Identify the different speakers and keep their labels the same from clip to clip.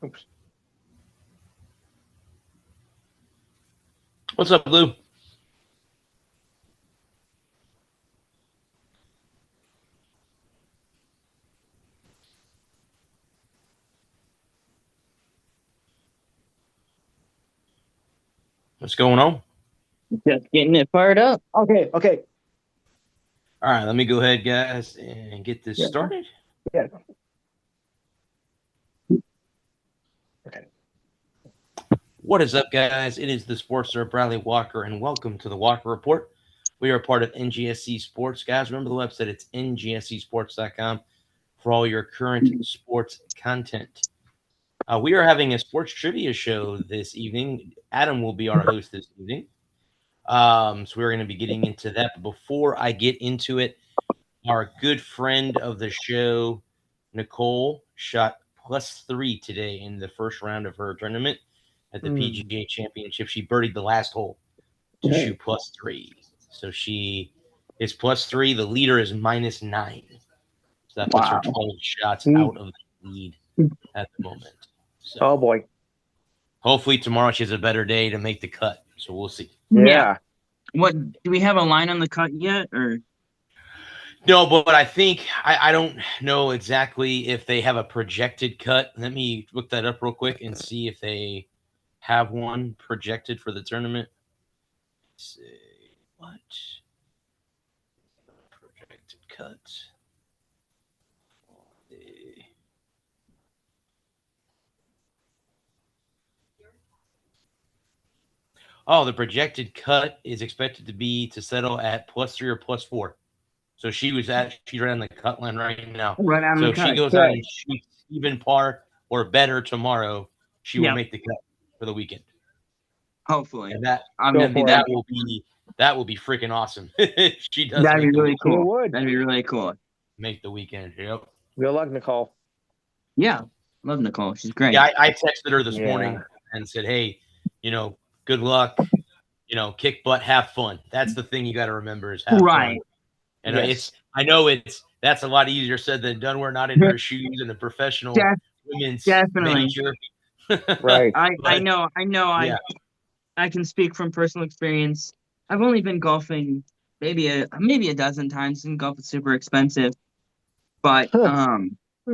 Speaker 1: Oops.
Speaker 2: What's up, Lou? What's going on?
Speaker 3: Just getting it fired up.
Speaker 1: Okay.
Speaker 2: All right, let me go ahead, guys, and get this
Speaker 1: Yeah.
Speaker 2: started.
Speaker 1: Yeah. Okay.
Speaker 2: What is up, guys? It is the Sports Star Bradley Walker, and welcome to the Walker Report. We are part of NGSC Sports, guys. Remember the website, it's ngscsports.com for all your current sports content. We are having a sports trivia show this evening. Adam will be our host this evening. So we're going to be getting into that. But before I get into it, our good friend of the show, Nicole, shot +3 today in the first round of her tournament at the PGA Championship. She birdied the last hole to shoot +3. So she is +3. The leader is -9. So that puts her 12 shots out of the lead at the moment. So
Speaker 1: Oh boy.
Speaker 2: hopefully tomorrow she has a better day to make the cut. So we'll see.
Speaker 1: Yeah.
Speaker 3: What do we have a line on the cut yet, or
Speaker 2: No, but I think I don't know exactly if they have a projected cut. Let me look that up real quick and see if they have one projected for the tournament. Let's see what projected cut. Oh, the projected cut is expected to be to settle at +3 or +4. So she's right on the cut line right now.
Speaker 3: right on
Speaker 2: So
Speaker 3: the
Speaker 2: if she
Speaker 3: cut?
Speaker 2: goes out and shoots even par or better tomorrow, she will
Speaker 3: Yep.
Speaker 2: make the cut for the weekend.
Speaker 3: Hopefully,
Speaker 2: And that
Speaker 3: I'm
Speaker 1: Go
Speaker 3: gonna be
Speaker 1: for
Speaker 2: that
Speaker 1: it.
Speaker 2: will be freaking awesome. She does
Speaker 3: That'd be
Speaker 2: make the
Speaker 3: really
Speaker 1: It
Speaker 3: cool.
Speaker 1: would.
Speaker 3: That'd be really cool.
Speaker 2: make the weekend. Yep.
Speaker 1: Good luck, Nicole.
Speaker 3: Yeah, love Nicole. She's great.
Speaker 2: Yeah, I texted her this
Speaker 1: Yeah.
Speaker 2: morning and said, "Hey, good luck. Kick butt, have fun. That's the thing you got to remember is have
Speaker 3: Right.
Speaker 2: fun." And
Speaker 1: Yes.
Speaker 2: that's a lot easier said than done. We're not in her shoes in a professional women's
Speaker 3: Definitely.
Speaker 2: major.
Speaker 1: Right.
Speaker 3: I
Speaker 2: But,
Speaker 3: know.
Speaker 2: yeah.
Speaker 3: I can speak from personal experience. I've only been golfing maybe a dozen times, and golf is super expensive. But
Speaker 1: Hmm.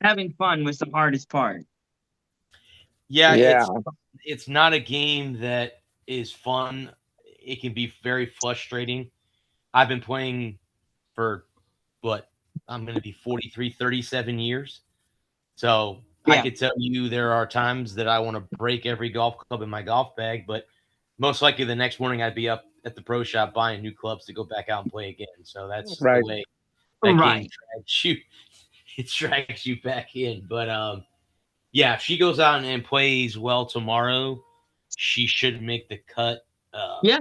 Speaker 3: having fun was the hardest part.
Speaker 2: Yeah,
Speaker 1: Yeah.
Speaker 2: it's not a game that is fun. It can be very frustrating. I've been playing for what I'm going to be 43, 37 years. So I
Speaker 3: Yeah.
Speaker 2: could tell you there are times that I want to break every golf club in my golf bag, but most likely the next morning I'd be up at the pro shop buying new clubs to go back out and play again. So that's the
Speaker 1: Right.
Speaker 2: way that game
Speaker 3: Right.
Speaker 2: drags you. It drags you back in. But yeah, if she goes out and plays well tomorrow, she should make the cut.
Speaker 3: Yeah.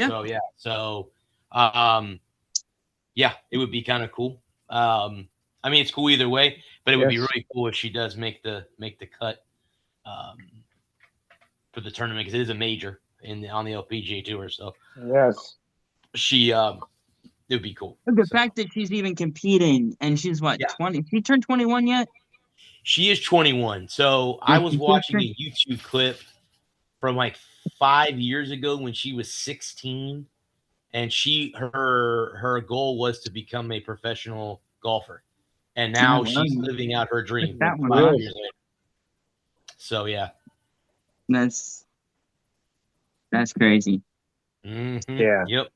Speaker 2: So yeah. So um, yeah, it would be kind of cool. I mean, it's cool either way, but it would be
Speaker 1: Yes.
Speaker 2: really cool if she does make the cut for the tournament because it is a major on the LPGA tour. So
Speaker 1: Yes.
Speaker 2: she it would be cool.
Speaker 3: The
Speaker 2: So,
Speaker 3: fact that she's even competing and she's what,
Speaker 2: yeah.
Speaker 3: 20? She turned 21 yet?
Speaker 2: She is 21. So I was watching a YouTube clip from like 5 years ago when she was 16, and her goal was to become a professional golfer, and now she's living out her dream.
Speaker 3: That one
Speaker 2: 5
Speaker 3: off.
Speaker 2: years later. So yeah.
Speaker 3: That's crazy.
Speaker 2: Mm-hmm.
Speaker 1: Yeah.
Speaker 2: Yep.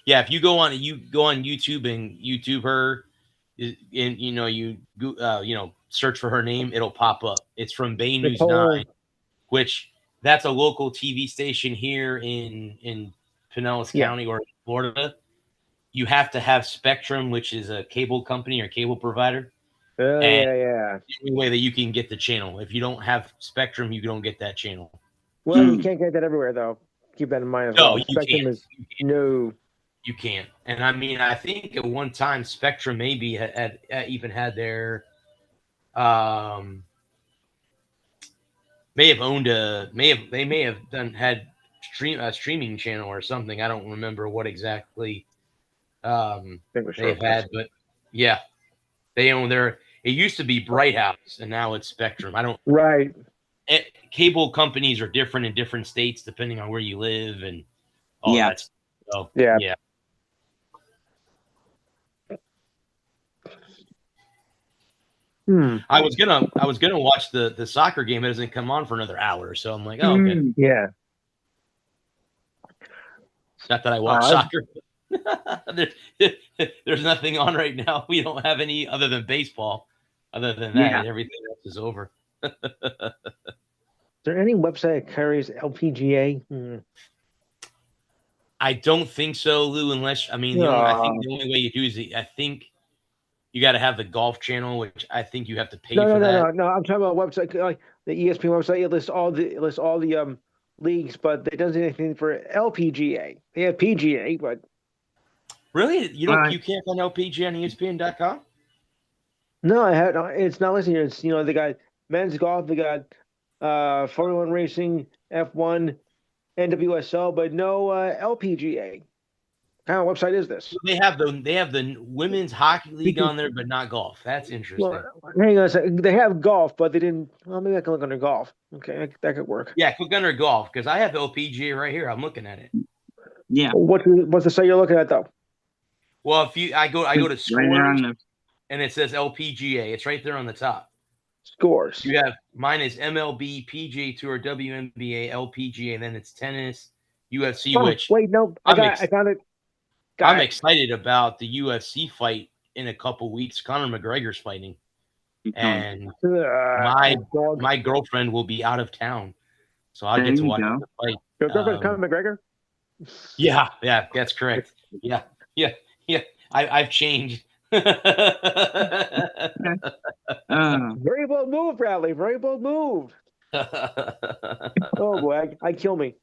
Speaker 2: Yeah, if you go on YouTube and YouTube her, and you search for her name, it'll pop up. It's from Bay News
Speaker 1: Nicole.
Speaker 2: 9, which that's a local TV station here in Pinellas County or Florida. You have to have Spectrum, which is a cable company or cable provider.
Speaker 1: Oh,
Speaker 2: And
Speaker 1: yeah.
Speaker 2: the only way that you can get the channel. If you don't have Spectrum, you don't get that channel.
Speaker 1: Well, you can't get that everywhere, though. Keep that in mind as
Speaker 2: No,
Speaker 1: well.
Speaker 2: you
Speaker 1: Spectrum
Speaker 2: can't.
Speaker 1: is no.
Speaker 2: You can't. And I mean, I think at one time Spectrum maybe had even had their may have owned they may have had a streaming channel or something. I don't remember what exactly they've had, but yeah, they own It used to be Bright House, and now it's Spectrum.
Speaker 1: Right.
Speaker 2: Cable companies are different in different states depending on where you live and all
Speaker 3: Yeah.
Speaker 2: that. So
Speaker 1: Yeah.
Speaker 2: yeah. I was gonna watch the soccer game. It doesn't come on for another hour, so I'm like, oh, okay.
Speaker 1: Yeah.
Speaker 2: Not that I watch soccer. There's nothing on right now. We don't have any other than baseball. Other than that, everything else is over.
Speaker 1: Is there any website that carries LPGA?
Speaker 2: I don't think so, Lou. Unless I think the only way you do is I think you got to have the golf channel, which I think you have to pay for that.
Speaker 1: No. I'm talking about a website like the ESPN website. It lists all the leagues, but it doesn't do anything for LPGA. They have PGA, but
Speaker 2: really, you can't find LPGA on ESPN.com.
Speaker 1: No, it's not listed here. It's they got men's golf, they got Formula One racing, F1, NWSL, but no LPGA. What kind of website is this?
Speaker 2: They have the women's hockey league on there, but not golf. That's interesting.
Speaker 1: Well, hang on a second. They have golf, but they didn't. Well, maybe I can look under golf. Okay, that could work.
Speaker 2: Yeah, click under golf because I have LPGA right here. I'm looking at it.
Speaker 3: Yeah.
Speaker 1: What's the site you're looking at though?
Speaker 2: Well, I go to scores and it says LPGA. It's right there on the top.
Speaker 1: Scores.
Speaker 2: You have mine is MLB, PGA Tour, WNBA, LPGA, and then it's tennis, UFC.
Speaker 1: I found it.
Speaker 2: I'm excited about the UFC fight in a couple weeks. Conor McGregor's fighting, and my girlfriend will be out of town, so I get to watch the fight.
Speaker 1: Your girlfriend's Conor McGregor?
Speaker 2: Yeah, that's correct. Yeah. I've changed.
Speaker 1: Very bold move, Bradley. Very bold move. Oh boy, I kill me.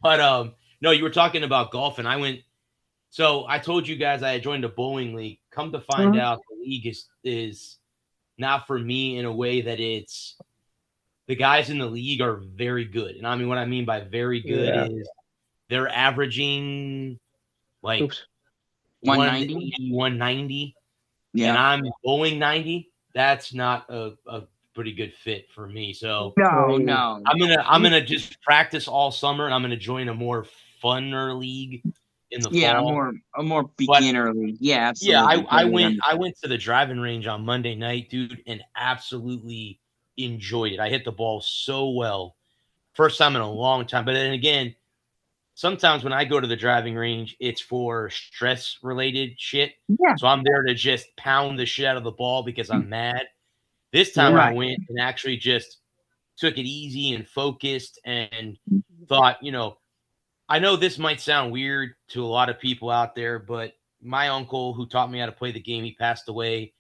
Speaker 2: But no, you were talking about golf, and I went. So I told you guys I had joined a bowling league. Come to find out, the league is not for me in a way that it's the guys in the league are very good, and I mean what I mean by very good is they're averaging like 190, 190. Yeah. And I'm bowling 90. That's not a pretty good fit for me. So
Speaker 3: no.
Speaker 2: I'm gonna just practice all summer, and I'm gonna join a more funner league in the fall.
Speaker 3: a more beginner league. Yeah, absolutely.
Speaker 2: Yeah, I went to the driving range on Monday night, dude, and absolutely enjoyed it. I hit the ball so well. First time in a long time. But then again, sometimes when I go to the driving range, it's for stress-related shit.
Speaker 3: Yeah.
Speaker 2: So I'm there to just pound the shit out of the ball because I'm mad. This time I went and actually just took it easy and focused and thought, I know this might sound weird to a lot of people out there, but my uncle who taught me how to play the game, he passed away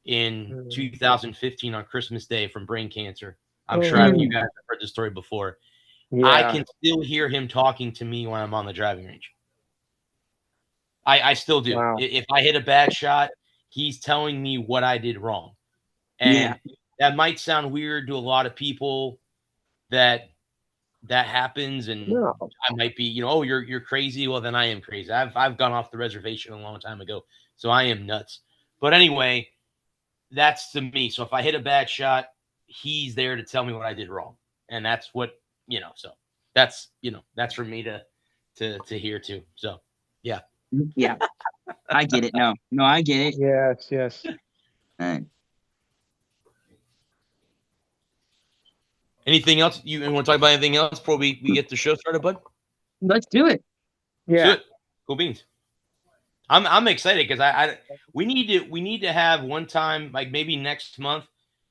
Speaker 2: in 2015 on Christmas Day from brain cancer. I'm sure you guys have heard the story before. Yeah. I can still hear him talking to me when I'm on the driving range. I still do. Wow. If I hit a bad shot, he's telling me what I did wrong. And that might sound weird to a lot of people that happens, and I might be, you're crazy. Well, then I am crazy. I've gone off the reservation a long time ago, so I am nuts. But anyway, that's to me. So if I hit a bad shot, he's there to tell me what I did wrong, and that's what So that's that's for me to hear too. So yeah.
Speaker 3: I get it. No, I get it.
Speaker 1: Yes.
Speaker 3: All right.
Speaker 2: Anything else? You want to talk about anything else before we get the show started, bud?
Speaker 3: Let's do it.
Speaker 1: Yeah.
Speaker 2: Cool beans. I'm excited because we need to have one time, like maybe next month,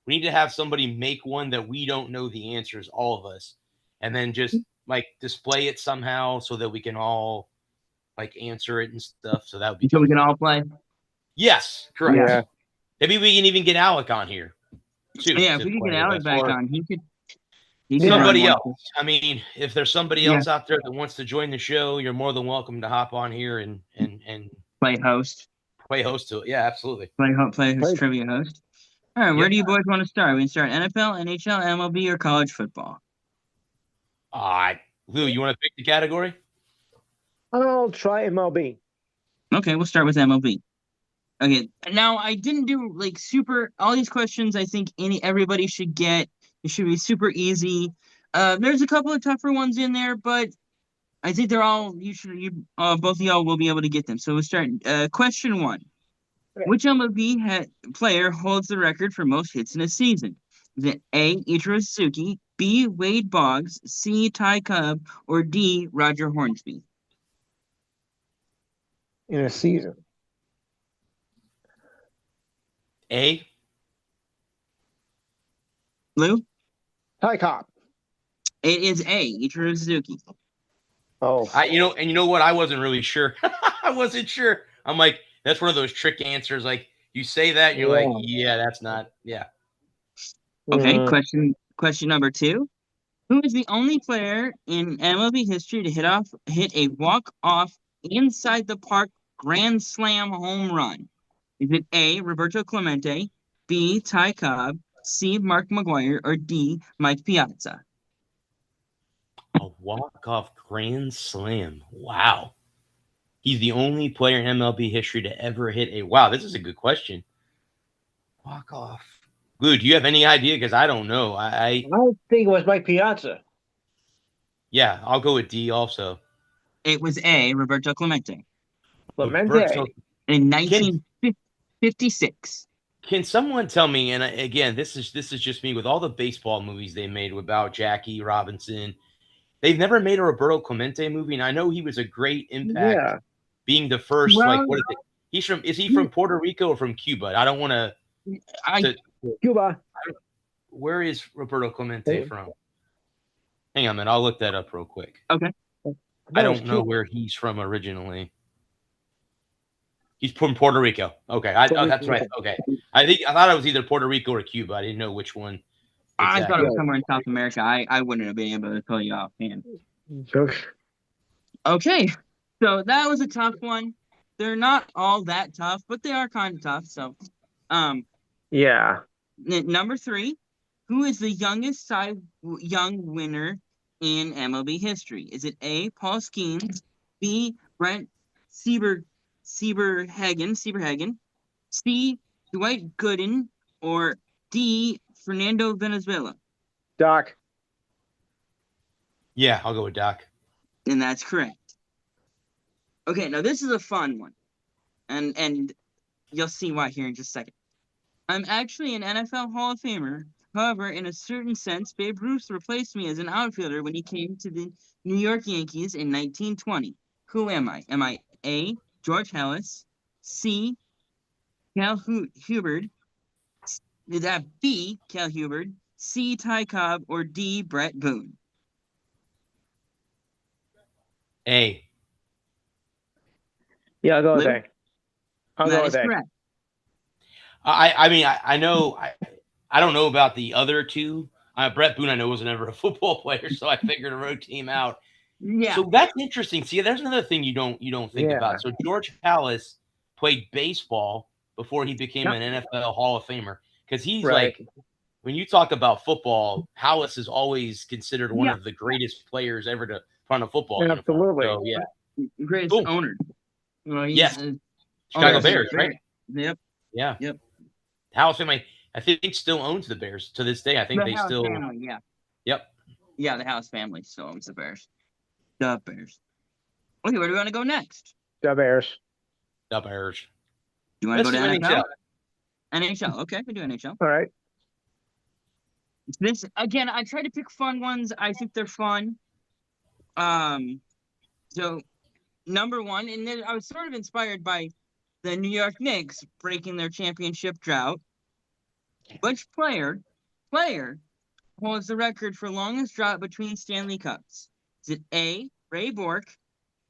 Speaker 2: we need to have somebody make one that we don't know the answers, all of us, and then just like display it somehow so that we can all like answer it and stuff. So that would be
Speaker 3: so we can all play.
Speaker 2: Yes, correct.
Speaker 1: Yeah.
Speaker 2: Maybe we can even get Alec on here too.
Speaker 3: Yeah, if we can get Alec back on, he could.
Speaker 2: Somebody else. I mean, if there's somebody else out there that wants to join the show, you're more than welcome to hop on here and
Speaker 3: play host.
Speaker 2: Play host to it. Yeah, absolutely.
Speaker 3: Play host, trivia host. All right, where do you boys want to start? We can start NFL, NHL, MLB, or college football.
Speaker 2: All right, Lou, you want to pick the category?
Speaker 1: I'll try MLB.
Speaker 3: Okay, we'll start with MLB. Okay, now I didn't do like super all these questions. I think everybody should get. It should be super easy. There's a couple of tougher ones in there, but I think they're all both of y'all will be able to get them. So we'll start. Question one:
Speaker 1: Okay.
Speaker 3: which player holds the record for most hits in a season? Is it A. Ichiro Suzuki, B. Wade Boggs, C. Ty Cobb, or D. Roger Hornsby?
Speaker 1: In a season.
Speaker 2: A.
Speaker 3: Lou?
Speaker 1: Ty Cobb.
Speaker 3: It is A. Ichiro Suzuki.
Speaker 1: Oh.
Speaker 2: You know what? I wasn't really sure. I wasn't sure. I'm like, that's one of those trick answers. Like you say that, and you're like, yeah, that's not. Yeah.
Speaker 3: Okay,
Speaker 1: Mm.
Speaker 3: question number two. Who is the only player in MLB history to hit a walk-off inside the park grand slam home run? Is it A. Roberto Clemente, B. Ty Cobb, C. Mark McGwire, or D. Mike Piazza?
Speaker 2: A walk-off grand slam. Wow. He's the only player in MLB history to ever hit a. Wow, this is a good question. Walk off. Lou, do you have any idea? Because I don't know.
Speaker 1: I think it was Mike Piazza.
Speaker 2: Yeah, I'll go with D also.
Speaker 3: It was A. Roberto Clemente
Speaker 1: Clemente.
Speaker 3: in
Speaker 2: Can
Speaker 3: 1956.
Speaker 2: can someone tell me? And again, this is just me with all the baseball movies they made about Jackie Robinson. They've never made a Roberto Clemente movie, and I know he was a great impact,
Speaker 1: Yeah.
Speaker 2: being the first. Like,
Speaker 3: Well,
Speaker 2: what is it? Is he from Puerto Rico or from Cuba? I don't want
Speaker 3: I
Speaker 2: to.
Speaker 1: Cuba.
Speaker 2: Where is Roberto Clemente from? Hang on, man. I'll look that up real quick.
Speaker 3: okay.
Speaker 2: I don't know where he's from originally. He's from Puerto Rico. Okay, that's right. Okay, I thought it was either Puerto Rico or Cuba. I didn't know which one
Speaker 3: I thought it
Speaker 2: exactly.
Speaker 3: was somewhere in South America. I wouldn't have been able to tell you offhand.
Speaker 1: Okay.
Speaker 3: Okay, so that was a tough one. They're not all that tough, but they are kind of tough. So,
Speaker 1: Yeah.
Speaker 3: number three, who is the youngest Young winner in MLB history? Is it A. Paul Skeens, B. Brent Sieberhagen, C. Dwight Gooden, or D. Fernando Venezuela?
Speaker 1: Doc.
Speaker 2: Yeah, I'll go with Doc.
Speaker 3: And that's correct. Okay, now this is a fun one, and you'll see why here in just a second. I'm actually an NFL Hall of Famer. However, in a certain sense, Babe Ruth replaced me as an outfielder when he came to the New York Yankees in 1920. Who am I? Am I A. George Hellis, C. Cal Hubbard, is that B. Cal Hubbard, C. Ty Cobb, or D. Brett Boone?
Speaker 2: A.
Speaker 1: Yeah, I'll go with
Speaker 3: Lou?
Speaker 1: A. I'll
Speaker 3: That
Speaker 1: go
Speaker 3: is
Speaker 1: with A.
Speaker 3: correct.
Speaker 2: I mean, I know I don't know about the other two. Brett Boone, I know, was never a football player, so I figured to rotate him out.
Speaker 3: Yeah.
Speaker 2: So that's interesting. See, there's another thing you don't think about. So George Halas played baseball before he became an NFL Hall of Famer because he's like, when you talk about football, Halas is always considered one of the greatest players ever to run a football uniform.
Speaker 1: Absolutely.
Speaker 2: So yeah,
Speaker 3: Greatest
Speaker 2: cool.
Speaker 3: owner. Well, he's
Speaker 2: Yes. Chicago Bears, right?
Speaker 3: Yep.
Speaker 2: Yeah.
Speaker 3: Yep.
Speaker 2: Halas family, I think still owns the Bears to this day. I think
Speaker 3: The
Speaker 2: they
Speaker 3: House
Speaker 2: still.
Speaker 3: family, yeah.
Speaker 2: Yep.
Speaker 3: Yeah, the House family still owns the Bears. The Bears. Okay, where do we want to go next?
Speaker 1: The Bears.
Speaker 2: The Bears.
Speaker 3: Do you want to go to
Speaker 2: NHL?
Speaker 3: NHL. Okay, we do NHL.
Speaker 1: All right.
Speaker 3: This again, I try to pick fun ones. I think they're fun. So number one, and then I was sort of inspired by the New York Knicks breaking their championship drought. Which player holds the record for longest drought between Stanley Cups? Is it A. Ray Bourque,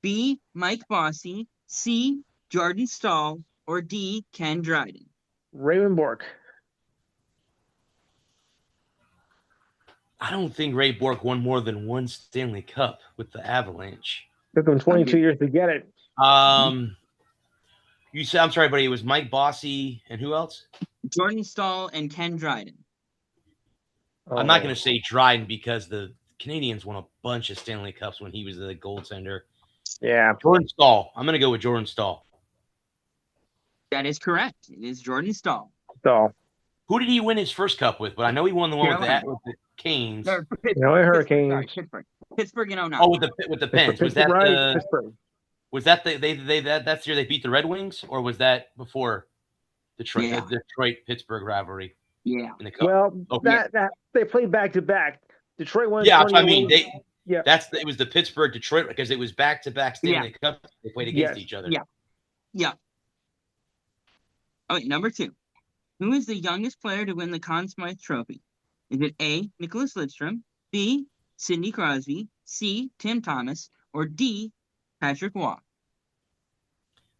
Speaker 3: B. Mike Bossy, C. Jordan Stahl, or D. Ken Dryden?
Speaker 1: Raymond Bourque.
Speaker 2: I don't think Ray Bourque won more than one Stanley Cup with the Avalanche.
Speaker 1: Took him 22 years to get it.
Speaker 2: You said, I'm sorry, buddy. It was Mike Bossy and who else?
Speaker 3: Jordan Stahl and Ken Dryden.
Speaker 2: I'm not going to say Dryden because the Canadians won a bunch of Stanley Cups when he was the goaltender.
Speaker 1: Yeah.
Speaker 2: Jordan Stahl. I'm going to go with Jordan Stahl.
Speaker 3: That is correct. It is Jordan Stahl.
Speaker 1: So,
Speaker 2: Who did he win his first cup with? But I know he won the one with
Speaker 3: Carolina.
Speaker 2: the Canes.
Speaker 3: No,
Speaker 1: Illinois
Speaker 3: Pittsburgh, sorry,
Speaker 1: Hurricanes.
Speaker 3: Pittsburgh in 09.
Speaker 2: Oh, with the Pens. Was that
Speaker 1: right?
Speaker 2: the
Speaker 1: Pittsburgh.
Speaker 2: was that that's the year they beat the Red Wings, or was that before Detroit?
Speaker 3: Yeah.
Speaker 2: The Detroit Pittsburgh rivalry.
Speaker 3: Yeah.
Speaker 2: In the cup.
Speaker 1: Well,
Speaker 2: Okay.
Speaker 1: that they played back to back. Detroit won.
Speaker 2: Yeah, I mean,
Speaker 1: yeah.
Speaker 2: it was the Pittsburgh Detroit because it was back to back Stanley Cup. They played against each other.
Speaker 3: Yeah. Yeah. Okay, number 2. Who is the youngest player to win the Conn Smythe Trophy? Is it A, Nicholas Lidstrom, B, Sidney Crosby, C, Tim Thomas, or D, Patrick Waugh?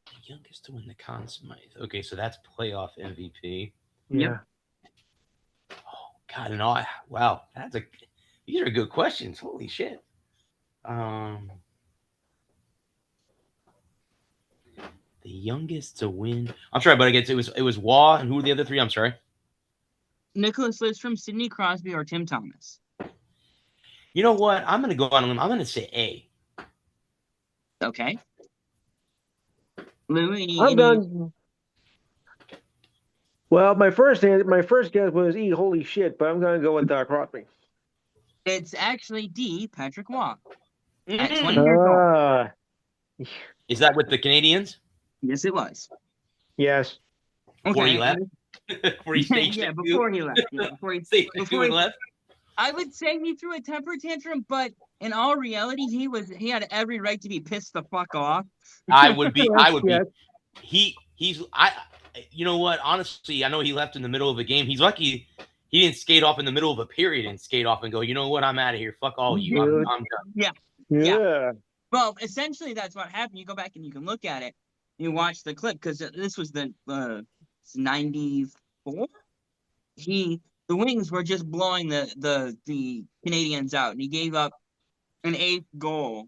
Speaker 2: The youngest to win the Conn Smythe. Okay, so that's playoff MVP.
Speaker 1: Yeah.
Speaker 2: Oh God, no! Wow, these are good questions. Holy shit. The youngest to win. I'm sorry, but I guess it was Waugh, and who were the other 3? I'm sorry.
Speaker 3: Nicholas Lidstrom, Sidney Crosby, or Tim Thomas?
Speaker 2: You know what? I'm going to go on a limb. I'm going to say A.
Speaker 3: Okay. Lou,
Speaker 1: I'm done. Well, my first guess was E. Holy shit, but I'm going to go with Crosby.
Speaker 3: It's actually D, Patrick Waugh. At 20 years old.
Speaker 2: Is that with the Canadians?
Speaker 3: Yes, it was.
Speaker 1: Yes.
Speaker 2: Before he left? Before he staged
Speaker 3: yeah, before he left. Yeah, before he
Speaker 2: left?
Speaker 3: I would say he threw a temper tantrum, but in all reality, he had every right to be pissed the fuck off.
Speaker 2: I would be. You know what? Honestly, I know he left in the middle of a game. He's lucky he didn't skate off in the middle of a period and skate off and go, you know what? I'm out of here. Fuck all you. I'm done.
Speaker 3: Yeah. Well, essentially, that's what happened. You go back and you can look at it. You watch the clip because this was the 94. The Wings were just blowing the Canadians out, and he gave up an 8th goal,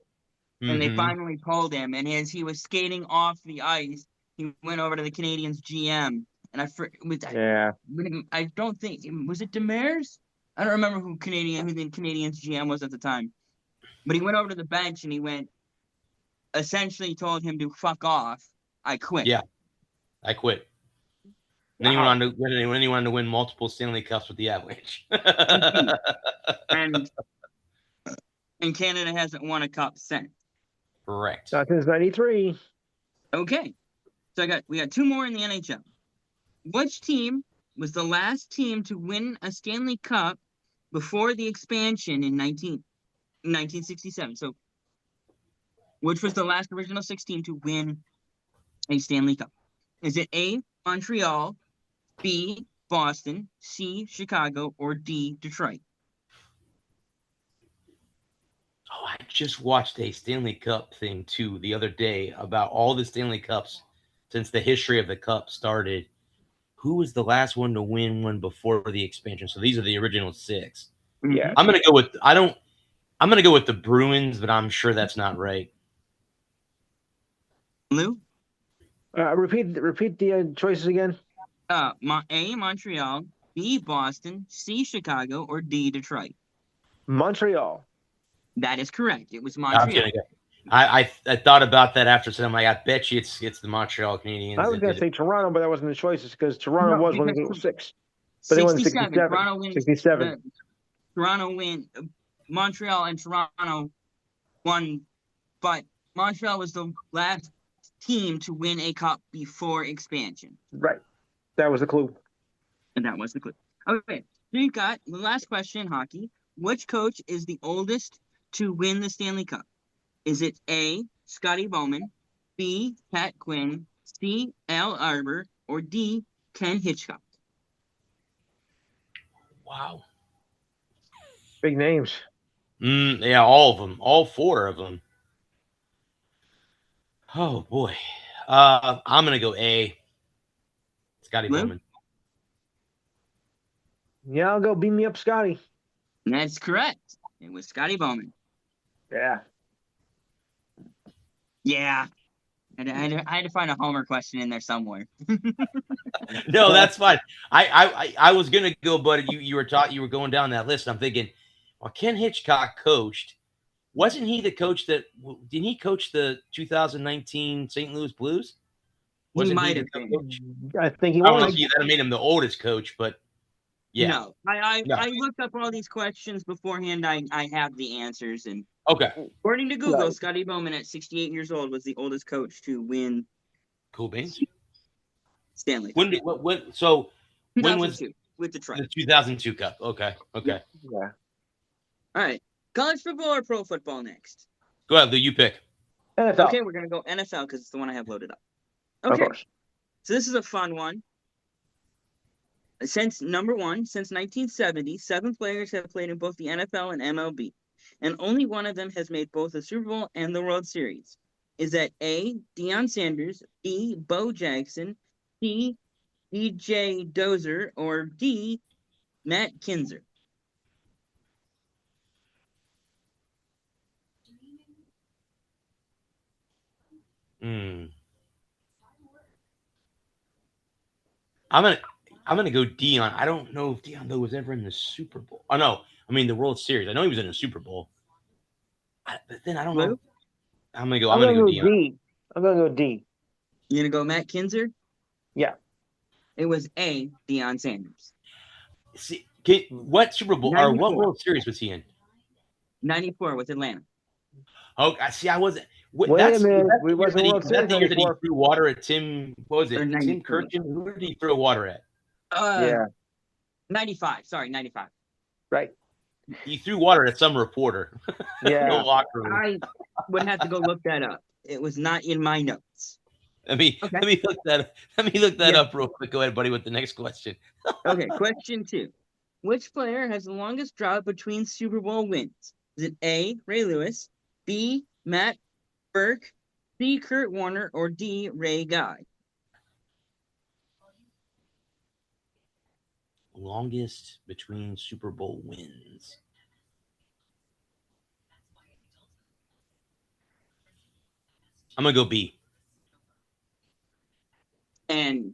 Speaker 3: and they finally pulled him. And as he was skating off the ice, he went over to the Canadians GM, and I don't think was it Demers? I don't remember who the Canadians GM was at the time, but he went over to the bench and he essentially told him to fuck off. I quit.
Speaker 2: Yeah, I quit. Then he went on to win multiple Stanley Cups with the Avalanche.
Speaker 3: and Canada hasn't won a cup since.
Speaker 2: Correct.
Speaker 1: Not since '93.
Speaker 3: Okay. So we got 2 more in the NHL. Which team was the last team to win a Stanley Cup before the expansion in 1967? So, which was the last original 6 team to win a Stanley Cup? Is it A, Montreal, B, Boston, C, Chicago, or D, Detroit?
Speaker 2: Oh, I just watched a Stanley Cup thing, too, the other day about all the Stanley Cups since the history of the Cup started. Who was the last one to win one before the expansion? So these are the original 6.
Speaker 1: Yeah.
Speaker 2: I'm going to go with the Bruins, but I'm sure that's not right.
Speaker 3: Lou?
Speaker 1: Repeat the choices again.
Speaker 3: A, Montreal, B, Boston, C, Chicago, or D, Detroit?
Speaker 1: Montreal.
Speaker 3: That is correct. It was Montreal.
Speaker 2: I thought about that after, so I'm like, I bet you it's the Montreal Canadiens.
Speaker 1: I was going to say Toronto, but that wasn't the choices because Toronto was one of the 6. But
Speaker 3: 67.
Speaker 1: They won 67.
Speaker 3: Toronto win. Montreal and Toronto won, but Montreal was the last team to win a cup before expansion.
Speaker 1: Right. That was the clue.
Speaker 3: And that was the clue. Okay. So you've got the last question in hockey. Which coach is the oldest to win the Stanley Cup? Is it A, Scotty Bowman, B, Pat Quinn, C, Al Arbour, or D, Ken Hitchcock?
Speaker 2: Wow.
Speaker 1: Big names.
Speaker 2: Yeah, all of them. All 4 of them. Oh, boy. I'm going to go A. Scotty Bowman.
Speaker 1: Yeah, I'll go beam me up, Scotty.
Speaker 3: That's correct. It was Scotty Bowman.
Speaker 1: Yeah.
Speaker 3: Yeah. I had to find a Homer question in there somewhere.
Speaker 2: No, that's fine. I was gonna go, but you were going down that list. And I'm thinking, well, Ken Hitchcock coached. Wasn't he the coach didn't he coach the 2019 St. Louis Blues?
Speaker 3: He
Speaker 2: Wasn't
Speaker 3: might
Speaker 2: the
Speaker 3: have been.
Speaker 2: coach?
Speaker 1: I think he
Speaker 2: I don't know
Speaker 1: was.
Speaker 2: if that made him the oldest coach, but yeah.
Speaker 3: No, I
Speaker 2: No.
Speaker 3: looked up all these questions beforehand. I have the answers, and
Speaker 2: Okay.
Speaker 3: according to Google,
Speaker 1: Right.
Speaker 3: Scotty Bowman at 68 years old was the oldest coach to win
Speaker 2: Cool beans.
Speaker 3: Stanley Cup.
Speaker 2: When did what? So when was
Speaker 3: 2002 with Detroit.
Speaker 2: the 2002 Cup? Okay. Okay.
Speaker 1: Yeah.
Speaker 3: All right, college football or pro football next?
Speaker 2: Go ahead, Lou. You pick.
Speaker 1: NFL.
Speaker 3: Okay, we're gonna go NFL because it's the one I have loaded up.
Speaker 1: Of
Speaker 3: Okay,
Speaker 1: course.
Speaker 3: so this is a fun one. Since 1970, 7 players have played in both the NFL and MLB, and only one of them has made both the Super Bowl and the World Series. Is that A, Deion Sanders, B, Bo Jackson, C, DJ Dozer, or D, Matt Kinzer?
Speaker 2: I'm gonna go Dion. I don't know if Dion though was ever in the Super Bowl. Oh no, I mean the World Series. I know he was in the Super Bowl, but then I don't know.
Speaker 3: Lou?
Speaker 2: I'm gonna
Speaker 1: I'm
Speaker 2: go
Speaker 1: gonna go
Speaker 2: Dion.
Speaker 1: D. I'm gonna go D.
Speaker 3: You gonna go Matt Kinzer?
Speaker 1: Yeah.
Speaker 3: It was A, Deion Sanders.
Speaker 2: See, what Super Bowl or what
Speaker 3: 94.
Speaker 2: World Series was he in?
Speaker 3: 94 with Atlanta.
Speaker 2: Oh, I see. I wasn't.
Speaker 1: Wait a minute. We wasn't World
Speaker 2: That
Speaker 1: Series
Speaker 2: the year that he
Speaker 1: 94.
Speaker 2: threw water at Tim. What was it?
Speaker 3: Or
Speaker 2: Tim
Speaker 3: 93.
Speaker 2: Kirchin. Who did he throw water at?
Speaker 1: Yeah.
Speaker 3: 95. Sorry, 95.
Speaker 1: Right.
Speaker 2: He threw water at some reporter. in the
Speaker 1: Yeah.
Speaker 2: locker room.
Speaker 3: I would have to go look that up. It was not in my notes.
Speaker 2: Let me look that. Let me look that up real quick. Go ahead, buddy, with the next question.
Speaker 3: Okay, question 2. Which player has the longest drought between Super Bowl wins? Is it A, Ray Lewis, B, Matt Burke, C, Kurt Warner, or D, Ray Guy?
Speaker 2: Longest between Super Bowl wins. I'm gonna go B.
Speaker 3: And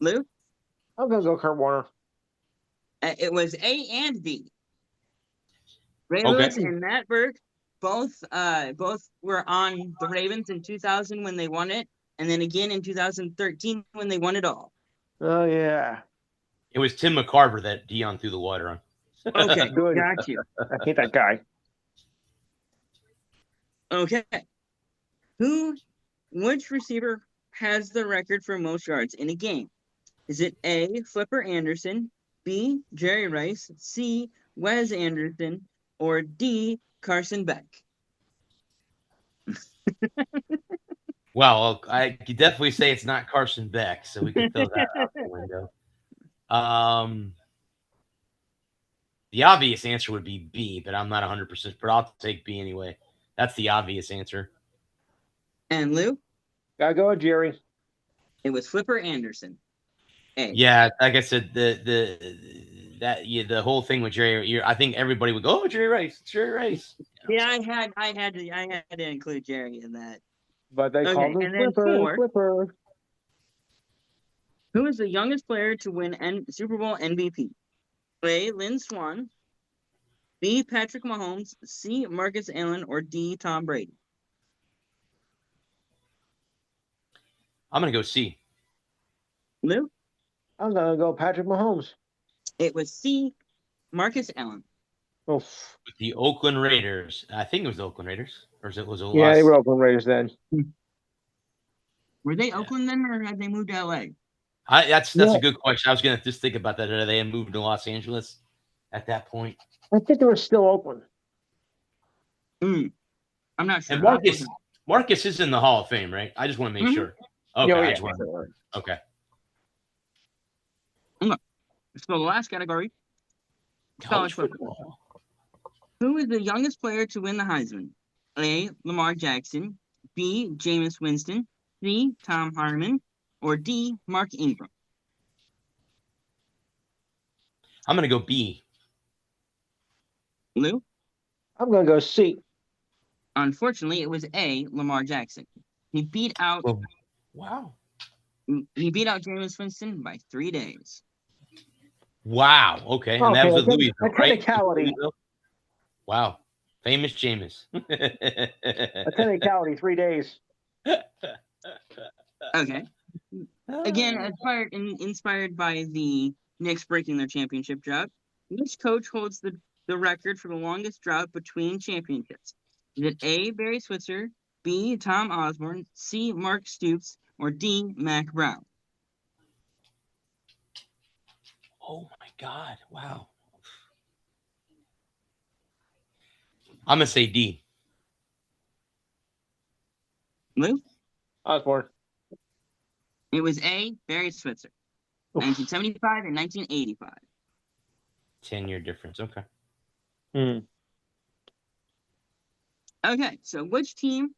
Speaker 3: Lou?
Speaker 1: I'm gonna go Kurt Warner.
Speaker 3: It was A and B. Ray
Speaker 2: Okay.
Speaker 3: Lewis and Matt Burke both were on the Ravens in 2000 when they won it, and then again in 2013 when they won it all.
Speaker 1: Oh yeah.
Speaker 2: It was Tim McCarver that Dion threw the water on.
Speaker 3: Okay,
Speaker 1: Good.
Speaker 3: got you.
Speaker 1: I hate that guy.
Speaker 3: Okay. Which receiver has the record for most yards in a game? Is it A, Flipper Anderson, B, Jerry Rice, C, Wes Anderson, or D, Carson Beck?
Speaker 2: Well, I could definitely say it's not Carson Beck, so we can throw that out the window. The obvious answer would be B, but I'm not 100%. But I'll take B anyway. That's the obvious answer.
Speaker 3: And Lou?
Speaker 1: Gotta go with Jerry.
Speaker 3: It was Flipper Anderson. A.
Speaker 2: Yeah, like I said, the whole thing with Jerry, I think everybody would go, "Oh, Jerry Rice, Jerry Rice."
Speaker 3: Yeah, I had to include Jerry in that.
Speaker 1: But they called him
Speaker 3: and then
Speaker 1: Flipper.
Speaker 3: 4.
Speaker 1: Flipper.
Speaker 3: Who is the youngest player to win Super Bowl MVP? A, Lynn Swann, B, Patrick Mahomes, C, Marcus Allen, or D, Tom Brady?
Speaker 2: I'm gonna go C.
Speaker 3: Lou?
Speaker 1: I'm gonna go Patrick Mahomes.
Speaker 3: It was C, Marcus Allen.
Speaker 1: Oof.
Speaker 2: With the Oakland Raiders. I think it was the Oakland Raiders. Or was it
Speaker 1: Yeah, they were Oakland Raiders then.
Speaker 3: Were they Oakland then, or had they moved to LA?
Speaker 2: That's a good question. I was gonna just think about that. Are they moved to Los Angeles at that point?
Speaker 1: I think they were still Oakland.
Speaker 3: I'm not sure.
Speaker 2: And Marcus is in the Hall of Fame, right? I just want to make sure. Okay,
Speaker 1: Oh,
Speaker 2: I
Speaker 1: yeah.
Speaker 2: just want to, okay.
Speaker 3: So the last category, college football. Who is the youngest player to win the Heisman? A, Lamar Jackson, B, Jameis Winston, C, Tom Harmon, or D, Mark Ingram?
Speaker 2: I'm gonna go B.
Speaker 3: Lou?
Speaker 1: I'm gonna go C.
Speaker 3: Unfortunately, it was A, Lamar Jackson. He beat out
Speaker 2: Wow.
Speaker 3: Jameis Winston by 3 days.
Speaker 2: Wow. Okay. And that was with Louisville,
Speaker 1: a
Speaker 2: right?
Speaker 1: technicality.
Speaker 2: Wow. Famous Jameis.
Speaker 1: A technicality, 3 days.
Speaker 3: Okay. Again, inspired by the Knicks breaking their championship drought, which coach holds the record for the longest drought between championships? Is it A. Barry Switzer, B. Tom Osborne, C. Mark Stoops, or D. Mac Brown?
Speaker 2: Oh my God! Wow. I'm gonna say D.
Speaker 3: Lou?
Speaker 1: Osborne.
Speaker 3: It was A. Barry Switzer,
Speaker 1: Oof.
Speaker 3: 1975 and 1985.
Speaker 2: 10-year difference. Okay.
Speaker 1: Hmm.
Speaker 3: Okay, so which team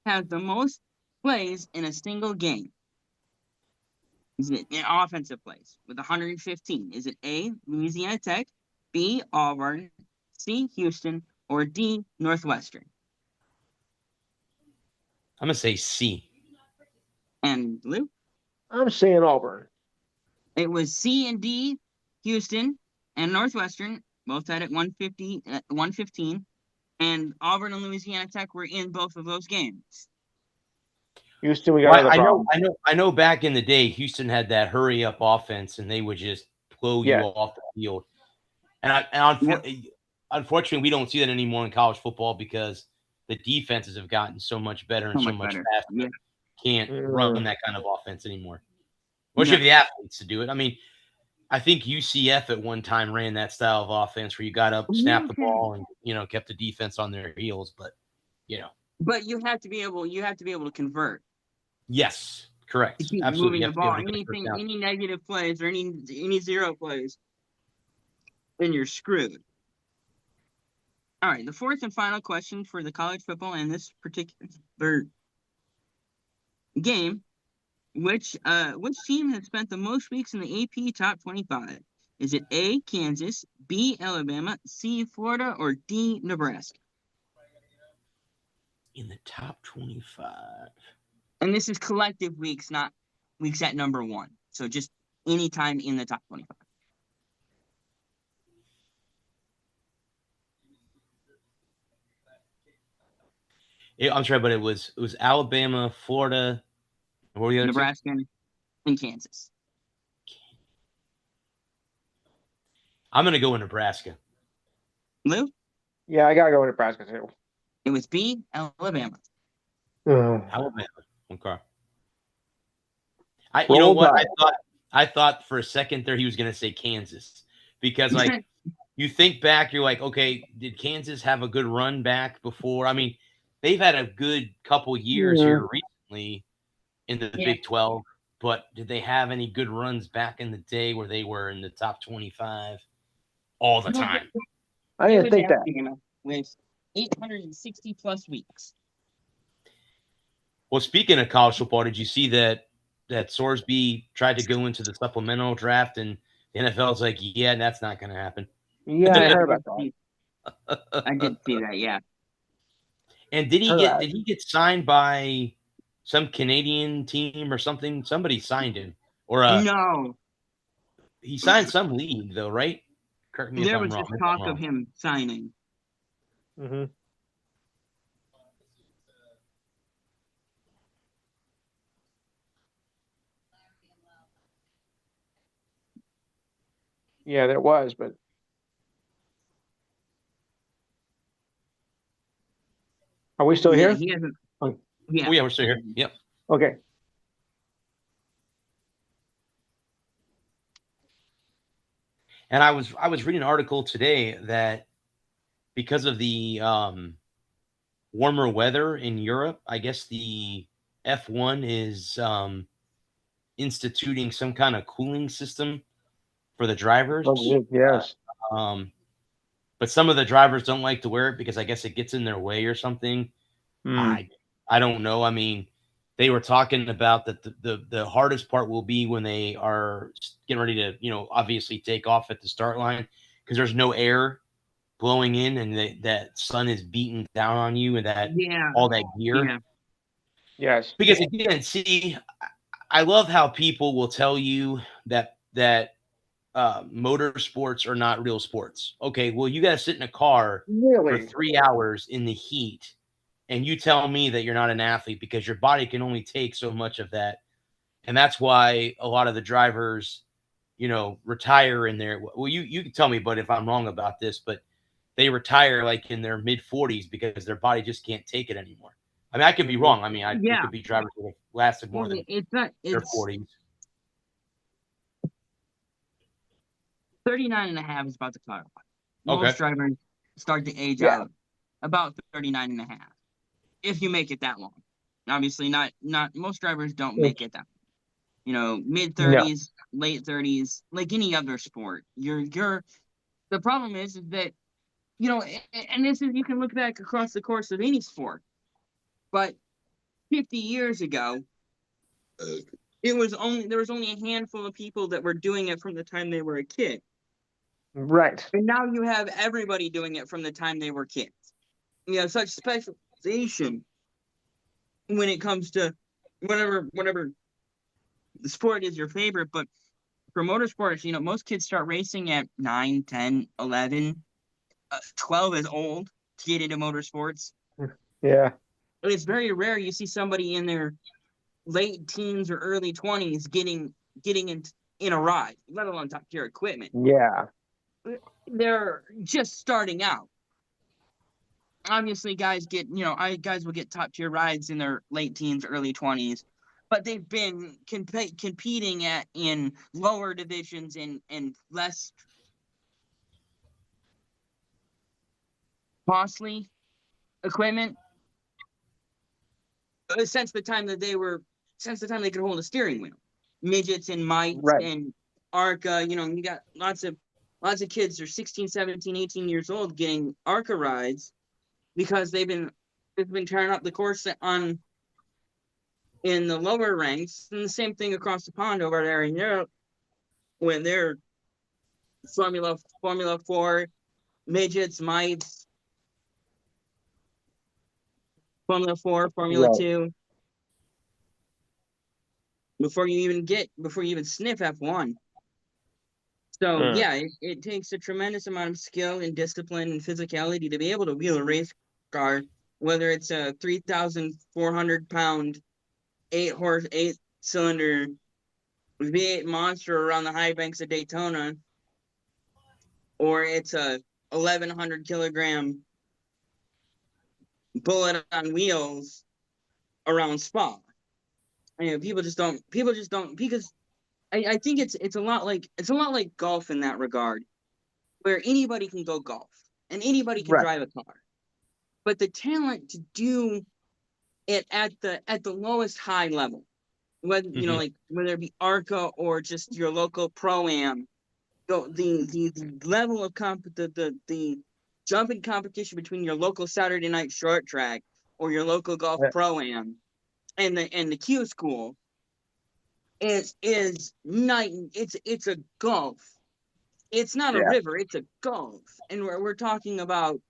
Speaker 3: has the most plays in a single game? Is it in offensive plays with 115? Is it A, Louisiana Tech, B, Auburn, C, Houston, or D, Northwestern?
Speaker 2: I'm gonna say C.
Speaker 3: And Lou?
Speaker 1: I'm saying Auburn.
Speaker 3: It was C and D, Houston and Northwestern, both had it 150, 115, and Auburn and Louisiana Tech were in both of those games.
Speaker 1: Houston, we got
Speaker 2: Well,
Speaker 1: other problems.
Speaker 2: I know. Back in the day, Houston had that hurry up offense, and they would just blow you
Speaker 1: Yeah.
Speaker 2: off the field. And
Speaker 3: Yep.
Speaker 2: unfortunately, we don't see that anymore in college football because the defenses have gotten so much better and
Speaker 3: So
Speaker 2: so
Speaker 3: much
Speaker 2: much
Speaker 3: better.
Speaker 2: faster.
Speaker 3: Yeah.
Speaker 2: Can't run that kind of offense anymore. Unless you
Speaker 3: Yeah.
Speaker 2: have the athletes to do it. I mean, I think UCF at one time ran that style of offense where you got up, snapped the ball, and kept the defense on their heels. But
Speaker 3: But you have to be able to convert,
Speaker 2: yes,
Speaker 3: to
Speaker 2: correct,
Speaker 3: keep
Speaker 2: absolutely.
Speaker 3: moving
Speaker 2: You
Speaker 3: the
Speaker 2: have to be able
Speaker 3: ball.
Speaker 2: to get a first down.
Speaker 3: Any negative plays or any zero plays, then you're screwed. All right, the fourth and final question for the college football and this particular game, which team has spent the most weeks in the AP top 25? Is it A, Kansas, B, Alabama, C, Florida, or D, Nebraska?
Speaker 2: In the top 25.
Speaker 3: And this is collective weeks, not weeks at number one. So just any time in the top 25.
Speaker 2: I'm sorry, but it was Alabama, Florida. What were the other two?
Speaker 3: Nebraska and Kansas.
Speaker 2: I'm going to go with Nebraska.
Speaker 3: Lou?
Speaker 1: Yeah, I gotta go with Nebraska too.
Speaker 3: It was B, Alabama.
Speaker 2: Alabama. Okay. You know
Speaker 1: Roll
Speaker 2: what?
Speaker 1: Tide.
Speaker 2: I thought for a second there he was going to say Kansas because like you think back, you're like, okay, did Kansas have a good run back before? I mean, they've had a good couple years here recently in the Big 12, but did they have any good runs back in the day where they were in the top 25 all the time?
Speaker 1: I didn't think that.
Speaker 3: Alabama with 860 plus weeks.
Speaker 2: Well, speaking of college football, did you see that Sorsby tried to go into the supplemental draft and the NFL's like, yeah, that's not going to happen.
Speaker 1: Yeah, I heard about that.
Speaker 3: I did see that, yeah.
Speaker 2: And did he get signed by some Canadian team or something? Somebody signed him, or
Speaker 3: no,
Speaker 2: he signed some league though, right? Correct me if
Speaker 3: there
Speaker 2: I'm
Speaker 3: was
Speaker 2: wrong.
Speaker 3: just talk of him signing.
Speaker 1: Mm-hmm. Yeah, there was, but are we still here?
Speaker 3: He hasn't.
Speaker 1: Oh.
Speaker 3: Yeah.
Speaker 2: Oh yeah, we're still here. Yep.
Speaker 1: Okay.
Speaker 2: And I was reading an article today that because of the warmer weather in Europe, I guess the F1 is instituting some kind of cooling system for the drivers.
Speaker 1: Oh, yes.
Speaker 2: But some of the drivers don't like to wear it because I guess it gets in their way or something. I don't know. I mean, they were talking about that the hardest part will be when they are getting ready to, obviously take off at the start line because there's no air blowing in and that sun is beating down on you and all that gear.
Speaker 3: Yeah.
Speaker 1: Yes.
Speaker 2: Because again, see, I love how people will tell you that motorsports are not real sports. Okay, well, you got to sit in a car for 3 hours in the heat and you tell me that you're not an athlete because your body can only take so much of that. And that's why a lot of the drivers, retire in their, well, you can tell me, but if I'm wrong about this, but they retire like in their mid 40s because their body just can't take it anymore. I mean, I could be wrong. I mean, there
Speaker 3: Yeah.
Speaker 2: could be drivers that have lasted more
Speaker 3: Well,
Speaker 2: than
Speaker 3: it's not.
Speaker 2: their
Speaker 3: It's
Speaker 2: 40s.
Speaker 3: 39 and a half is about the cutoff.
Speaker 2: Okay.
Speaker 3: Most drivers start to age out about 39 and a half. If you make it that long. Obviously, not most drivers don't make it that long. Mid 30s, late 30s, like any other sport. The problem is that, and this is, you can look back across the course of any sport, but 50 years ago, there was only a handful of people that were doing it from the time they were a kid.
Speaker 1: Right.
Speaker 3: And now you have everybody doing it from the time they were kids. You have such specialization when it comes to whatever the sport is your favorite. But for motorsports, most kids start racing at 9, 10, 11, 12 is old to get into motorsports.
Speaker 1: Yeah.
Speaker 3: But it's very rare you see somebody in their late teens or early 20s getting in a ride, let alone top tier equipment.
Speaker 1: Yeah.
Speaker 3: They're just starting out. Obviously, guys will get top tier rides in their late teens, early 20s, but they've been competing in lower divisions and less costly equipment since the time they could hold a steering wheel. Midgets and mites and ARCA, you got lots of kids that are 16, 17, 18 years old getting ARCA rides because they've been tearing up the course in the lower ranks. And the same thing across the pond over there in Europe when they're Formula 4, midgets, mites, Formula 4, Formula 2. Before you even sniff F1. So yeah, it takes a tremendous amount of skill and discipline and physicality to be able to wheel a race car, whether it's a 3,400-pound, 8-cylinder V8 monster around the high banks of Daytona, or it's a 1,100-kilogram bullet on wheels around Spa. People just don't because I think it's a lot like golf in that regard, where anybody can go golf and anybody can drive a car, but the talent to do it at the lowest high level, whether whether it be ARCA or just your local pro-am, the level of the jumping competition between your local Saturday night short track or your local golf pro-am and the Q school is night. It's a gulf. It's not a river. It's a gulf, and we're talking about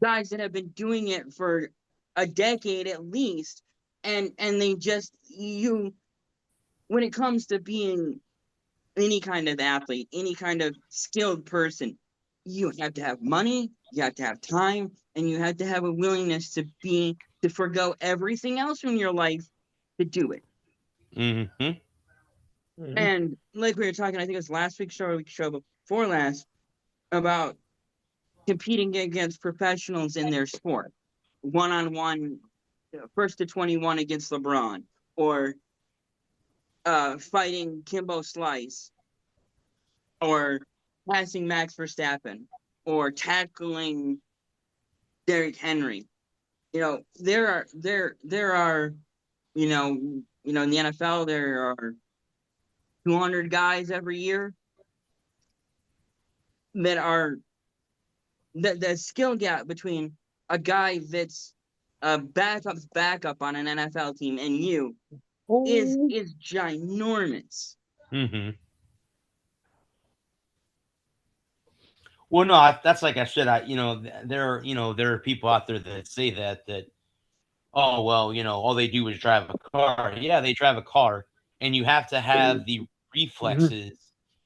Speaker 3: guys that have been doing it for a decade at least, and they just when it comes to being any kind of athlete, any kind of skilled person, you have to have money, you have to have time, and you have to have a willingness to forgo everything else in your life to do it.
Speaker 2: Mm-hmm.
Speaker 3: And like we were talking, I think it was last week's show, before last, about competing against professionals in their sport, 1-on-1, first to 21 against LeBron, or fighting Kimbo Slice, or passing Max Verstappen, or tackling Derrick Henry. There are in the NFL there are 200 guys every year that are the skill gap between a guy that's a backup on an NFL team and you is ginormous.
Speaker 2: Mm-hmm. Well, no, that's like I said. There are people out there that say that oh well, all they do is drive a car. Yeah, they drive a car, and you have to have the reflexes.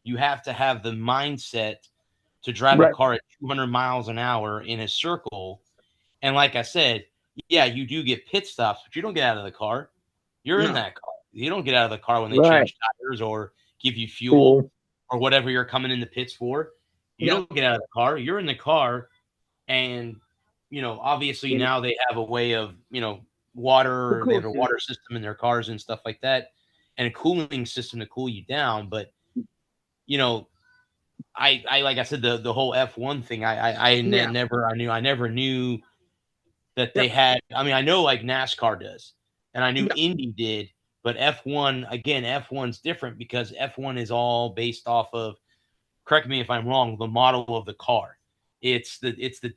Speaker 2: You have to have the mindset to drive a
Speaker 1: Right.
Speaker 2: car at 200 miles an hour in a circle. And like I said, yeah, you do get pit stops, but you don't get out of the car. You're in
Speaker 3: No.
Speaker 2: that car. You don't get out of the car when they
Speaker 1: Right.
Speaker 2: change tires or give you fuel
Speaker 1: Cool.
Speaker 2: or whatever you're coming in the pits for. You
Speaker 3: Yep.
Speaker 2: don't get out of the car. You're in the car. And, obviously
Speaker 3: Yeah.
Speaker 2: now they have a way of,
Speaker 3: The
Speaker 2: water, they
Speaker 3: cool
Speaker 2: have a
Speaker 3: thing.
Speaker 2: water system in their cars and stuff like that, and a cooling system to cool you down. But, you know, I like I said, the whole F1 thing,
Speaker 3: Yeah.
Speaker 2: I never knew that they
Speaker 3: Yep.
Speaker 2: had. I mean, I know like NASCAR does, and I knew
Speaker 3: Yep.
Speaker 2: Indy did, but F1, again, F1's different because F1 is all based off of, correct me if I'm wrong, the model of the car. It's the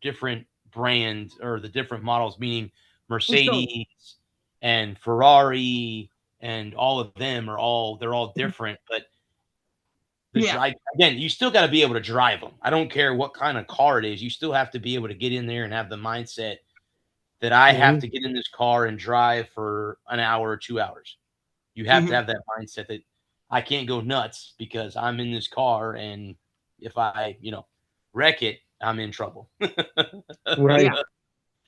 Speaker 2: different brand or the different models, meaning
Speaker 3: So
Speaker 2: Mercedes and Ferrari and all of them they're all different, but
Speaker 3: yeah.
Speaker 2: again, you still got to be able to drive them. I don't care what kind of car it is. You still have to be able to get in there and have the mindset that I have
Speaker 1: Mhm.
Speaker 2: to get in this car and drive for an hour or 2 hours. You have to
Speaker 3: Hmm.
Speaker 2: have that mindset that I can't go nuts because I'm in this car, and if I, wreck it, I'm in trouble.
Speaker 1: Right.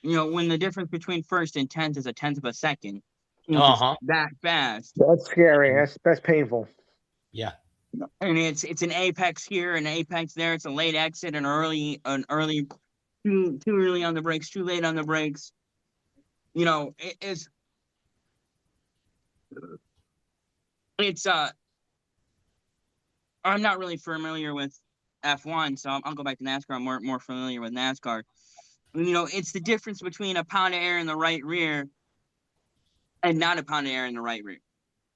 Speaker 3: Yeah. When the difference between first and 10th is a tenth of a second, changes
Speaker 2: Uh-huh.
Speaker 3: that fast.
Speaker 1: That's scary.
Speaker 2: And
Speaker 1: That's painful.
Speaker 2: yeah.
Speaker 3: And it's an apex here, an apex there. It's a late exit, an early, too early on the brakes, too late on the brakes. It's I'm not really familiar with F1, so I'll go back to NASCAR. I'm more familiar with NASCAR. It's the difference between a pound of air in the right rear and not a pound of air in the right rear.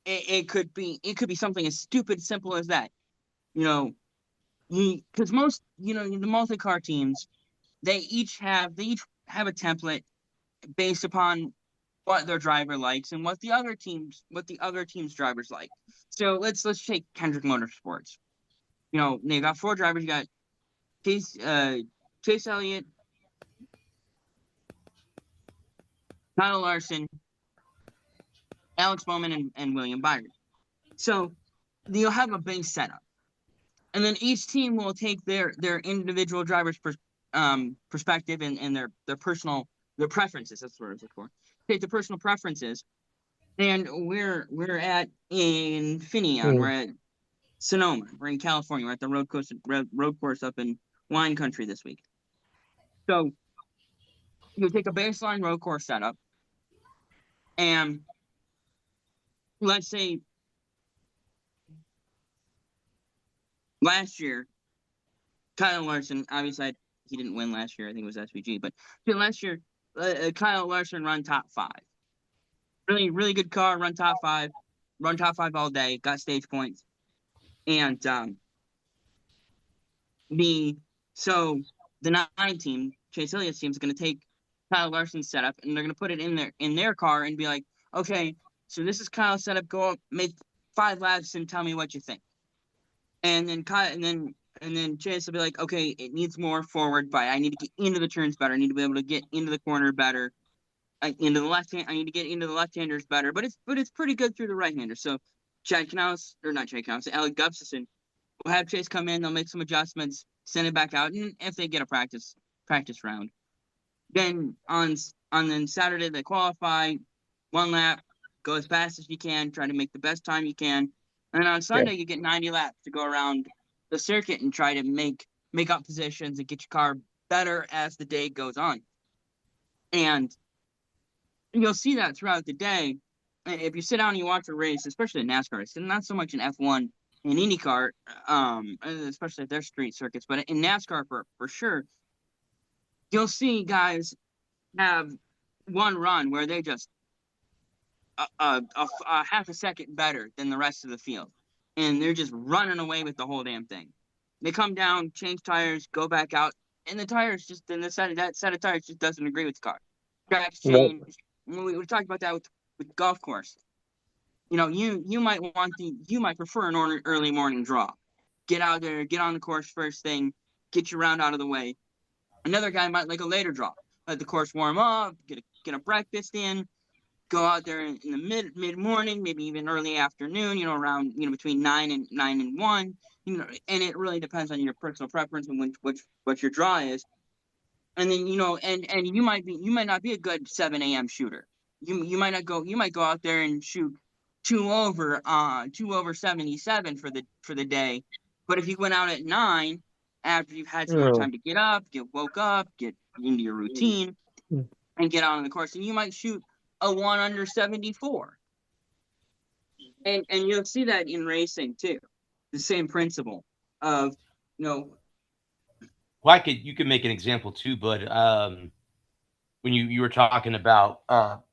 Speaker 3: It could be something as stupid simple as that. You know, because most the multi-car teams, they each have a template based upon what their driver likes and what the other team's drivers like. So let's take Kendrick Motorsports. They've got four drivers. You got Chase Chase Elliott, Kyle Larson, Alex Bowman, and William Byron. So you'll have a base setup, and then each team will take their individual driver's perspective and their preferences. That's what I was looking for. Take the personal preferences, and we're at Infineon.
Speaker 1: Mm.
Speaker 3: We're at Sonoma. We're in California. We're at the road course up in wine country this week. So you take a baseline road course setup, and let's say last year, Kyle Larson, obviously he didn't win last year. I think it was SVG, but last year, Kyle Larson run top five. Really, really good car, run top five all day, got stage points. And the so the 9 team, Chase Elliott's team, is going to take Kyle Larson's setup and they're going to put it in their car and be like, okay, so this is Kyle's setup. Go up, make 5 laps, and tell me what you think. And then Kyle, and then Chase will be like, okay, it needs more forward bite. I need to get into the turns better. I need to be able to get into the corner better. Into the left hand, I need to get into the left-handers better. But it's pretty good through the right-hander. So Chad Knaus, or not Chad Knaus, Alec Gustafson will have Chase come in. They'll make some adjustments, send it back out, and if they get a practice round, then on Saturday they qualify, 1 lap, go as fast as you can, try to make the best time you can, and then on
Speaker 1: Yeah.
Speaker 3: Sunday you get 90 laps to go around the circuit and try to make up positions and get your car better as the day goes on. And you'll see that throughout the day. And if you sit down and you watch a race, especially in NASCAR, it's not so much in F1 and IndyCar, especially at their street circuits, but in NASCAR for sure, you'll see guys have one run where they just a half a second better than the rest of the field, and they're just running away with the whole damn thing. They come down, change tires, go back out, and the tires just then that set of tires just doesn't agree with the car. Tracks
Speaker 1: Right.
Speaker 3: change. We talked about that with golf course. You might prefer an early morning draw. Get out there, get on the course first thing, get your round out of the way. Another guy might like a later draw. Let the course warm up, get a breakfast in, go out there in the mid morning, maybe even early afternoon, around, between 9 and 1, and it really depends on your personal preference and what your draw is. And then, and you might not be a good 7 a.m. shooter. You might go out there and shoot 2 over 77 for the day. But if you went out at 9, after you've had some more time to get up, woke up, get into your routine, and get out on the course, and you might shoot a 1 under 74. And you'll see that in racing too. The same principle of,
Speaker 2: Well, you could make an example too, but when you were talking about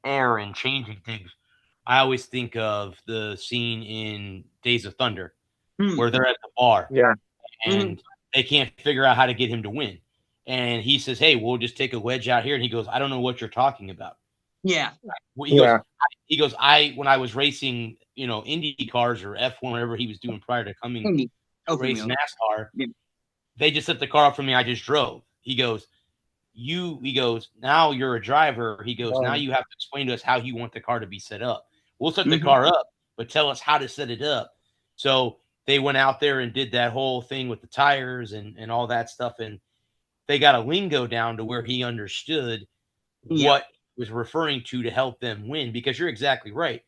Speaker 2: air and changing things, I always think of the scene in Days of Thunder where they're at the bar and they can't figure out how to get him to win. And he says, "Hey, we'll just take a wedge out here." And he goes, "I don't know what you're talking about."
Speaker 3: Yeah.
Speaker 2: Well, he goes, when I was racing, Indy cars or F1, whatever he was doing prior to coming to race NASCAR, they just set the car up for me. I just drove. He goes, now you're a driver. He goes, now you have to explain to us how you want the car to be set up. We'll set the car up, but tell us how to set it up. So they went out there and did that whole thing with the tires and all that stuff. And they got a lingo down to where he understood what he was referring to help them win, because you're exactly right.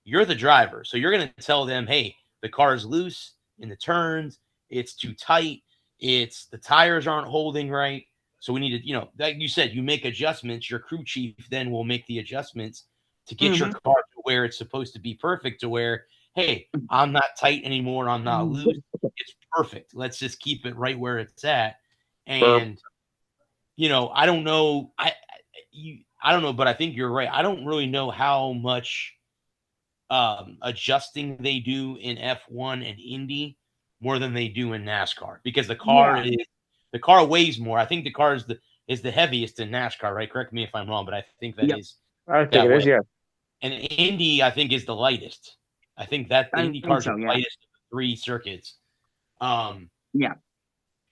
Speaker 2: You're the driver. So you're going to tell them, hey, the car is loose in the turns. It's too tight. The tires aren't holding right. So we need to, like you said, you make adjustments. Your crew chief then will make the adjustments to get your car to where it's supposed to be perfect, to where, hey, I'm not tight anymore. I'm not loose. It's perfect. Let's just keep it right where it's at. And, I don't know. I don't know, but I think you're right. I don't really know how much adjusting they do in F1 and Indy more than they do in NASCAR, because the car weighs more. I think the car is the heaviest in NASCAR, right? Correct me if I'm wrong, but I think that is.
Speaker 1: I think it is, yeah.
Speaker 2: And Indy, I think, is the lightest. I think that the Indy cars are the lightest of the 3 circuits.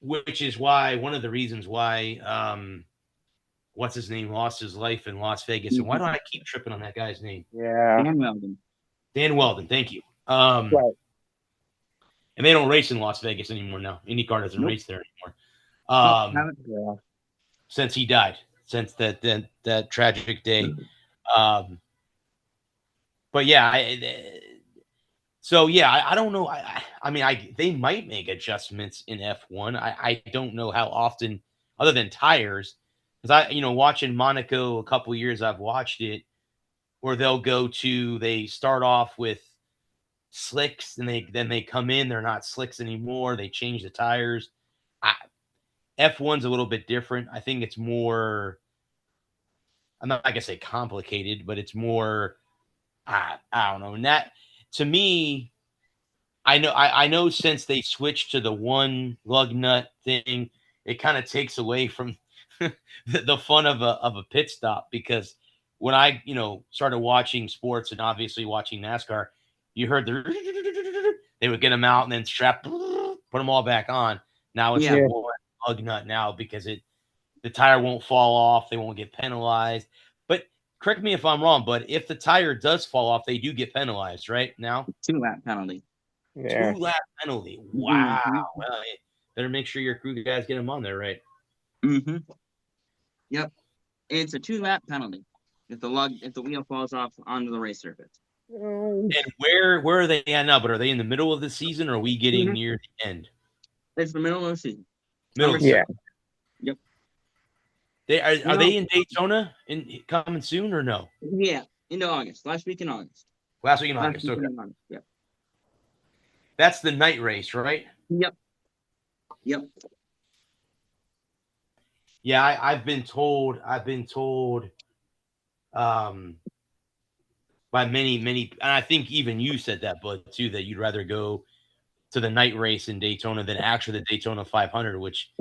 Speaker 2: Which is why one of the reasons why what's his name lost his life in Las Vegas. And why do I keep tripping on that guy's name?
Speaker 1: Yeah.
Speaker 2: Dan Weldon, thank you.
Speaker 1: Right.
Speaker 2: And they don't race in Las Vegas anymore now. IndyCar doesn't race there anymore. Since he died, since that tragic day. But yeah, I don't know. I mean, they might make adjustments in F1. I don't know how often, other than tires, because watching Monaco a couple years, I've watched it, where they start off with slicks, and then they come in, they're not slicks anymore. They change the tires. F1's a little bit different. I think it's more, I'm not gonna say complicated, but it's more, I don't know. And that, to me, I know since they switched to the one lug nut thing, it kind of takes away from the fun of a pit stop, because when I started watching sports and obviously watching NASCAR, you heard they would get them out and then put them all back on. Now it's one lug nut now, because the tire won't fall off, they won't get penalized. But correct me if I'm wrong, but if the tire does fall off, they do get penalized, right? Now
Speaker 3: 2-lap penalty.
Speaker 1: Yeah.
Speaker 2: 2-lap penalty. Wow. Well, better make sure your crew guys get them on there, right?
Speaker 3: Yep. It's a 2-lap penalty if the wheel falls off onto the race surface.
Speaker 2: And where are they at now? But are they in the middle of the season, or are we getting near the end?
Speaker 3: It's the middle of the season.
Speaker 1: Yeah.
Speaker 3: Yep.
Speaker 2: Are they in Daytona coming soon, or no?
Speaker 3: Yeah, into August. Last week in August.
Speaker 2: Okay.
Speaker 3: Yep.
Speaker 2: That's the night race, right?
Speaker 3: Yep.
Speaker 2: Yeah, I've been told by many, and I think even you said that, Bud, too, that you'd rather go to the night race in Daytona than actually the Daytona 500, which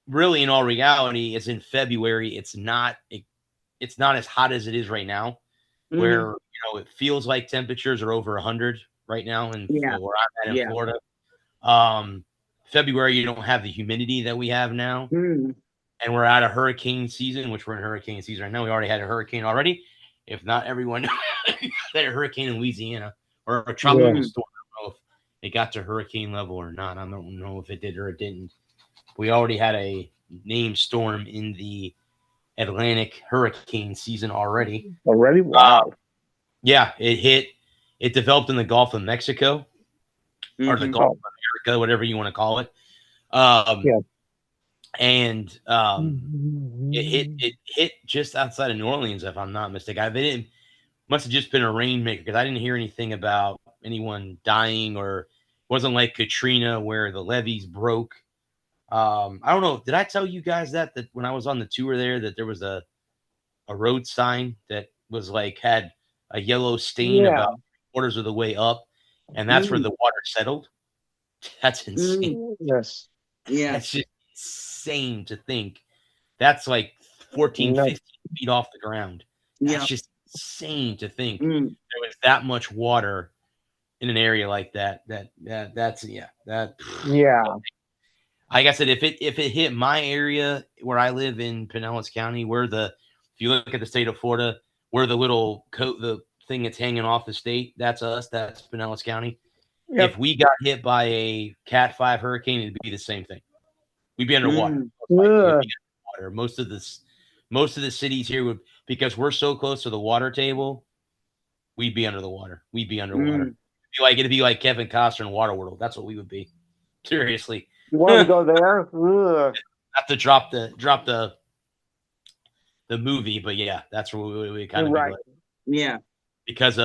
Speaker 2: really, in all reality, is in February. It's not as hot as it is right now, where it feels like temperatures are over 100 right now in where I'm at in Florida. February, you don't have the humidity that we have now, and we're out of hurricane season, which we're in hurricane season right now. We already had a hurricane already, if not everyone, that a hurricane in Louisiana or a tropical
Speaker 1: Yeah.
Speaker 2: storm. I don't know if it got to hurricane level or not. I don't know if it did or it didn't. We already had a named storm in the Atlantic hurricane season already.
Speaker 1: Already? Wow.
Speaker 2: Yeah, it hit. It developed in the Gulf of Mexico or the
Speaker 3: Mm-hmm.
Speaker 2: Gulf
Speaker 1: Oh,
Speaker 2: of America, whatever you want to call it. Um,
Speaker 1: yeah.
Speaker 2: and it hit just outside of New Orleans, if I'm not mistaken. They didn't must have just been a rainmaker because I didn't hear anything about anyone dying or it wasn't like Katrina where the levees broke. I don't know. Did I tell you guys that when I was on the tour there that there was a road sign that was like had a yellow stain
Speaker 1: Yeah.
Speaker 2: about quarters of the way up, and that's where
Speaker 3: Mm,
Speaker 2: the water settled? That's insane.
Speaker 3: mm,
Speaker 1: Yes.
Speaker 3: yeah.
Speaker 2: That's just insane to think. That's like 14,
Speaker 1: No.
Speaker 2: 15 feet off the ground. That's
Speaker 3: Yeah.
Speaker 2: just insane to think
Speaker 3: Mm,
Speaker 2: there was that much water in an area like that. That's yeah. That
Speaker 1: Yeah.
Speaker 2: like I said, if it hit my area where I live in Pinellas County, where if you look at the state of Florida, where the little coat the thing that's hanging off the state, that's us. That's Pinellas County. If
Speaker 1: Yep.
Speaker 2: we got hit by a Cat 5 hurricane, it'd be the same thing. We'd be underwater.
Speaker 3: mm,
Speaker 2: Most likely. We'd be underwater. Most of the cities here would because we're so close to the water table, we'd be under the water. We'd be underwater.
Speaker 3: mm.
Speaker 2: It'd be like Kevin Costner in Waterworld. That's what we would be. Seriously.
Speaker 1: You want to go there? Ugh.
Speaker 2: Not to drop the movie, but yeah, that's what we kind of be
Speaker 1: Right.
Speaker 2: like
Speaker 3: Yeah.
Speaker 2: because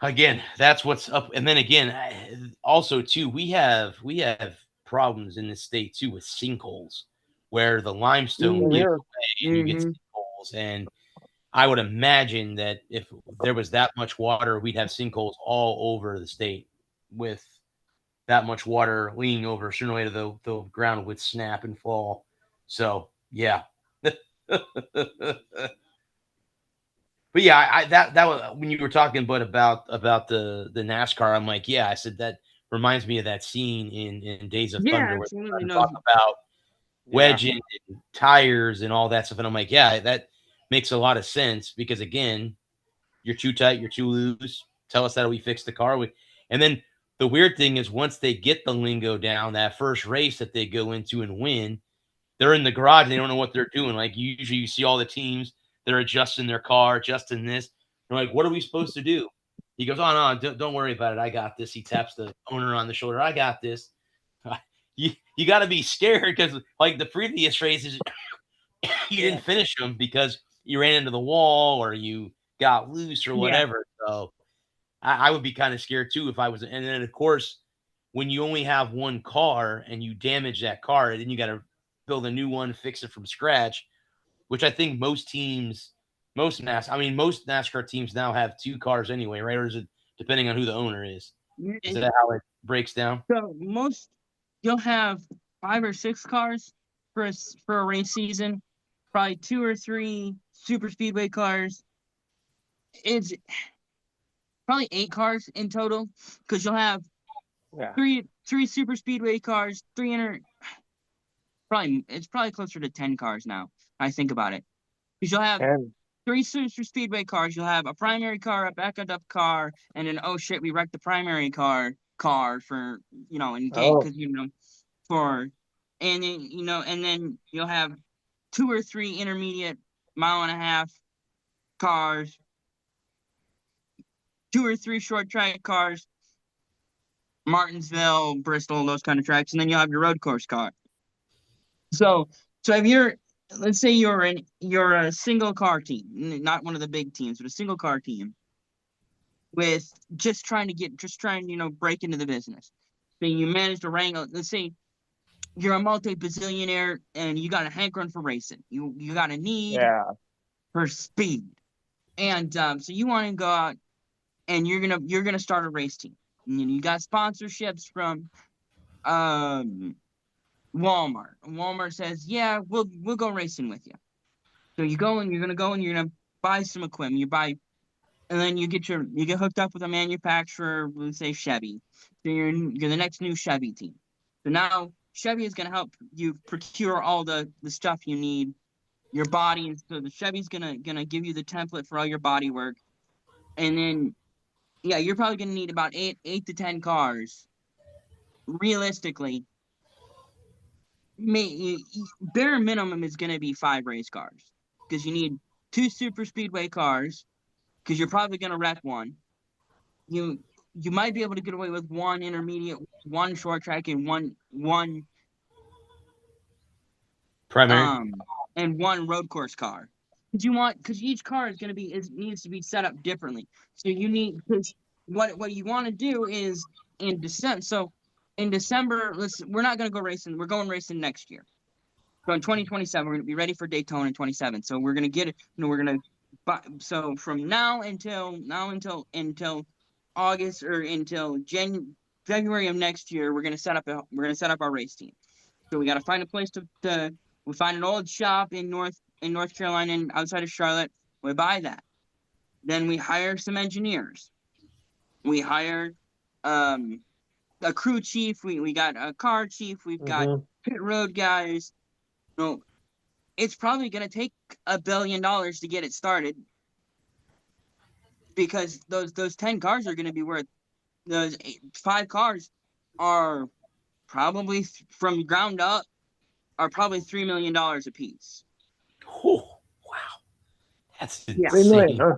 Speaker 2: again, that's what's up. And then again, also too, we have problems in this state too with sinkholes, where the limestone
Speaker 1: Same
Speaker 3: Mm,
Speaker 2: gives
Speaker 1: here.
Speaker 2: way and you get
Speaker 3: mm-hmm.
Speaker 2: sinkholes. And I would imagine that if there was that much water, we'd have sinkholes all over the state with that much water leaning over. Sooner or later, the ground would snap and fall. So yeah. But yeah, that was when you were talking, but about the NASCAR. I'm like, yeah, I said that reminds me of that scene in Days of
Speaker 3: Yeah,
Speaker 2: Thunder where
Speaker 3: absolutely.
Speaker 2: they
Speaker 3: No.
Speaker 2: talk about
Speaker 1: Yeah.
Speaker 2: wedging and tires and all that stuff. And I'm like, yeah, that makes a lot of sense because again, you're too tight, you're too loose. Tell us how we fix the car. And then the weird thing is once they get the lingo down, that first race that they go into and win, they're in the garage. And they don't know what they're doing. Like usually you see all the teams, they're adjusting their car, adjusting this. They're like, what are we supposed to do? He goes, oh, no, don't worry about it. I got this. He taps the owner on the shoulder. I got this. You got to be scared because like the previous races, you didn't finish them because you ran into the wall or you got loose or
Speaker 3: Yeah.
Speaker 2: whatever. So I would be kind of scared too if I was. And then, of course, when you only have one car and you damage that car, then you got to build a new one, fix it from scratch, which I think most NASCAR teams now have two cars anyway, right? Or is it depending on who the owner is? Is
Speaker 3: Mm,
Speaker 2: that how it breaks down?
Speaker 3: So you'll have 5 or 6 cars for a race season, probably 2 or 3 super speedway cars. It's probably 8 cars in total because you'll have
Speaker 1: Yeah.
Speaker 3: three super speedway cars, 300. It's probably closer to 10 cars now. I think about it because you'll have
Speaker 1: And
Speaker 3: 3 super speedway cars. You'll have a primary car, a backup car, and an oh shit, we wrecked the primary car for in game
Speaker 1: oh,
Speaker 3: because for and then and then you'll have 2 or 3 intermediate mile-and-a-half cars, 2 or 3 short track cars, Martinsville, Bristol, those kind of tracks, and then you'll have your road course car. So if let's say you're a single car team, not one of the big teams, but a single car team with just trying to break into the business. So you manage to wrangle. Let's say you're a multi-bazillionaire and you got a hankering for racing. You got a need
Speaker 1: yeah.
Speaker 3: for speed, and so you want to go out and you're gonna start a race team. And you got sponsorships from Walmart. Walmart says, yeah, we'll go racing with you. So you go and you're gonna buy some equipment. And then you get hooked up with a manufacturer, let's say Chevy. So you're the next new Chevy team. So now Chevy is gonna help you procure all the stuff you need your body. So the Chevy's gonna give you the template for all your body work, and then yeah, you're probably gonna need about eight to 10 cars. Realistically, bare minimum is gonna be 5 race cars because you need 2 super speedway cars because you're probably gonna wreck one. You might be able to get away with 1 intermediate, 1 short track, and one
Speaker 2: Primary.
Speaker 3: and 1 road course car. Because each car is needs to be set up differently. So you need because what you want to do is in December. So in December, we're not going to go racing. We're going racing next year. So in 2027, we're going to be ready for Daytona in 27. So we're going to get it. We're going to. So from now until August or until February of next year, we're going to set up our race team. So we got to find a place we find an old shop in North Carolina and outside of Charlotte. We buy that. Then we hire some engineers. We hire a crew chief. We got a car chief. We've got pit road guys. No, it's probably going to take $1 billion to get it started because those 10 cars are going to be worth those 5 cars are probably from ground up are probably $3 million a piece.
Speaker 2: Oh, wow. That's
Speaker 1: 3 million,
Speaker 2: insane.
Speaker 1: huh?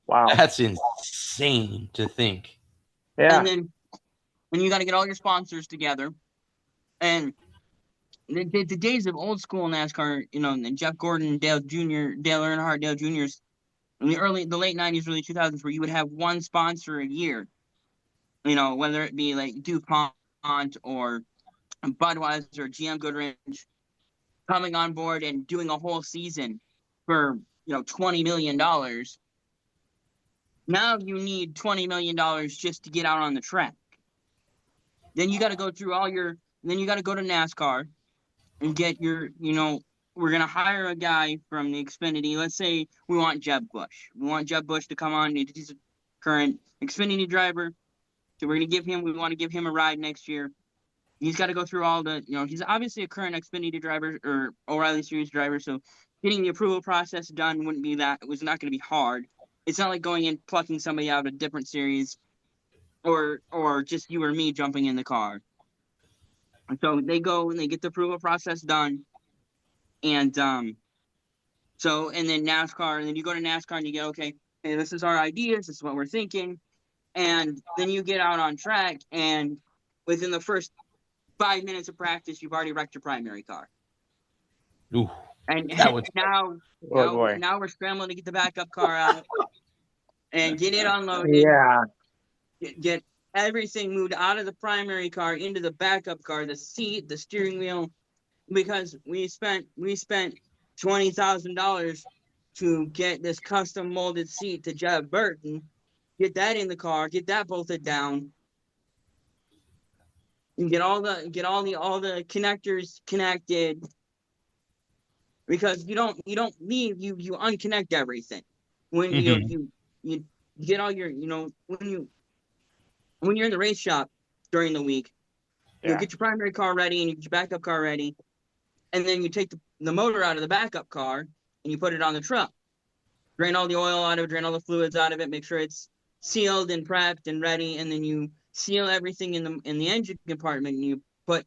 Speaker 1: Wow.
Speaker 2: That's insane to think.
Speaker 1: Yeah.
Speaker 3: And then you got to get all your sponsors together. And the days of old school NASCAR, and Jeff Gordon, Dale Earnhardt, Dale Jr.'s in the late 90s, early 2000s, where you would have one sponsor a year, whether it be like DuPont or Budweiser or GM Goodrich coming on board and doing a whole season for, $20 million. Now you need $20 million just to get out on the track. Then you got to go through then you got to go to NASCAR and get we're going to hire a guy from the Xfinity. Let's say we want Jeb Bush. We want Jeb Bush to come on. He's a current Xfinity driver. So we want to give him a ride next year. He's got to go through all the, he's obviously a current Xfinity driver or O'Reilly Series driver. So getting the approval process done it was not going to be hard. It's not like going and plucking somebody out of a different series or just you or me jumping in the car. And so they go and they get the approval process done. And and then NASCAR, and then you go to NASCAR and you get, okay, hey, this is our ideas, this is what we're thinking. And then you get out on track, and within the first 5 minutes of practice, you've already wrecked your primary car.
Speaker 2: Ooh,
Speaker 3: And
Speaker 2: that would.
Speaker 3: now we're scrambling to get the backup car out and get it unloaded.
Speaker 1: Yeah.
Speaker 3: Get everything moved out of the primary car into the backup car, the seat, the steering wheel, because we spent $20,000 to get this custom molded seat to Jeb Burton, get that in the car, get that bolted down, and get all the connectors connected. Because you don't leave, you unconnect everything when you get all your when you're in the race shop during the week. You get your primary car ready and you get your backup car ready, and then you take the motor out of the backup car and you put it on the truck. Drain all the oil out of it, drain all the fluids out of it, make sure it's sealed and prepped and ready, and then you seal everything in the engine compartment, and you put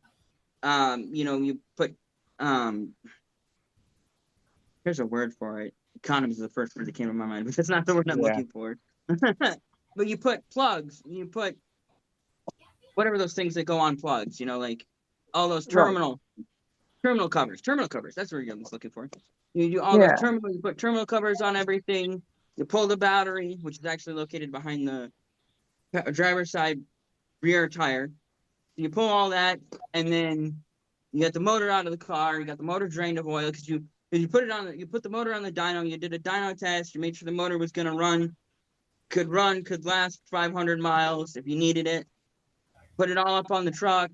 Speaker 3: there's a word for it. Condom is the first word that came to my mind, but that's not the word I'm looking for. But you put plugs, you put whatever those things that go on plugs, like all those terminal covers. Terminal covers, that's what I was looking for. You do all those terminals, you put terminal covers on everything. You pull the battery, which is actually located behind the driver's side rear tire. You pull all that, and then you get the motor out of the car. You got the motor drained of oil because you put the motor on the dyno. You did a dyno test. You made sure the motor was going to could last 500 miles if you needed it. Put it all up on the truck,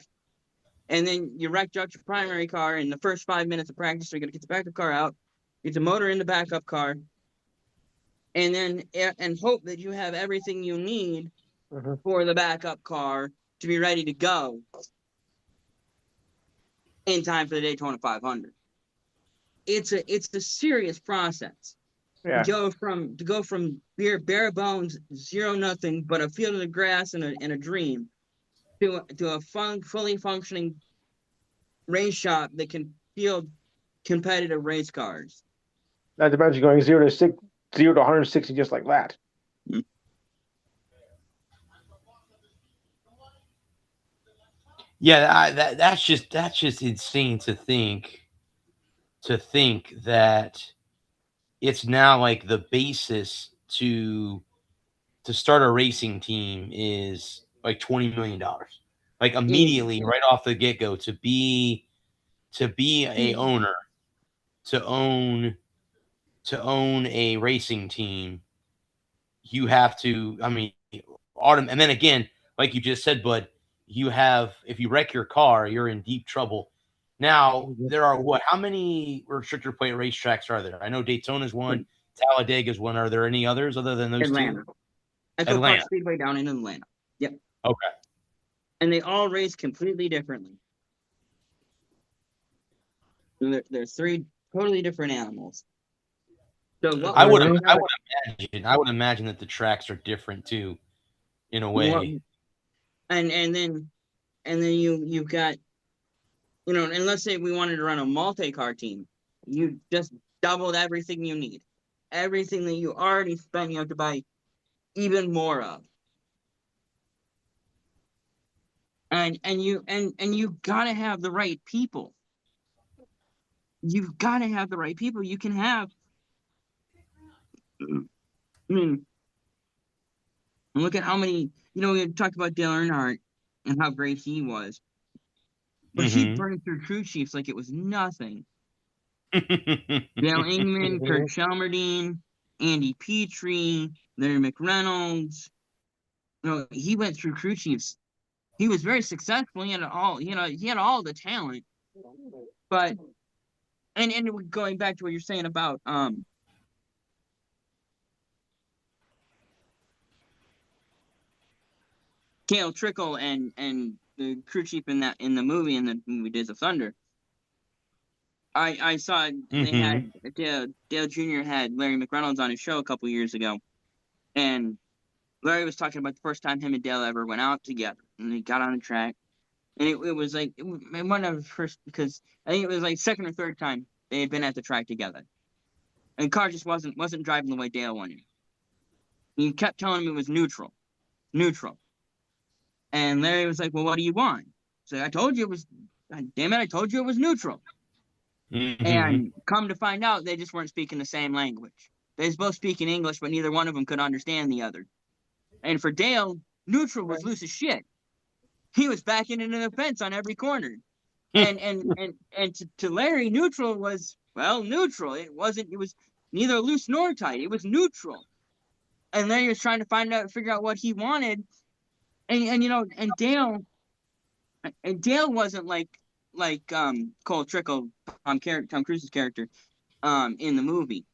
Speaker 3: and then you wrecked out your primary car in the first 5 minutes of practice. So you're going to get the backup car out, get the motor in the backup car, and then hope that you have everything you need for the backup car to be ready to go in time for the Daytona 500. it's a serious process.
Speaker 1: Yeah.
Speaker 3: To go from bare bones, zero nothing, but a field of grass and a dream to a fully functioning race shop that can field competitive race cars.
Speaker 1: Not to mention going 0 to 160 just like that.
Speaker 2: Yeah, that's just insane to think that it's now like the basis to start a racing team is like $20 million. Like immediately right off the get go to be a owner to own a racing team, you have to. I mean, and then again, like you just said, bud, you have if you wreck your car, you're in deep trouble. Now there are what? How many restrictor plate racetracks are there? I know Daytona's one, Talladega's one. Are there any others other than those
Speaker 3: Atlanta.
Speaker 2: two?
Speaker 3: Echo Park
Speaker 2: Atlanta.
Speaker 3: Speedway down in Atlanta. Yep.
Speaker 2: Okay.
Speaker 3: And they all race completely differently. They're three totally different animals. So what
Speaker 2: I
Speaker 3: we're
Speaker 2: would
Speaker 3: finding
Speaker 2: I
Speaker 3: out,
Speaker 2: would imagine that the tracks are different too, in a
Speaker 3: what,
Speaker 2: way.
Speaker 3: and then you've got, and let's say we wanted to run a multi-car team, you just doubled everything you need, everything that you already spent, you have to buy even more of, and you gotta have the right people. You've got to have the right people. You can have, I mean, look at how many, we talked about Dale Earnhardt and how great he was, but he
Speaker 2: Mm-hmm.
Speaker 3: burned through crew chiefs like it was nothing. Dale Ingman, Kurt Shelmerdine, Andy Petrie, Larry McReynolds. He went through crew chiefs. He was very successful. He had all the talent. But and going back to what you're saying about Cale Trickle and the crew chief in the movie Days of Thunder. I saw they
Speaker 2: Mm-hmm.
Speaker 3: had Dale Jr. had Larry McReynolds on his show a couple years ago, and Larry was talking about the first time him and Dale ever went out together, and they got on the track, and it was like one of the first, because I think it was like second or third time they had been at the track together, and the car just wasn't driving the way Dale wanted. He kept telling him it was neutral, neutral, and Larry was like, "Well, what do you want?" So I told you it was, God damn it, I told you it was neutral.
Speaker 2: Mm-hmm.
Speaker 3: And come to find out, they just weren't speaking the same language. They was both speaking English, but neither one of them could understand the other. And for Dale, neutral was loose as shit. He was backing into the fence on every corner. And to Larry, neutral was, well, neutral. It was neither loose nor tight. It was neutral. And Larry was trying to figure out what he wanted. And Dale wasn't like Cole Trickle, Tom Cruise's character in the movie.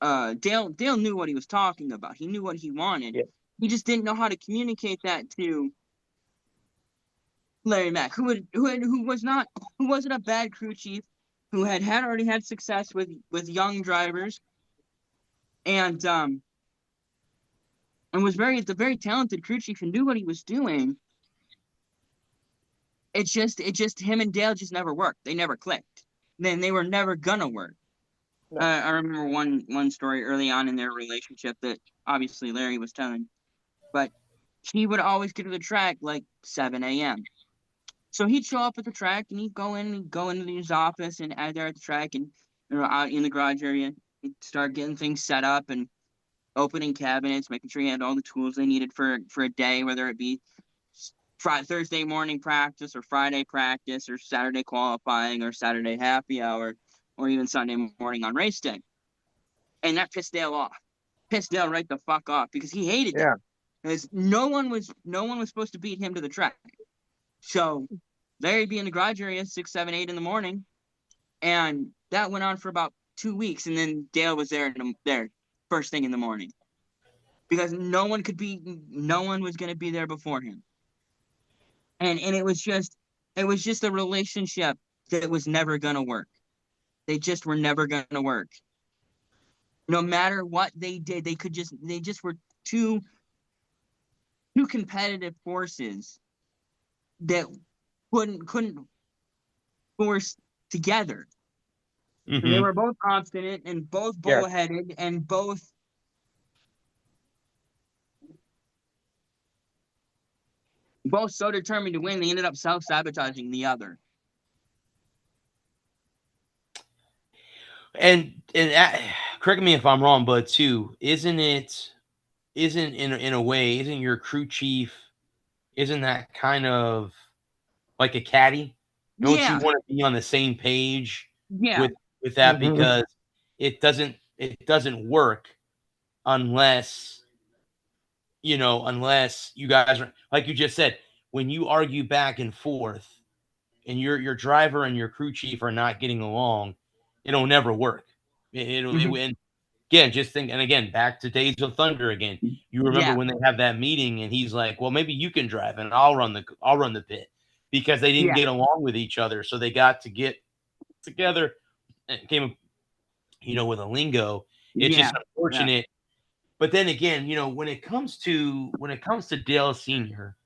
Speaker 3: Dale knew what he was talking about. He knew what he wanted.
Speaker 1: Yeah.
Speaker 3: He just didn't know how to communicate that to Larry Mack, who wasn't a bad crew chief, who had already had success with young drivers, and was the very talented crew chief and knew what he was doing. It just him and Dale just never worked. They never clicked. Then they were never gonna work.
Speaker 1: No.
Speaker 3: I remember one story early on in their relationship that obviously Larry was telling, but he would always get to the track like 7 a.m. So he'd show up at the track and he'd go into his office and out there at the track and out in the garage area, he'd start getting things set up and opening cabinets, making sure he had all the tools they needed for a day, whether it be Thursday morning practice or Friday practice or Saturday qualifying or Saturday happy hour or even Sunday morning on race day. And that pissed Dale off. Pissed Dale right the fuck off because he hated that.
Speaker 1: Yeah.
Speaker 3: Because no one was supposed to beat him to the track. So Larry'd be in the garage area 6, 7, 8 in the morning, and that went on for about 2 weeks, and then Dale was there first thing in the morning because no one was going to be there before him, and it was just a relationship that was never going to work. They just were never going to work. No matter what they did, they just were two competitive forces that couldn't force together. And they
Speaker 2: Mm-hmm.
Speaker 3: were both obstinate and both
Speaker 1: Yeah.
Speaker 3: bullheaded and both so determined to win, they ended up self-sabotaging the other.
Speaker 2: And correct me if I'm wrong, but too, isn't in a way, isn't your crew chief, isn't that kind of like a caddy? Don't you
Speaker 3: Yeah,
Speaker 2: want to be on the same page
Speaker 3: yeah,
Speaker 2: with that,
Speaker 1: Mhm.
Speaker 2: because it doesn't work unless unless you guys are, like you just said, when you argue back and forth and your driver and your crew chief are not getting along, it'll never work.
Speaker 3: mhm,
Speaker 2: And again, just think, and again, back to Days of Thunder again. You remember
Speaker 3: yeah,
Speaker 2: when they have that meeting and he's like, "Well, maybe you can drive and I'll run the pit," because they didn't
Speaker 3: yeah,
Speaker 2: get along with each other, so they got to get together and came, with a lingo. It's just
Speaker 3: yeah, yeah.
Speaker 2: unfortunate. But then again, when it comes to Dale Sr.,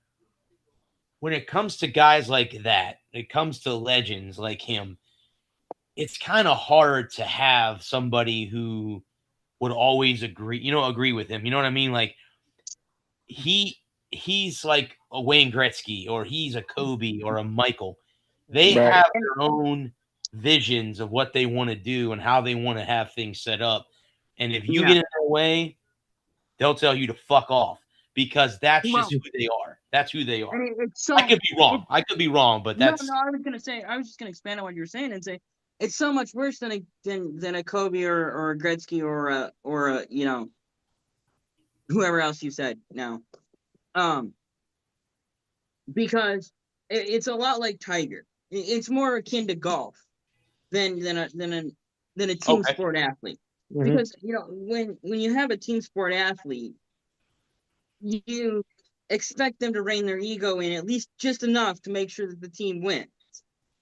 Speaker 2: when it comes to guys like that, when it comes to legends like him, it's kind of hard to have somebody who would always agree with him. You know what I mean? Like he he's like a Wayne Gretzky, or he's a Kobe or a Michael. They
Speaker 1: Right.
Speaker 2: have
Speaker 3: And
Speaker 2: their own visions of what they want to do and how they want to have things set up. And if you
Speaker 3: yeah,
Speaker 2: get in their way, they'll tell you to fuck off, because that's just
Speaker 3: well,
Speaker 2: who they are. That's who they are.
Speaker 3: and it's
Speaker 2: I
Speaker 3: so
Speaker 2: could be wrong. I could be wrong, but
Speaker 3: no, no.
Speaker 2: that's
Speaker 3: I was just gonna expand on what you were saying and say it's so much worse than a Kobe or a Gretzky or a whoever else you said now. Um, because it's a lot like Tiger. It's more akin to golf than a team
Speaker 2: okay.
Speaker 3: sport athlete.
Speaker 1: Mhm.
Speaker 3: Because when you have a team sport athlete, you expect them to rein their ego in at least just enough to make sure that the team wins.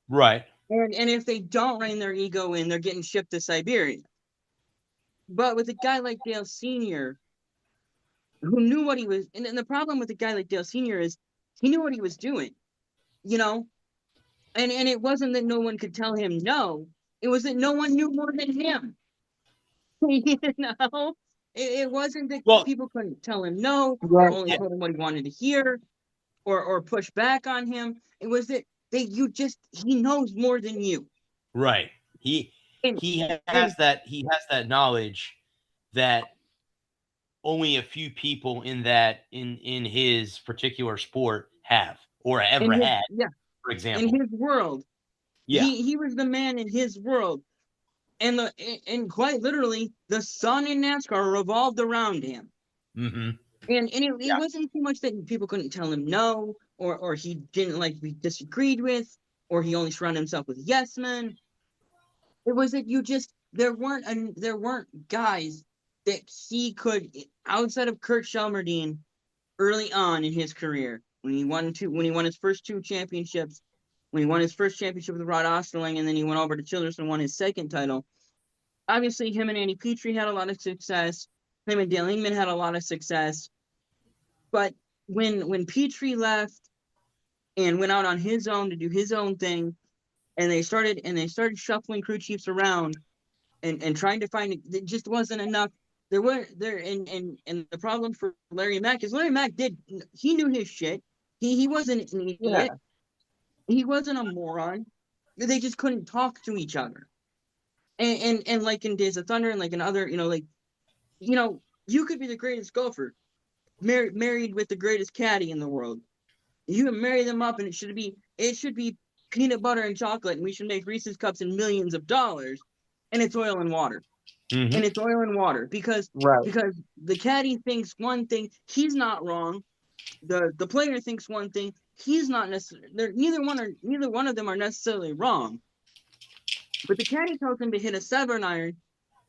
Speaker 2: Right.
Speaker 3: And if they don't rein their ego in, they're getting shipped to Siberia. But with a guy like Dale Sr., who knew what he was, and the problem with a guy like Dale Sr. is he knew what he was doing, you know? And it wasn't that no one could tell him no, it was that no one knew more than him. You know? It wasn't that
Speaker 2: Well,
Speaker 3: people couldn't tell him no or
Speaker 1: Right.
Speaker 3: only
Speaker 2: yeah,
Speaker 3: told him what he wanted to hear or push back on him. It was that he knows more than you.
Speaker 2: right.
Speaker 3: And
Speaker 2: He
Speaker 3: and
Speaker 2: has that knowledge that only a few people in his particular sport have or
Speaker 3: in
Speaker 2: ever
Speaker 3: his
Speaker 2: had,
Speaker 3: yeah,
Speaker 2: for
Speaker 3: in
Speaker 2: example.
Speaker 3: his world,
Speaker 2: Yeah.
Speaker 3: he was the man in his world. And quite literally, the sun in NASCAR revolved around him.
Speaker 2: Mm-hmm.
Speaker 3: And it
Speaker 2: Yeah.
Speaker 3: wasn't so much that people couldn't tell him no, or he didn't like be disagreed with, or he only surrounded himself with yes men. It was that there weren't guys that he could outside of Kurt Shelmerdine early on in his career when he won his first two championships, when he won his first championship with Rod Osterling, and then he went over to Childress and won his second title. Obviously, him and Andy Petrie had a lot of success. Him and Dale Ingman had a lot of success. But when Petrie left and went out on his own to do his own thing, and they started shuffling crew chiefs around and trying to find it just wasn't enough. There were there and the problem for Larry Mack is Larry Mack he knew his shit. He wasn't an idiot.
Speaker 1: Yeah.
Speaker 3: He wasn't a moron. They just couldn't talk to each other. And like in Days of Thunder and like in other, you could be the greatest golfer, married with the greatest caddy in the world. You can marry them up, and it should be peanut butter and chocolate, and we should make Reese's cups in millions of dollars, and it's oil and water,
Speaker 2: Mm-hmm.
Speaker 3: and it's oil and water
Speaker 1: Right.
Speaker 3: because the caddy thinks one thing, he's not wrong. The player thinks one thing, he's not necessarily. Neither one of them are necessarily wrong. But the caddy tells him to hit a 7-iron,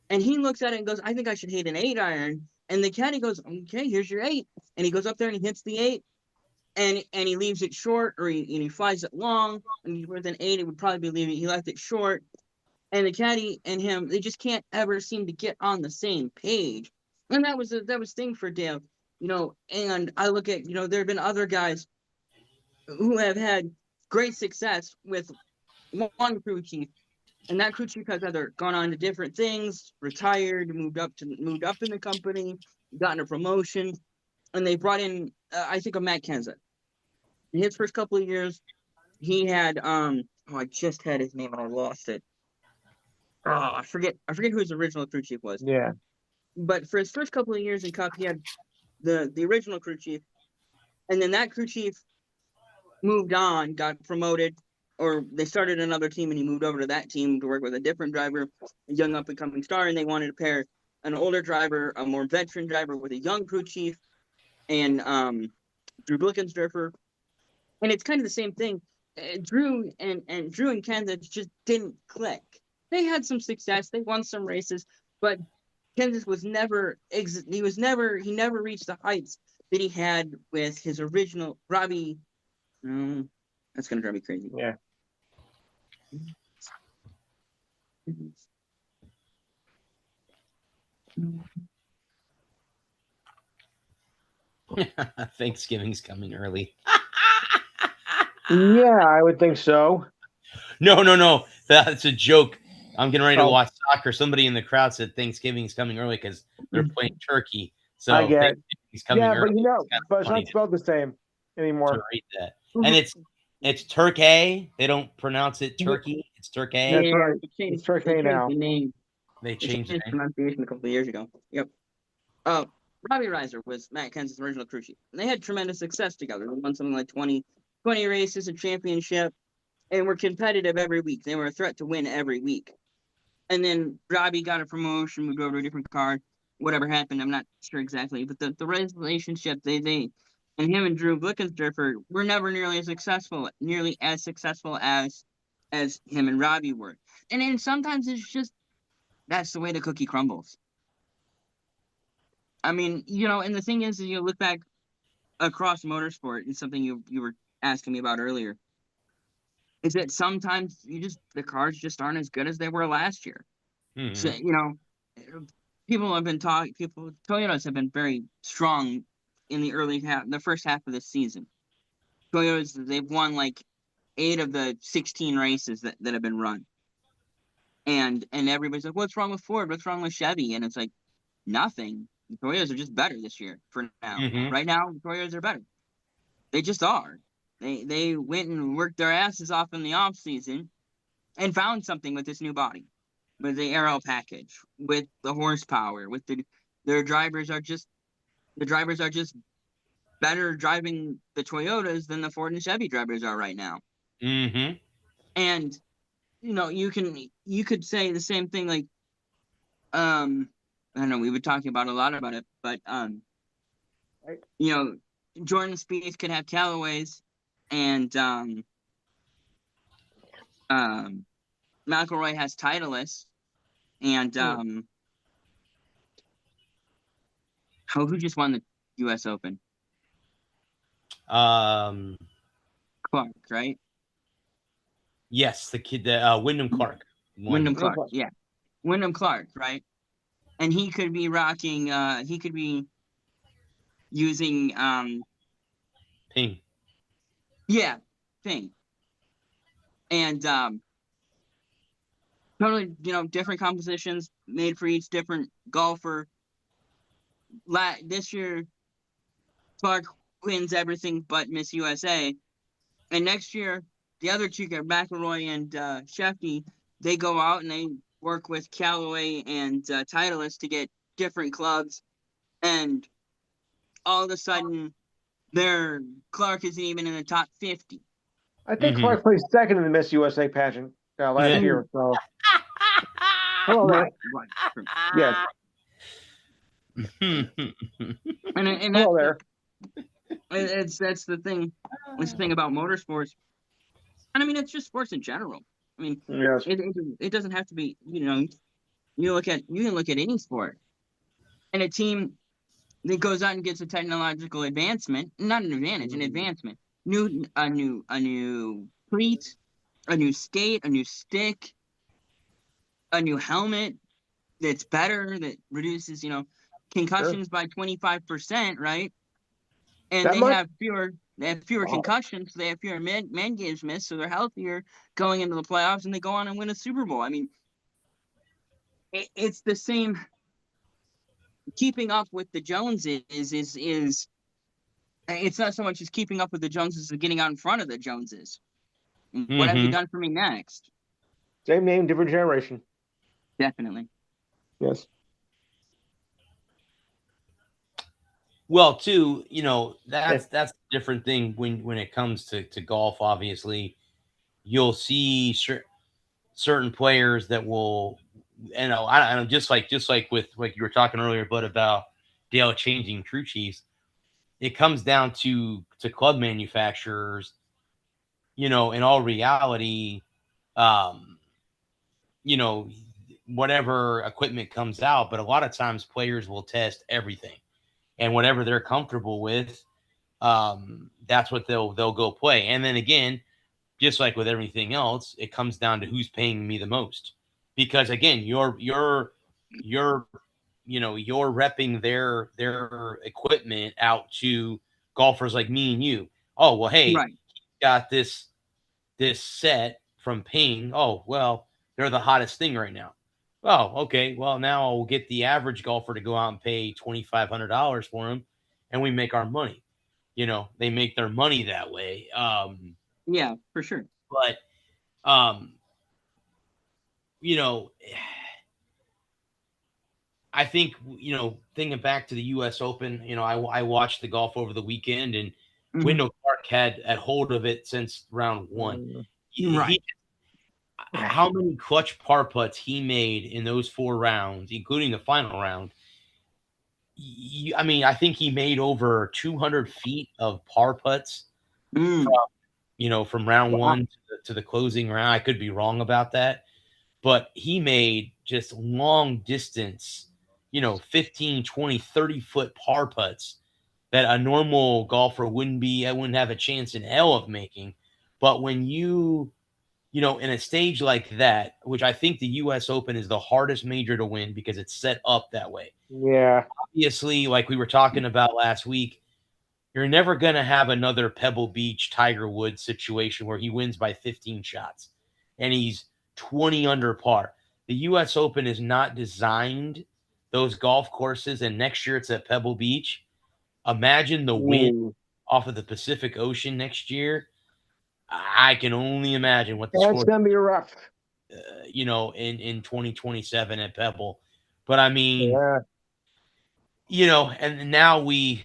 Speaker 3: and he looks at it and goes, "I think I should hit an 8-iron." And the caddy goes, "Okay, here's your 8." And he goes up there and he hits the 8, and he leaves it short, or he flies it long. And with an 8, it would probably be leaving. He left it short, and the caddy and him, they just can't ever seem to get on the same page. And that was thing for Dale, and I look at, there have been other guys who have had great success with one crew chief, and that crew chief has either gone on to different things, retired, moved up in the company, gotten a promotion, and they brought in I think of Matt Kenseth. In his first couple of years, he had I just had his name and I lost it. Oh, I forget who his original crew chief was.
Speaker 1: Yeah.
Speaker 3: But for his first couple of years in Cup, he had the original crew chief, and then that crew chief moved on, got promoted, or they started another team, and he moved over to that team to work with a different driver, a young up and coming star, and they wanted to pair an older driver, a more veteran driver, with a young crew chief, and Drew Blickensderfer. And it's kind of the same thing. Drew and Kenseth just didn't click. They had some success. They won some races, but Kenseth was never he never reached the heights that he had with his original Robbie. That's gonna drive me crazy.
Speaker 1: Yeah.
Speaker 2: Thanksgiving's coming early.
Speaker 1: Yeah, I would think so.
Speaker 2: No. That's a joke. I'm getting ready to
Speaker 1: Oh.
Speaker 2: watch soccer. Somebody in the crowd said Thanksgiving's coming early because they're playing Turkey. So
Speaker 1: I get it.
Speaker 2: Thanksgiving's coming
Speaker 1: Yeah,
Speaker 2: early.
Speaker 1: but it's not spelled the same
Speaker 2: To
Speaker 1: anymore.
Speaker 2: read that. And it's Turkey. They don't pronounce it Turkey. It's Turkey.
Speaker 1: That's right.
Speaker 3: It's
Speaker 1: Turkey now.
Speaker 3: The name.
Speaker 2: They changed
Speaker 3: the
Speaker 2: the name.
Speaker 3: pronunciation a couple of years ago. Yep. Robbie Reiser was Matt Kenseth's original crew chief. And they had tremendous success together. They won something like 20 races, a championship, and were competitive every week. They were a threat to win every week. And then Robbie got a promotion, moved over to a different car. Whatever happened, I'm not sure exactly. But the relationship, they and him and Drew Blickensderfer were never nearly as successful as him and Robbie were. And then sometimes it's just that's the way the cookie crumbles. I mean, and the thing is you look back across motorsport, and something you were asking me about earlier, is that sometimes the cars just aren't as good as they were last year.
Speaker 2: Mm-hmm.
Speaker 3: So, Toyotas have been very strong in the first half of the season. Toyotas, they've won like 8 of the 16 races that have been run. And everybody's like, what's wrong with Ford? What's wrong with Chevy? And it's like, nothing. The Toyotas are just better this year for now.
Speaker 2: Mm-hmm.
Speaker 3: Right now, the Toyotas are better. They just are. They went and worked their asses off in the off season and found something with this new body, with the aero package, with the horsepower, with their drivers are just better driving the Toyotas than the Ford and Chevy drivers are right now.
Speaker 2: Mm-hmm.
Speaker 3: And you could say the same thing, like I don't know, we were talking about a lot about it, but Jordan Spieth could have Callaways, and McElroy has Titleist, and who just won the U.S. Open?
Speaker 2: Clark,
Speaker 3: right?
Speaker 2: Yes, the kid, Wyndham Clark.
Speaker 3: Wyndham Clark, yeah. Wyndham Clark, right? And he could be rocking, he could be using
Speaker 2: Ping.
Speaker 3: Yeah, Ping. And totally, different compositions made for each different golfer. This year, Clark wins everything but Miss USA. And next year, the other two, McElroy and Shefty, they go out and they work with Callaway and Titleist to get different clubs. And all of a sudden, Clark isn't even in the top 50.
Speaker 1: I think Clark placed second in the Miss USA pageant last year. So. Hello there.
Speaker 3: Right.
Speaker 1: Yes.
Speaker 3: and
Speaker 1: hello there.
Speaker 3: That's the thing. It's the thing about motorsports. And I mean, it's just sports in general. I mean,
Speaker 1: yes.
Speaker 3: It doesn't have to be. You can look at any sport, and a team that goes out and gets a technological advancement, not an advantage, an advancement. A new cleat, a new skate, a new stick. a new helmet that's better, that reduces, concussions by 25%, right? And
Speaker 1: That
Speaker 3: they
Speaker 1: much?
Speaker 3: have fewer
Speaker 1: Wow.
Speaker 3: concussions, so they have fewer man games missed, so they're healthier going into the playoffs, and they go on and win a Super Bowl. I mean, it's the same. Keeping up with the Joneses is it's not so much as keeping up with the Joneses as getting out in front of the Joneses. What have you
Speaker 2: Mm-hmm.
Speaker 3: done for me next?
Speaker 1: Same name, different generation.
Speaker 3: Definitely.
Speaker 1: Yes.
Speaker 2: Well, too,
Speaker 1: Yeah.
Speaker 2: that's a different thing when it comes to golf. Obviously, you'll see certain players that will, I don't just like with like you were talking earlier, but about Dale changing crew chiefs. It comes down to club manufacturers. In all reality, um, you know, whatever equipment comes out, but a lot of times players will test everything and whatever they're comfortable with, that's what they'll go play. And then again, just like with everything else, it comes down to who's paying me the most. Because again, you're you're repping their equipment out to golfers like me and you. Oh well, hey,
Speaker 3: Right.
Speaker 2: got this set from Ping. Oh well, they're the hottest thing right now. Oh, okay. Well, now I'll get the average golfer to go out and pay $2,500 for them, and we make our money. They make their money that way.
Speaker 3: Yeah, for sure.
Speaker 2: But um, you know, I think thinking back to the U.S. Open, I watched the golf over the weekend, and
Speaker 3: Mhm.
Speaker 2: Wendell Clark had hold of it since round one.
Speaker 3: Right.
Speaker 2: He How many clutch par putts he made in those 4 rounds, including the final round. I mean, I think he made over 200 feet of par putts from,
Speaker 3: Mm.
Speaker 2: from round
Speaker 1: Wow.
Speaker 2: one to the closing round. I could be wrong about that, but he made just long distance, 15, 20, 30-foot par putts that a normal golfer wouldn't have a chance in hell of making. But when in a stage like that, which I think the US Open is the hardest major to win because it's set up that way.
Speaker 1: Yeah.
Speaker 2: Obviously, like we were talking about last week, you're never going to have another Pebble Beach Tiger Woods situation where he wins by 15 shots and he's 20 under par. The US Open is not designed those golf courses, and next year it's at Pebble Beach. Imagine the wind
Speaker 1: Ooh.
Speaker 2: off of the Pacific Ocean next year. I can only imagine what the
Speaker 1: That's
Speaker 2: score
Speaker 1: gonna be rough.
Speaker 2: in 2027 at Pebble. But I mean,
Speaker 1: Yeah.
Speaker 2: and now the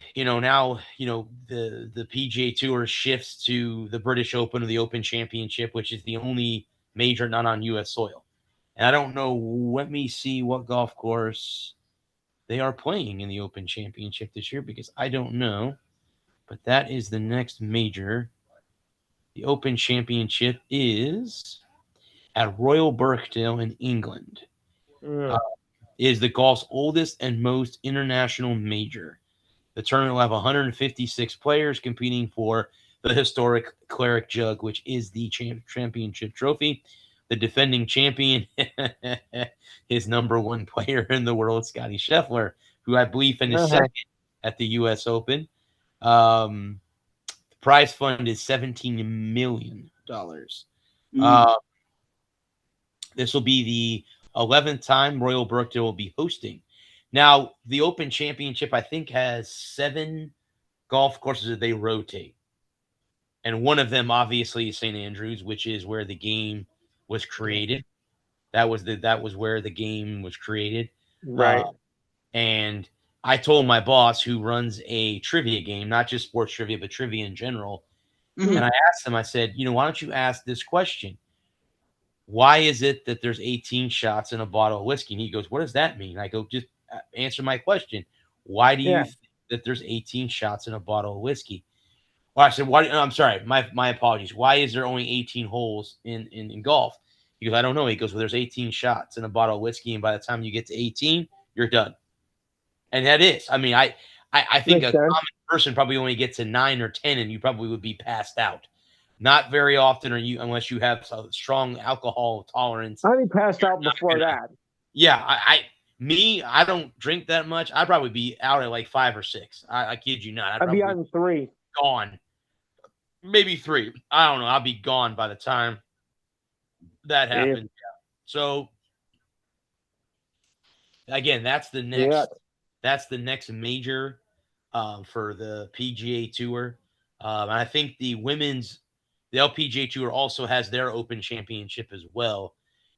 Speaker 2: PGA Tour shifts to the British Open or the Open Championship, which is the only major not on U.S. soil. And I don't know. Let me see what golf course they are playing in the Open Championship this year because I don't know. But that is the next major. The Open Championship is at Royal Birkdale in England. Uh,
Speaker 1: Mm.
Speaker 2: is the golf's oldest and most international major. The tournament will have 156 players competing for the historic Claret Jug, which is the championship trophy. The defending champion is number one player in the world, Scotty Scheffler, who I believe finished
Speaker 1: Uh-huh.
Speaker 2: second at the U.S. Open. The prize fund is $17 million.
Speaker 3: Mm.
Speaker 2: Uh, this will be the 11th time Royal Birkdale will be hosting. Now, the Open Championship, I think, has 7 golf courses that they rotate. And one of them, obviously, is St. Andrews, which is where the game was created. That was where the game was created.
Speaker 1: Right.
Speaker 2: Uh, and I told my boss, who runs a trivia game, not just sports trivia, but trivia in general,
Speaker 3: Hmm.
Speaker 2: and I asked him, I said, why don't you ask this question? Why is it that there's 18 shots in a bottle of whiskey? And he goes, what does that mean? I go, just answer my question. Why do you
Speaker 1: Yeah.
Speaker 2: think that there's 18 shots in a bottle of whiskey? Well, I said, why? I'm sorry. My apologies. Why is there only 18 holes in golf? He goes, I don't know. He goes, well, there's 18 shots in a bottle of whiskey. And by the time you get to 18, you're done. And that is, I mean, I think
Speaker 1: Makes
Speaker 2: a
Speaker 1: sense.
Speaker 2: common person probably only gets to 9 or 10 and you probably would be passed out. Not very often are you, unless you have a strong alcohol tolerance.
Speaker 1: I passed out before
Speaker 2: gonna,
Speaker 1: that.
Speaker 2: Yeah, I don't drink that much. I'd probably be out at like 5 or 6. I kid you not. I'd
Speaker 1: I'd be
Speaker 2: probably
Speaker 1: on 3.
Speaker 2: gone. Maybe 3. I don't know. I'll be gone by the time that
Speaker 1: Yeah.
Speaker 2: happens. Yeah. So again,
Speaker 1: Yeah.
Speaker 2: that's the next major for the PGA Tour. And I think the LPGA Tour also has their Open Championship as well.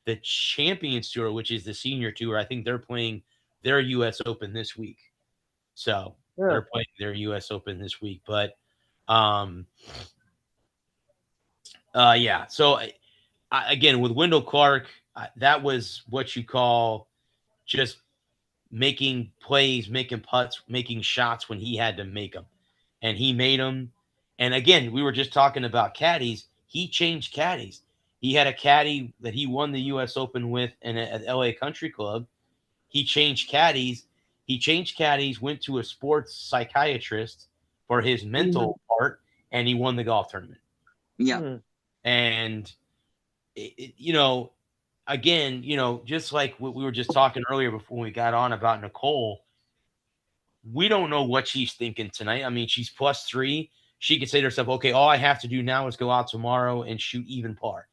Speaker 2: The Champions Tour, which is the Senior Tour, I think they're playing their U.S. Open this week. So
Speaker 1: Yeah.
Speaker 2: they're playing their U.S. Open this week. But um, yeah. So again, with Wendell Clark, that was what you call just making plays, making putts, making shots when he had to make them. And he made them. And again, we were just talking about caddies. He changed caddies. He had a caddy that he won the U.S. Open with at LA Country Club. He changed caddies. He changed caddies, went to a sports psychiatrist for his mental part, and he won the golf tournament.
Speaker 3: Yeah.
Speaker 1: Mm.
Speaker 2: And, again, just like what we were just talking earlier before we got on about Nicole, we don't know what she's thinking tonight. I mean, she's +3. She could say to herself, okay, all I have to do now is go out tomorrow and shoot even par.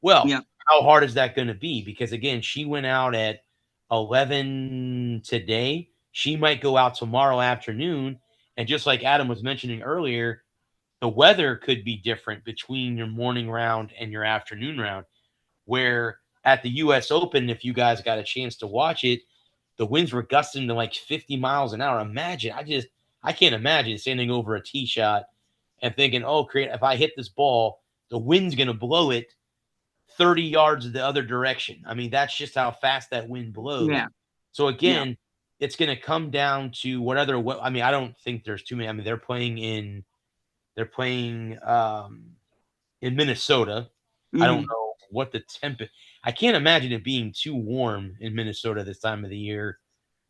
Speaker 2: Well,
Speaker 3: Yeah.
Speaker 2: how hard is that going to be? Because again, she went out at 11 today. She might go out tomorrow afternoon. And just like Adam was mentioning earlier, the weather could be different between your morning round and your afternoon round. Where at the US Open, if you guys got a chance to watch it, the winds were gusting to like 50 miles an hour. I can't imagine standing over a tee shot and thinking, oh, great, if I hit this ball, the wind's going to blow it 30 yards the other direction. I mean, that's just how fast that wind blows.
Speaker 3: Yeah.
Speaker 2: So again, it's going to come down to I mean, I don't think there's too many. I mean, they're playing in Minnesota. I don't know what the temp. I can't imagine it being too warm in Minnesota this time of the year,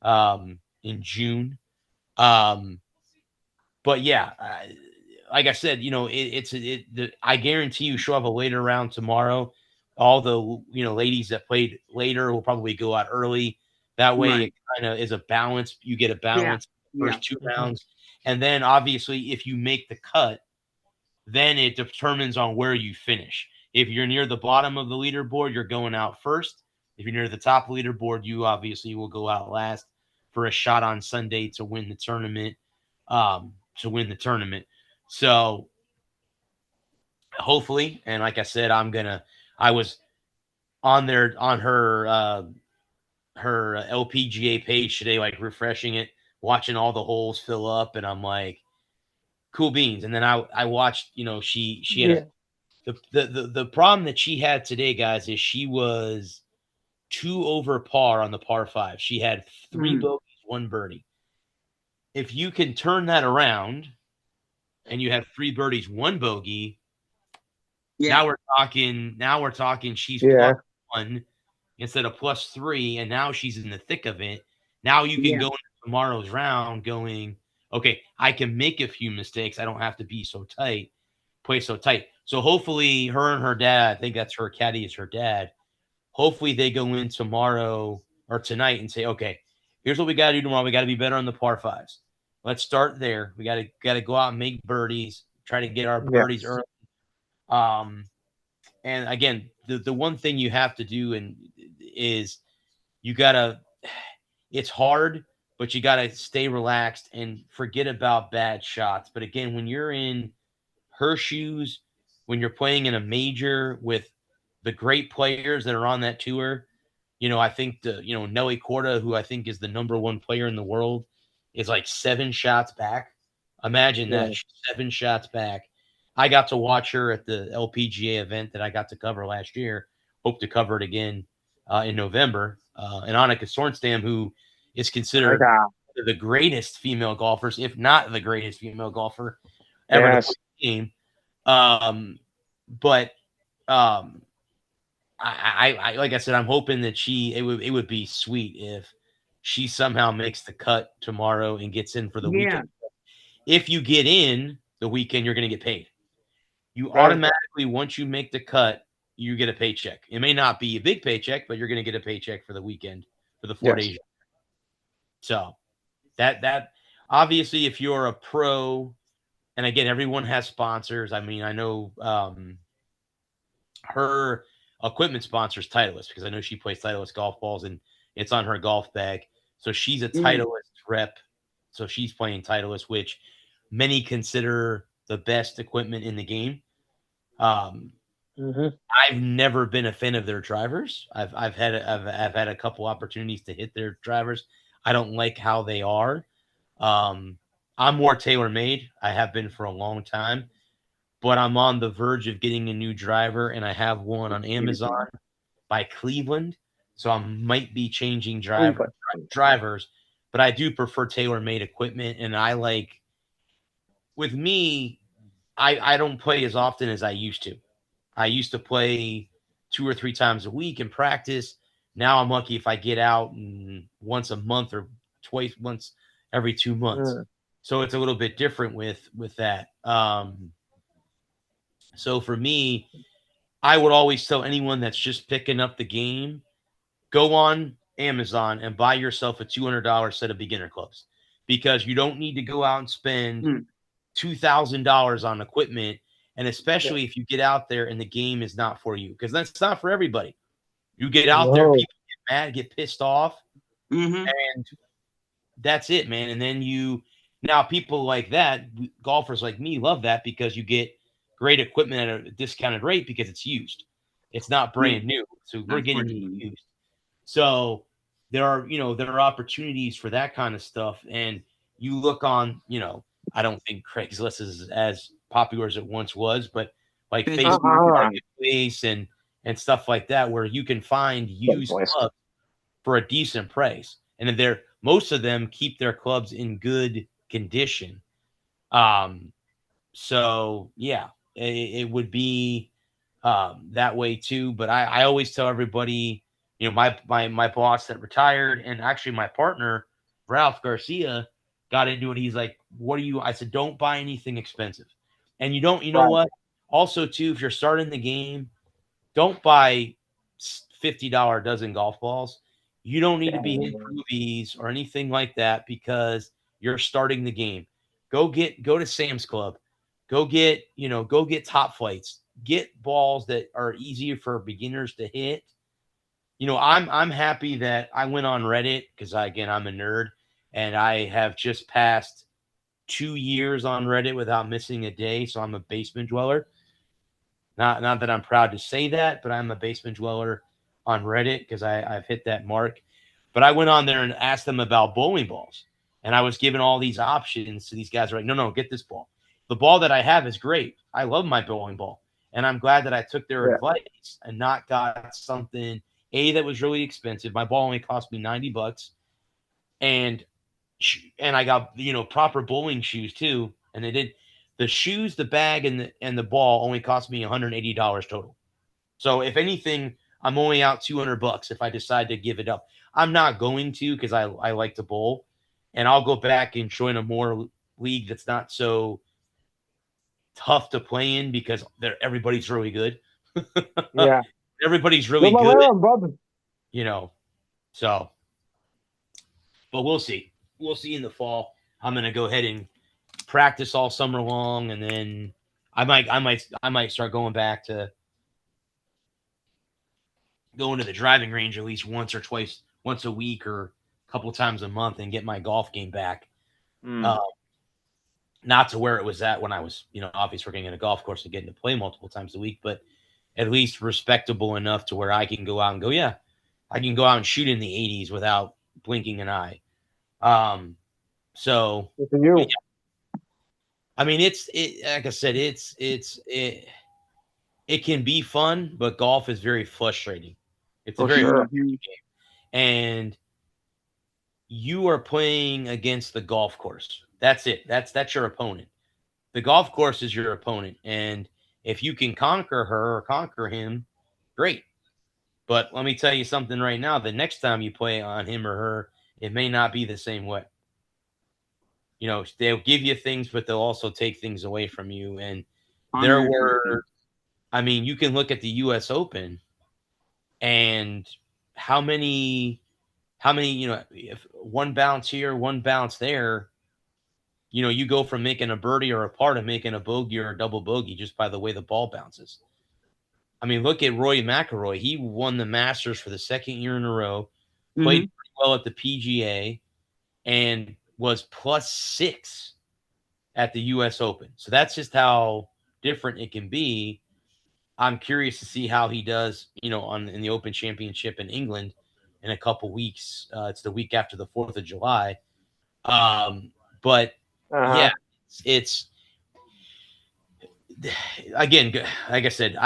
Speaker 2: in June. But yeah, like I said, I guarantee you show up a later round tomorrow. All the ladies that played later will probably go out early. That way,
Speaker 3: Right.
Speaker 2: it kind of is a balance. You get a
Speaker 3: Yeah.
Speaker 2: balance
Speaker 3: Yeah.
Speaker 2: first 2 rounds, and then obviously, if you make the cut, then it determines on where you finish. If you're near the bottom of the leaderboard, you're going out first. If you're near the top leaderboard, you obviously will go out last for a shot on Sunday to win the tournament. So hopefully, and like I said, I was on her LPGA page today, like refreshing it, watching all the holes fill up, and I'm like, cool beans. And then I watched, she had the problem that she had today, guys, is she was 2 over par on the par 5. She had 3 bogeys, 1 birdie. If you can turn that around and you have 3 birdies, 1 bogey,
Speaker 3: Yeah.
Speaker 2: now we're talking she's
Speaker 1: Yeah.
Speaker 2: +1 instead of +3, and now she's in the thick of it. Now you can
Speaker 3: Yeah.
Speaker 2: go into tomorrow's round going, okay, I can make a few mistakes. I don't have to be so tight, play so tight. So hopefully her and her dad, I think that's her caddy is her dad. Hopefully they go in tomorrow or tonight and say, okay, here's what we got to do tomorrow. We got to be better on the par 5s. Let's start there. We got to go out and make birdies, try to get our birdies early. And again, the one thing you have to do is you gotta. It's hard, but you gotta stay relaxed and forget about bad shots. But again, when you're in her shoes, when you're playing in a major with the great players that are on that tour, I think Nelly Corda, who I think is the #1 player in the world, is like 7 shots back. Imagine that, 7 shots back. I got to watch her at the LPGA event that I got to cover last year. Hope to cover it again in November. And Annika Sorenstam, who is considered the greatest female golfers, if not the greatest female golfer ever to play the game. But I like I said, I'm hoping that it would be sweet if she somehow makes the cut tomorrow and gets in for the weekend. If you get in the weekend, you're going to get paid. you
Speaker 1: Right.
Speaker 2: automatically, once you make the cut, you get a paycheck. It may not be a big paycheck, but you're going to get a paycheck for the weekend, for the 4
Speaker 1: Yes.
Speaker 2: days. So that obviously, if you're a pro, and again, everyone has sponsors. I mean, I know her equipment sponsors Titleist because I know she plays Titleist golf balls and it's on her golf bag. So she's a Titleist rep. So she's playing Titleist, which many consider the best equipment in the game. I've never been a fan of their drivers. I've had a couple opportunities to hit their drivers. I don't like how they are. I'm more tailor-made. I have been for a long time, but I'm on the verge of getting a new driver, and I have one on Amazon by Cleveland, so I might be changing drivers. But I do prefer tailor-made equipment, and I like. With me, I don't play as often as I used to. I used to play 2 or 3 times a week in practice. Now I'm lucky if I get out once a month or once every 2 months. So it's a little bit different with that. So for me, I would always tell anyone that's just picking up the game, go on Amazon and buy yourself a $200 set of beginner clubs because you don't need to go out and spend $2,000 on equipment. And especially if you get out there and the game is not for you, because that's not for everybody. You get out there, people get mad, get pissed off, and that's it, man. And then now people like that, golfers like me, love that because you get great equipment at a discounted rate because it's used. It's not brand new. So we're getting it used. So there are opportunities for that kind of stuff. And you look on, I don't think Craigslist is as popular as it once was, but like Facebook Marketplace and stuff like that, where you can find used clubs for a decent price. And most of them keep their clubs in good condition. So yeah, it would be that way too. But I always tell everybody, my boss that retired and actually my partner, Ralph Garcia, got into it. He's like, what do you, I said, don't buy anything expensive. And you know what? Also too, if you're starting the game, don't buy $50 dozen golf balls. You don't need to be in movies or anything like that because you're starting the game. Go to Sam's Club. Go get top flights. Get balls that are easier for beginners to hit. I'm happy that I went on Reddit because I'm a nerd and I have just passed 2 years on Reddit without missing a day. So I'm a basement dweller. Not that I'm proud to say that, but I'm a basement dweller on Reddit because I've hit that mark. But I went on there and asked them about bowling balls. And I was given all these options to these guys. Are like, no, get this ball. The ball that I have is great. I love my bowling ball. And I'm glad that I took their advice and not got something, that was really expensive. My ball only cost me $90. And I got, proper bowling shoes too. And they did the shoes, the bag, and the ball only cost me $180 total. So if anything, I'm only out $200 if I decide to give it up. I'm not going to because I like to bowl, and I'll go back and join a more league that's not so tough to play in because everybody's really good. Everybody's really good. So, but we'll see. We'll see in the fall. I'm gonna go ahead and practice all summer long, and then I might start going back to going to the driving range at least once a week or a couple of times a month and get my golf game back. Not to where it was at when I was, obviously working in a golf course and getting to play multiple times a week, but at least respectable enough to where I can go out and go, yeah, I can go out and shoot in the 80s without blinking an eye. So yeah. I mean, like I said, it can be fun, but golf is very frustrating. It's a very frustrating game. And you are playing against the golf course. That's it. That's your opponent. The golf course is your opponent. And if you can conquer her or conquer him, great. But let me tell you something right now. The next time you play on him or her, it may not be the same way. They'll give you things, but they'll also take things away from you. And there were, I mean, you can look at the U.S. Open and how many, if one bounce here, one bounce there, you go from making a birdie or a par to making a bogey or a double bogey just by the way the ball bounces. I mean, look at Rory McIlroy. He won the Masters for the second year in a row, played pretty well at the PGA, and was +6 at the U.S. Open. So that's just how different it can be. I'm curious to see how he does, in the Open Championship in England in a couple weeks. It's the week after the 4th of July. But yeah, it's again, like I said,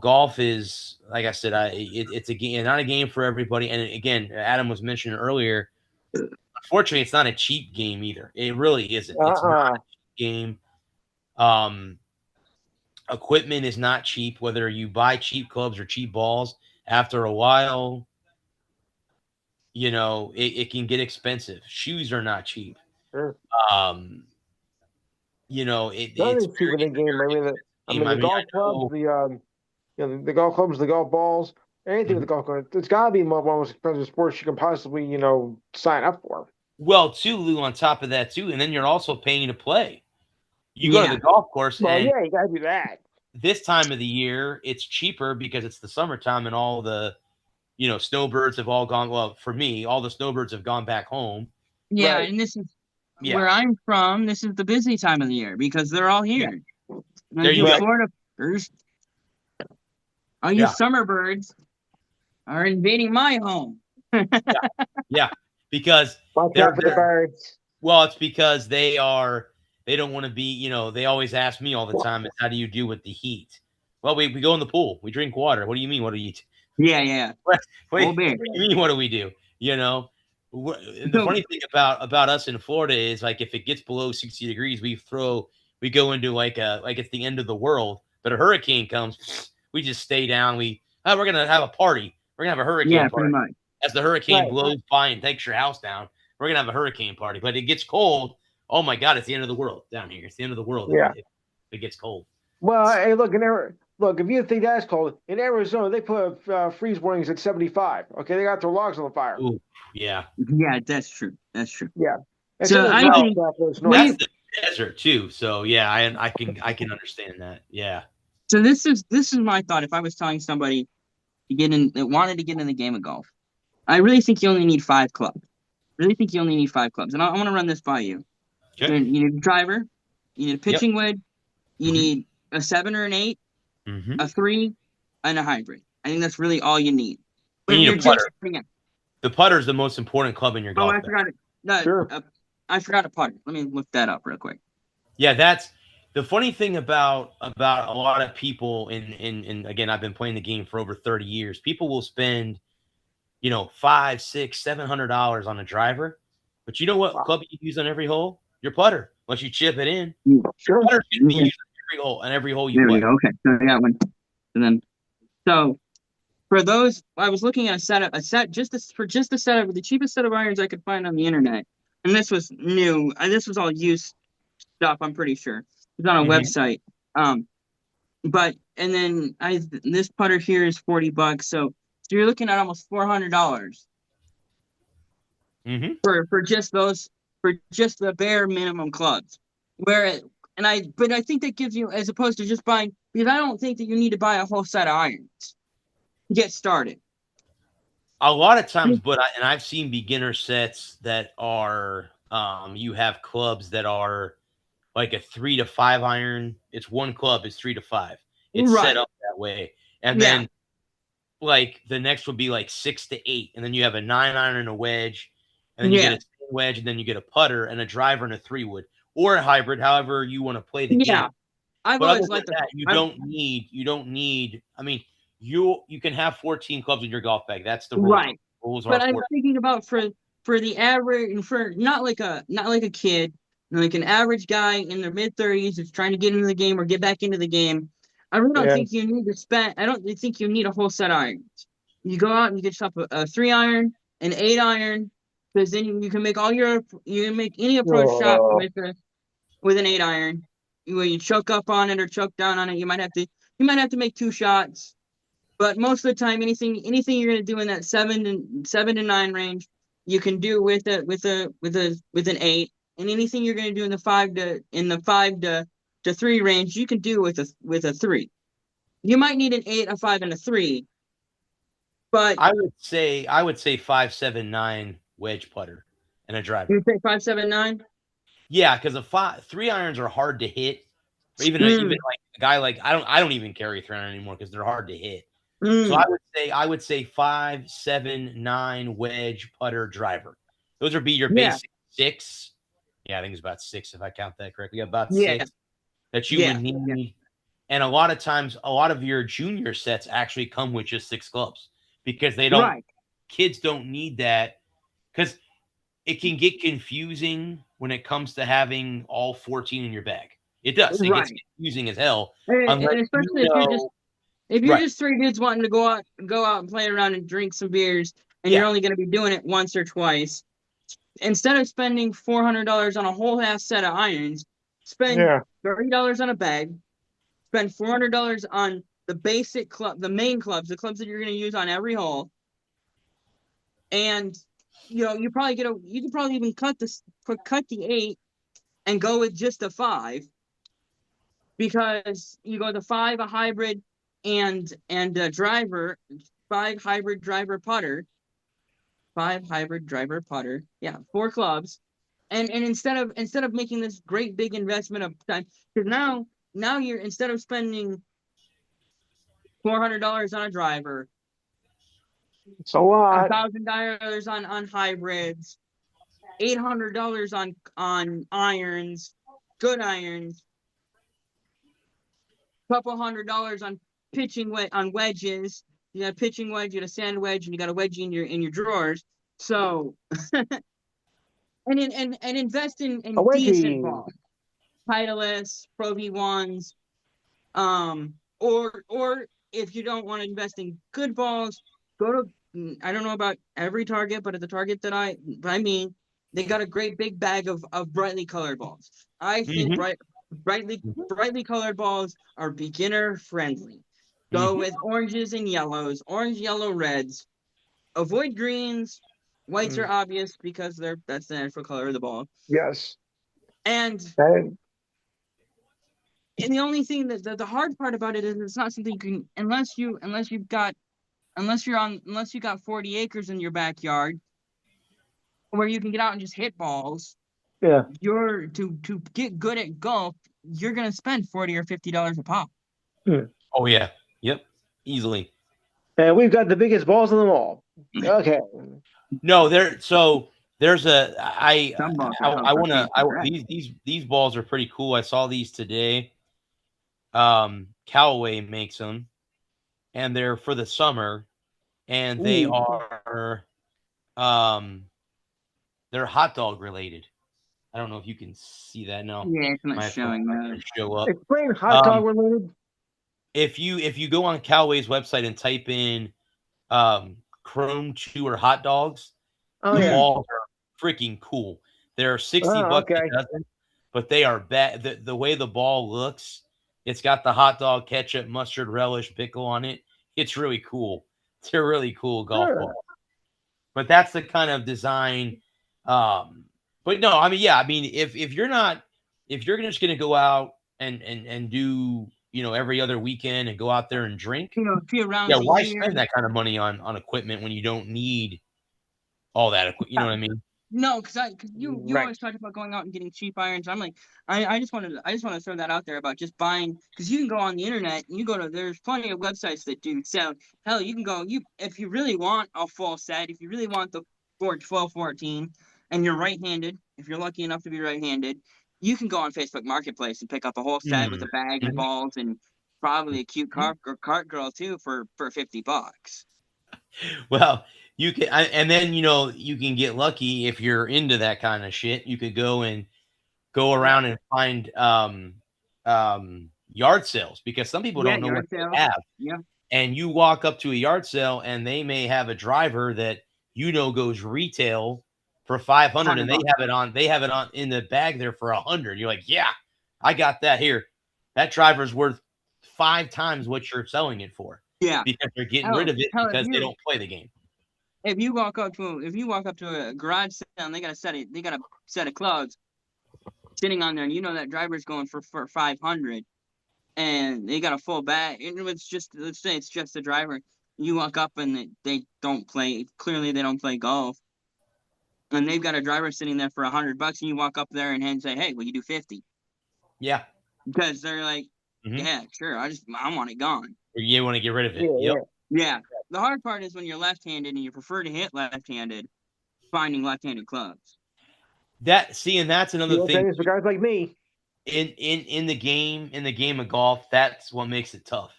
Speaker 2: golf is, like I said, it's a game, not a game for everybody. And again, Adam was mentioning earlier, unfortunately, it's not a cheap game either. It really isn't. It's not a cheap game. Equipment is not cheap, whether you buy cheap clubs or cheap balls. After a while, it can get expensive. Shoes are not cheap.
Speaker 1: Sure.
Speaker 2: It's
Speaker 1: cheap in the game. I mean, the golf clubs, the golf clubs, the golf balls, anything with the golf club. It's got to be one of the most expensive sports you can possibly, sign up for.
Speaker 2: Well, too, Lou, on top of that, too, and then you're also paying to play. You go to the golf course,
Speaker 1: well,
Speaker 2: and
Speaker 1: yeah, you got to do that.
Speaker 2: This time of the year, it's cheaper because it's the summertime and all the, snowbirds have all gone. Well, for me, all the snowbirds have gone back home.
Speaker 3: Yeah, right. And this is where I'm from. This is the busy time of the year because they're all here. Yeah.
Speaker 2: There you go.
Speaker 3: Florida birds, all you summer birds are invading my home.
Speaker 2: yeah, because
Speaker 1: they're the birds.
Speaker 2: Well, it's because they don't want to be, they always ask me all the time, is how do you do with the heat? Well, we go in the pool. We drink water. What do you mean? What do you eat?
Speaker 3: Yeah.
Speaker 2: What do you mean? What do we do? The funny thing about us in Florida is, like, if it gets below 60 degrees, we go into like it's the end of the world. But a hurricane comes, we just stay down. We're going to have a party. We're going to have a hurricane party. As the hurricane blows by and takes your house down, we're going to have a hurricane party. But it gets cold. Oh my God, it's the end of the world down here. It's the end of the world.
Speaker 1: Yeah.
Speaker 2: If it gets cold.
Speaker 1: Well, hey, look, if you think that's cold, in Arizona, they put freeze warnings at 75. Okay, they got their logs on the fire.
Speaker 2: Ooh, yeah.
Speaker 3: Yeah, that's true.
Speaker 1: Yeah.
Speaker 3: So I think
Speaker 2: that's the desert too. So yeah, I can understand that. Yeah.
Speaker 3: So this is my thought. If I was telling somebody that wanted to get in the game of golf, I really think you only need 5 clubs. And I want to run this by you.
Speaker 2: Okay.
Speaker 3: You need a driver, you need a pitching wedge, you need a 7 or an 8, a 3, and a hybrid. I think that's really all you need.
Speaker 2: You need a putter. The putter is the most important club in your golf.
Speaker 3: I forgot it. No, sure. I forgot a putter. Let me look that up real quick.
Speaker 2: Yeah, that's the funny thing about a lot of people. In again, I've been playing the game for over 30 years. People will spend, $500, $600, $700 on a driver, but you know what club you use on every hole? Your putter. Once you chip it in,
Speaker 1: sure.
Speaker 2: Putter should be used on every hole you play.
Speaker 3: Okay, so I got one. And then, so for those, I was looking at a setup, just the setup, the cheapest set of irons I could find on the internet, and this was new. This was all used stuff. I'm pretty sure it's on a website. But and then this putter here is $40. So you're looking at almost $400. For just those. For just the bare minimum clubs, but I think that gives you, as opposed to just buying, because I don't think that you need to buy a whole set of irons to get started.
Speaker 2: A lot of times, and I've seen beginner sets that are, you have clubs that are like a 3 to 5 iron. It's one club is 3 to 5. It's set up that way, and then like the next would be like 6 to 8, and then you have a 9 iron and a wedge, and then you get a wedge, and then you get a putter and a driver and a 3-wood or a hybrid, however you want to play the game.
Speaker 3: I've always liked that.
Speaker 2: You don't need. I mean, you can have 14 clubs in your golf bag. That's the rule.
Speaker 3: Right.
Speaker 2: Rules
Speaker 3: but I'm thinking about for the average, and for not like a kid, like an average guy in their mid-30s who's trying to get into the game or get back into the game. I really don't think you need to spend. I don't think you need a whole set of irons. You go out and you get yourself a 3 iron, an 8 iron. Because then you can make any approach shot with an 8 iron. you choke up on it or choke down on it, you might have to make 2 shots. But most of the time, anything you're gonna do in that 7 to 9 range, you can do with an 8. And anything you're gonna do in the 5 to 3 range, you can do with a 3. You might need an 8, a 5, and a 3. But
Speaker 2: I would say 5.7 9 wedge putter and a driver.
Speaker 3: you say 5.7 9.
Speaker 2: Yeah, because 3 irons are hard to hit. Or even like a guy like I don't even carry 3 iron anymore because they're hard to hit. So I would say 5.7 9 wedge putter driver. Those would be your basic 6. Yeah, I think it's about 6 if I count that correctly. About 6 that you would need.
Speaker 3: Yeah.
Speaker 2: And a lot of times, a lot of your junior sets actually come with just 6 clubs because they don't.
Speaker 3: Right.
Speaker 2: Kids don't need that because it can get confusing when it comes to having all 14 in your bag. It does. It gets confusing as hell.
Speaker 3: And especially if you're just 3 dudes wanting to go out and play around and drink some beers, and you're only going to be doing it once or twice. Instead of spending $400 on a whole half set of irons, spend $30 on a bag. Spend $400 on the basic club, the main clubs, the clubs that you're going to use on every hole. And you probably you can probably even cut the 8 and go with just a 5, because you go the 5, a hybrid, and a driver, 5 hybrid driver putter, 4 clubs. And instead of making this great big investment of time, because now you're, instead of spending $400 on a driver,
Speaker 1: it's a lot.
Speaker 3: $1,000 on hybrids, $800 on irons, good irons, couple $100 on on wedges. You got a pitching wedge, you got a sand wedge, and you got a wedgie in your drawers. So and invest in decent balls, Titleist, Pro V1s, or if you don't want to invest in good balls, go to, I don't know about every Target, but at the Target that I mean, they got a great big bag of brightly colored balls. I think brightly colored balls are beginner friendly. Go with oranges and yellows, orange, yellow, reds. Avoid greens. Whites are obvious because that's the natural color of the ball.
Speaker 1: Yes.
Speaker 3: And the only thing that the hard part about it is it's not something you can, unless you got 40 acres in your backyard where you can get out and just hit balls.
Speaker 1: Yeah.
Speaker 3: You're to get good at golf, you're gonna spend $40 or $50 a pop.
Speaker 2: Oh yeah. Yep. Easily.
Speaker 1: And we've got the biggest balls of them all. Okay.
Speaker 2: No, there's I want to. These balls are pretty cool. I saw these today. Callaway makes them, and they're for the summer, and they are they're hot dog related. I don't know if you can see that now.
Speaker 3: Yeah, it's not showing that.
Speaker 2: Show up.
Speaker 1: Explain hot dog related.
Speaker 2: If you go on Callaway's website and type in Chrome Chewer hot dogs, balls are freaking cool. They're $60 a dozen, but they are bad. The way the ball looks, it's got the hot dog ketchup, mustard, relish, pickle on it. It's really cool. It's a really cool golf ball. But that's the kind of design. But no, I mean, if you're just gonna go out and do every other weekend and go out there and drink, why spend that kind of money on equipment when you don't need all that equipment? You know what I mean?
Speaker 3: No, because you always talk about going out and getting cheap irons. I'm like, I just want to throw that out there about just buying, because you can go on the internet and there's plenty of websites that do sell. Hell, you can go, if you really want a full set, if you really want the 12-14 and you're right-handed, if you're lucky enough to be right-handed, you can go on Facebook Marketplace and pick up a whole set with a bag and balls and probably a cute cart girl too for $50.
Speaker 2: Well, you can, and then you can get lucky if you're into that kind of shit. You could go around and find yard sales, because some people don't know what they have.
Speaker 3: Yeah.
Speaker 2: And you walk up to a yard sale and they may have a driver that goes retail for $500, and they have it on in the bag there for $100. You're like, yeah, I got that here. That driver's worth 5 times what you're selling it for.
Speaker 3: Yeah.
Speaker 2: Because they're getting rid of it because they don't play the game.
Speaker 3: If you walk up to a garage sale and they got a set of clubs sitting on there, and you know that driver's going for 500, and they got a full bag, and it's just, let's say it's just the driver. You walk up and they don't play. Clearly, they don't play golf, and they've got a driver sitting there for $100, and you walk up there and say, "Hey, will you do 50?"
Speaker 2: Yeah,
Speaker 3: because they're like, "Yeah, sure. I want it gone."
Speaker 2: You want to get rid of it.
Speaker 1: Yeah,
Speaker 2: Yep.
Speaker 3: Yeah. The hard part is when you're left-handed and you prefer to hit left-handed, finding left-handed clubs.
Speaker 2: And that's another thing
Speaker 1: for guys like me.
Speaker 2: In the game of golf. That's what makes it tough,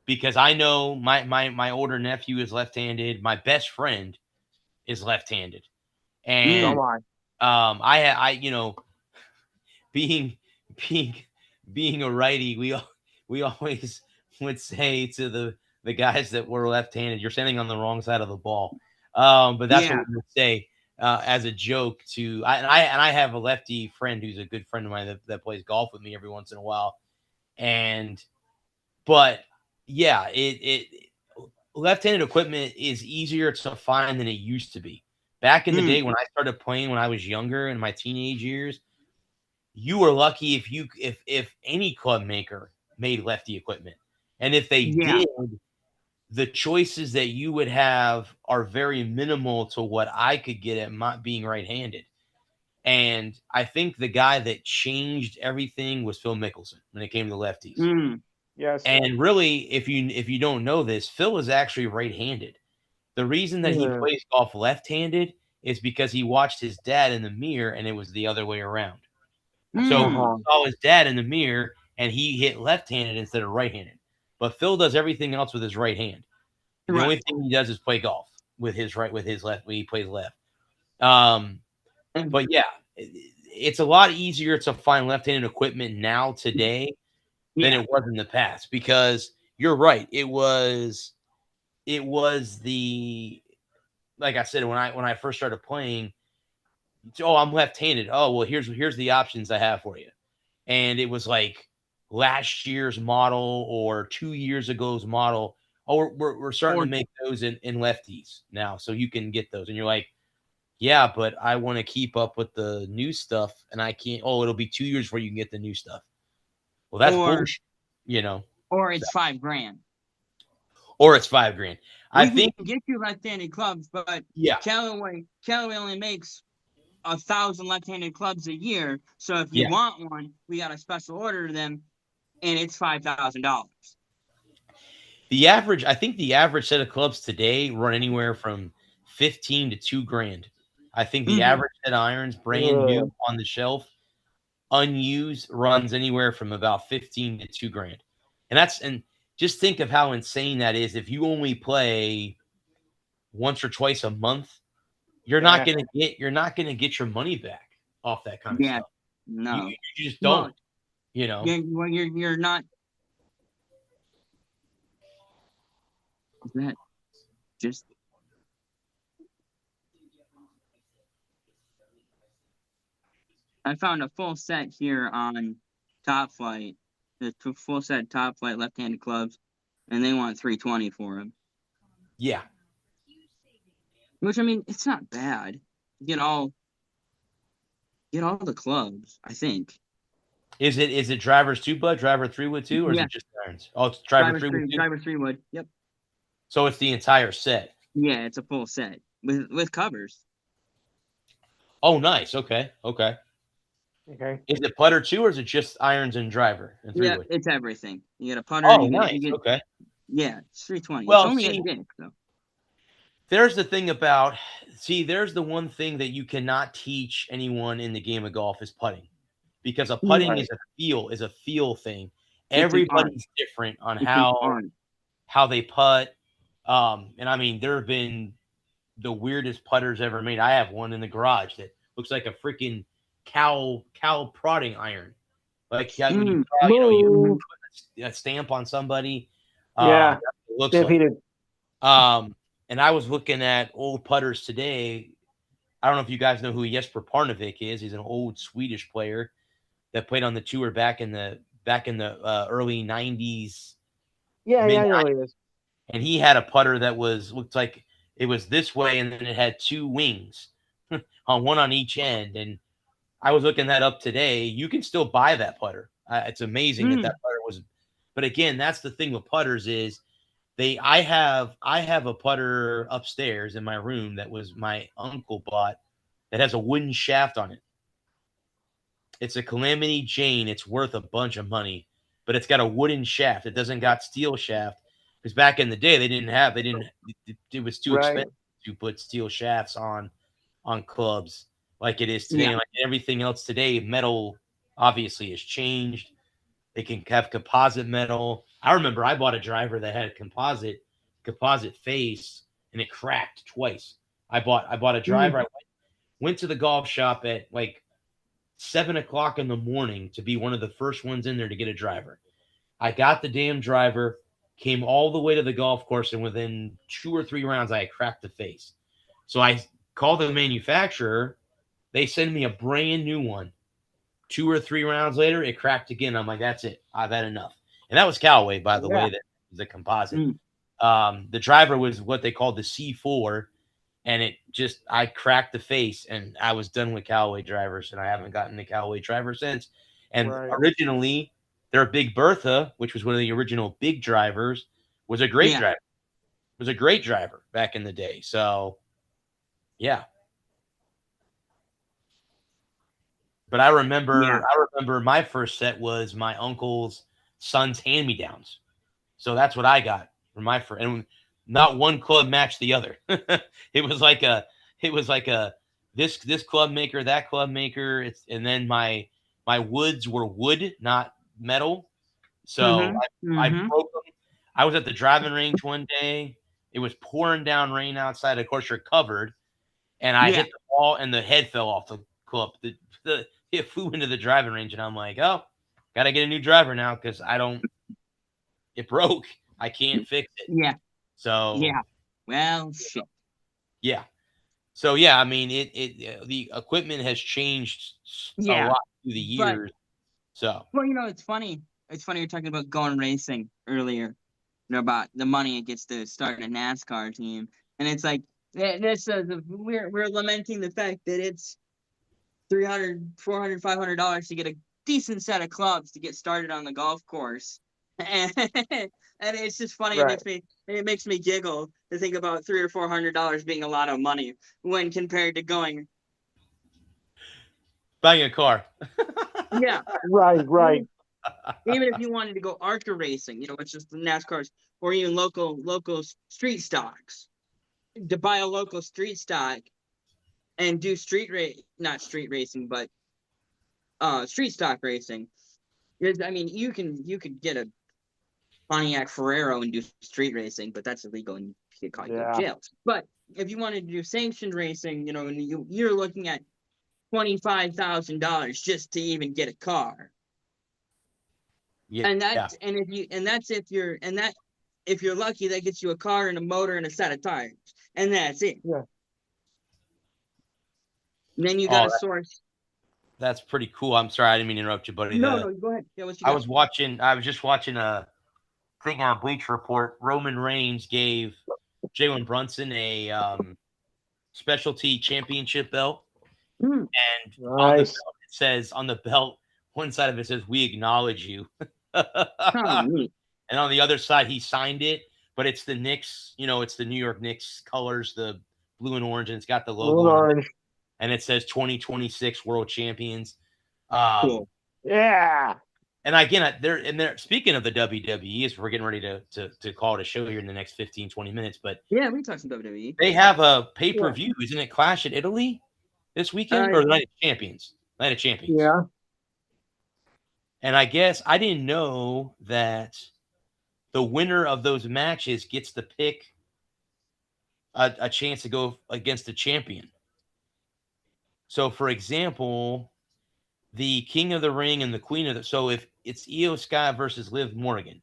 Speaker 2: because I know my older nephew is left-handed. My best friend is left-handed, and I being being a righty, we always would say to the guys that were left-handed, "You're standing on the wrong side of the ball." But that's what we would say as a joke to. I have a lefty friend who's a good friend of mine that plays golf with me every once in a while, but yeah, it left-handed equipment is easier to find than it used to be. Back in the day when I started playing when I was younger in my teenage years, you were lucky if any club maker made lefty equipment. And if they did, the choices that you would have are very minimal to what I could get at being right-handed. And I think the guy that changed everything was Phil Mickelson when it came to lefties.
Speaker 1: Yes.
Speaker 2: And really, if you don't know this, Phil is actually right-handed. The reason that he plays golf left-handed is because he watched his dad in the mirror and it was the other way around. So he saw his dad in the mirror and he hit left-handed instead of right-handed. But Phil does everything else with his right hand. The only thing he does is play golf with his left when he plays left. But yeah, it's a lot easier to find left-handed equipment now today than it was in the past, because you're right. It was the, like I said, when I first started playing, I'm left-handed. Oh, well, here's the options I have for you. And it was like last year's model or 2 years ago's model. Oh, we're starting to make those in lefties now, so you can get those. And you're like, yeah, but I want to keep up with the new stuff, and I can't. Oh, it'll be 2 years before you can get the new stuff. Well, that's bullshit,
Speaker 3: Or it's $5,000.
Speaker 2: Or it's $5,000. I think
Speaker 3: we can get you left-handed clubs, but
Speaker 2: yeah,
Speaker 3: Callaway only makes 1,000 left-handed clubs a year. So if you want one, we got a special order them, and it's $5,000.
Speaker 2: I think the average set of clubs today run anywhere from 15 to $2,000. I think the average set of irons, brand new on the shelf, unused, runs anywhere from about 15 to $2,000. And just think of how insane that is. If you only play once or twice a month, you're not gonna get your money back off that kind of stuff.
Speaker 3: No,
Speaker 2: you just don't.
Speaker 3: Well, you're not. Is that just? I found a full set here on Top Flight. The full set Top Flight left-handed clubs, and they want $320 for them.
Speaker 2: Yeah.
Speaker 3: Which, I mean, it's not bad. Get all the clubs, I think.
Speaker 2: Is it driver's 2-putt, driver 3-wood 2, or is it just irons? Oh, it's driver 3-wood 2.
Speaker 3: Driver 3-wood. Yep.
Speaker 2: So it's the entire set.
Speaker 3: Yeah, it's a full set with covers.
Speaker 2: Oh, nice. Okay. Is it putter too, or is it just irons and driver and 3-wood?
Speaker 3: Yeah, it's everything. You get a putter.
Speaker 2: Oh, nice. Okay.
Speaker 3: Yeah, it's $320.
Speaker 2: Well,
Speaker 3: it's only a dick, though.
Speaker 2: There's the thing about there's the one thing that you cannot teach anyone in the game of golf is putting, because a putting is a feel thing. Everybody's different on how they putt. And I mean, there have been the weirdest putters ever made. I have one in the garage that looks like a freaking cow prodding iron. Like when you put a stamp on somebody.
Speaker 1: Yeah,
Speaker 2: it looks like. And I was looking at old putters today. I don't know if you guys know who Jesper Parnevik is. He's an old Swedish player. that played on the tour back in the early '90s,
Speaker 1: Yeah,
Speaker 2: mid,
Speaker 1: I know it is.
Speaker 2: and he had a putter that looked like it was this way, and then it had two wings, on one on each end. And I was looking that up today. You can still buy that putter. It's amazing that putter was. But again, that's the thing with putters is I have a putter upstairs in my room that was my uncle bought that has a wooden shaft on it. It's a Calamity Jane. It's worth a bunch of money, but it's got a wooden shaft. It doesn't got steel shaft because back in the day it was too
Speaker 1: Right.
Speaker 2: expensive to put steel shafts on clubs like it is today.
Speaker 3: Yeah.
Speaker 2: And like everything else today, metal obviously has changed. They can have composite metal. I remember I bought a driver that had a composite face and it cracked twice. I bought a driver. I went to the golf shop at like 7 o'clock in the morning to be one of the first ones in there to get a driver. I got the damn driver, came all the way to the golf course, and within 2 or 3 rounds, I had cracked the face. So I called the manufacturer. They send me a brand new one. 2 or 3 rounds later, it cracked again. I'm like, that's it. I've had enough. And that was Callaway, by the way.
Speaker 1: Yeah.
Speaker 2: That was a composite.
Speaker 3: Mm.
Speaker 2: The driver was what they called the C4, and I cracked the face, and I was done with Callaway drivers, and I haven't gotten the Callaway driver since. And
Speaker 1: Right.
Speaker 2: originally, their Big Bertha, which was one of the original big drivers, was a great driver. Was a great driver back in the day. So, yeah. But I remember my first set was my uncle's son's hand-me-downs. So that's what I got for my first, and not one club matched the other. it was like a this club maker, that club maker. And then my woods were wood, not metal. So I broke them. I was at the driving range one day. It was pouring down rain outside. Of course, you're covered. And I hit the ball, and the head fell off the club. It flew into the driving range, and I'm like, oh, got to get a new driver now because it broke. I can't fix it.
Speaker 3: Yeah.
Speaker 2: So
Speaker 3: Well, shit.
Speaker 2: Yeah. So yeah, I mean, the equipment has changed a lot through the years. Well,
Speaker 3: it's funny. It's funny you're talking about going racing earlier. About the money it gets to start a NASCAR team, and it's like this. We're lamenting the fact that it's $300, $400, $500 to get a decent set of clubs to get started on the golf course, and it's just funny.
Speaker 1: Right.
Speaker 3: It makes me giggle to think about $300 or $400 being a lot of money when compared to buying
Speaker 2: a car.
Speaker 3: Yeah.
Speaker 1: Right.
Speaker 3: Even if you wanted to go ARCA racing, it's just the NASCARs or even local street stocks. To buy a local street stock and do not street racing, but street stock racing. I mean, you could get a Pontiac Ferrero and do street racing, but that's illegal and you get caught, go to jail. But if you wanted to do sanctioned racing, and you're looking at $25,000 just to even get a car.
Speaker 2: Yeah.
Speaker 3: And if you're lucky, that gets you a car and a motor and a set of tires, and that's it.
Speaker 1: Yeah.
Speaker 3: And then you got to source.
Speaker 2: That's pretty cool. I'm sorry, I didn't mean to interrupt you, buddy.
Speaker 3: No, go ahead. Yeah,
Speaker 2: I was just watching a thing on Bleacher Report. Roman Reigns gave Jalen Brunson a specialty championship belt, and on the belt, it says on the belt, one side of it says, "We acknowledge you." And on the other side, he signed it, but it's the Knicks, it's the New York Knicks colors, the blue and orange, and it's got the logo on it, and it says 2026 World Champions.
Speaker 3: Cool.
Speaker 1: Yeah.
Speaker 2: And again, they're speaking of the WWE, as we're getting ready to call it a show here in the next 15, 20 minutes. But
Speaker 3: yeah, we talked some WWE.
Speaker 2: They have a pay-per-view. Isn't it Clash at Italy this weekend or Night of Champions? Night of Champions.
Speaker 1: Yeah.
Speaker 2: And I guess I didn't know that the winner of those matches gets to pick a chance to go against the champion. So, for example, the King of the Ring and the Queen of the... So, if it's Io Sky versus Liv Morgan,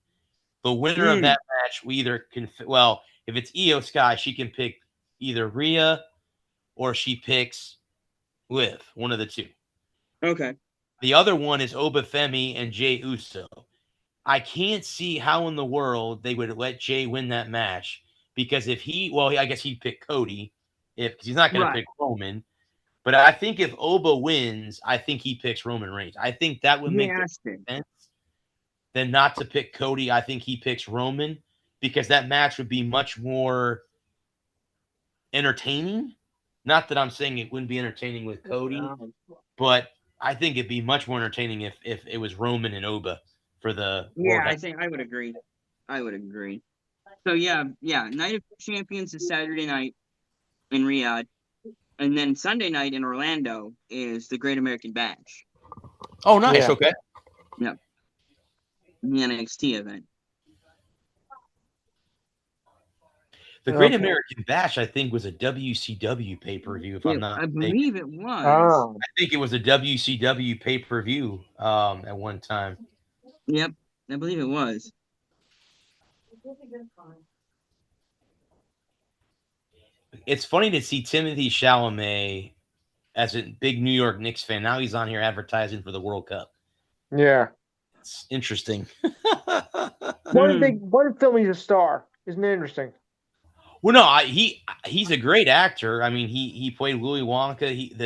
Speaker 2: the winner of that match, we either can... Well, if it's Io Sky, she can pick either Rhea or she picks Liv, one of the two.
Speaker 3: Okay.
Speaker 2: The other one is Obafemi and Jey Uso. I can't see how in the world they would let Jay win that match because I guess he'd pick Cody if cause he's not going to
Speaker 3: Right.
Speaker 2: pick Roman. But I think if Oba wins, I think he picks Roman Reigns. I think that would
Speaker 3: He
Speaker 2: make
Speaker 3: has to.
Speaker 2: sense than not to pick Cody. I think he picks Roman because that match would be much more entertaining. Not that I'm saying it wouldn't be entertaining with Cody, but I think it'd be much more entertaining if it was Roman and Oba for the
Speaker 3: Yeah,
Speaker 2: world.
Speaker 3: I think I would agree. I would agree. So yeah, Night of Champions is Saturday night in Riyadh, and then Sunday night in Orlando is the Great American Bash.
Speaker 2: Oh, nice.
Speaker 1: Yeah.
Speaker 2: Okay.
Speaker 3: Yep, the NXT event.
Speaker 2: The Great
Speaker 1: Okay.
Speaker 2: American Bash, I think, was a WCW pay per view. If I'm not
Speaker 3: I
Speaker 2: mistaken,
Speaker 3: believe it was.
Speaker 1: Oh,
Speaker 2: I think it was a WCW pay per view at one time.
Speaker 3: Yep, I believe it was.
Speaker 2: It's funny to see Timothy Chalamet as a big New York Knicks fan. Now he's on here advertising for the World Cup.
Speaker 1: yeah.
Speaker 2: It's interesting.
Speaker 1: One film he's a star. Isn't it interesting?
Speaker 2: Well, no, he's a great actor. I mean, he played Willy Wonka.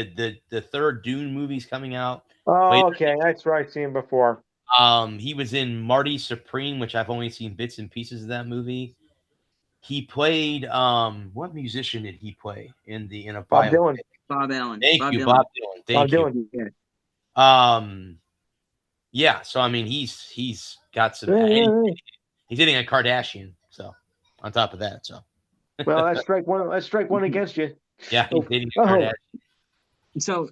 Speaker 2: The third Dune movie's coming out
Speaker 1: Oh,
Speaker 2: later.
Speaker 1: okay. That's right. I've seen him before.
Speaker 2: He was in Marty Supreme, which I've only seen bits and pieces of that movie. He played what musician did he play in a
Speaker 1: Bob
Speaker 2: biopic?
Speaker 1: Dylan.
Speaker 3: Bob Allen.
Speaker 2: Thank
Speaker 3: Bob
Speaker 2: you,
Speaker 3: Dylan.
Speaker 2: Bob Dylan.
Speaker 1: Bob
Speaker 2: Thank you.
Speaker 1: Dylan.
Speaker 3: Yeah.
Speaker 2: Yeah. So I mean, he's got some.
Speaker 1: Yeah.
Speaker 2: He's hitting a Kardashian. So on top of that, so
Speaker 1: Well, that's strike one. Let's strike one against you.
Speaker 2: yeah, he's
Speaker 1: Oh,
Speaker 2: dating a
Speaker 1: oh.
Speaker 2: Kardashian.
Speaker 3: So,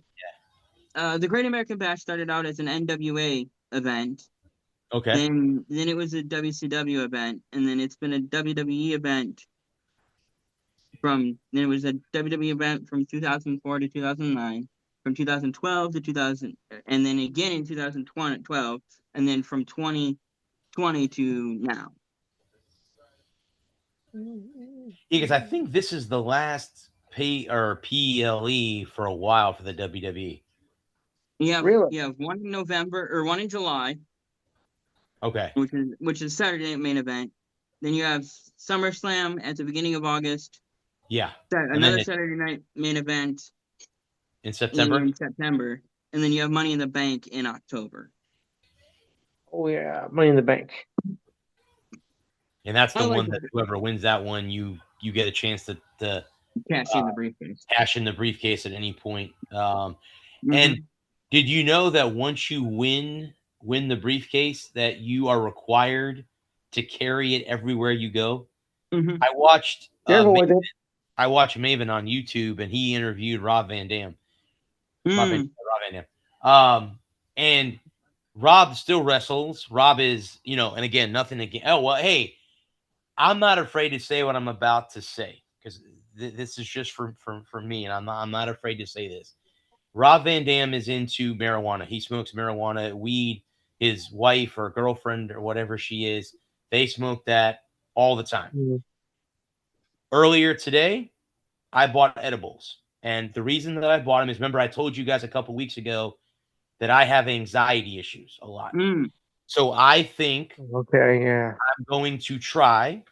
Speaker 3: the Great American Bash started out as an NWA event.
Speaker 2: Okay.
Speaker 3: Then it was a WCW event, and then it's been a WWE event then it was a WWE event from 2004 to 2009, from 2012 to 2000, and then again in 2012, and then from 2020 to now.
Speaker 2: Because I think this is the last PLE for a while for the WWE.
Speaker 1: Really?
Speaker 3: You have one in November or one in July,
Speaker 2: Okay.
Speaker 3: which is Saturday main event. Then you have SummerSlam at the beginning of August.
Speaker 2: Yeah.
Speaker 3: Another Saturday night main event
Speaker 2: in September.
Speaker 3: And then you have Money in the Bank in October.
Speaker 1: Oh yeah, Money in the Bank.
Speaker 2: And that's the one that whoever wins that one, you get a chance to
Speaker 3: cash in the briefcase.
Speaker 2: Cash in the briefcase at any point. And did you know that once you win the briefcase, that you are required to carry it everywhere you go? I watched Maven on YouTube, and he interviewed Rob Van Dam. And Rob still wrestles. Rob is, and again, nothing again. Oh, well, hey, I'm not afraid to say what I'm about to say because this is just for me, and I'm not afraid to say this. Rob Van Dam is into marijuana. He smokes marijuana, weed. His wife or girlfriend or whatever she is, they smoke that all the time. Earlier today, I bought edibles. And the reason that I bought them is, remember, I told you guys a couple weeks ago that I have anxiety issues a lot. So I think I'm going to try,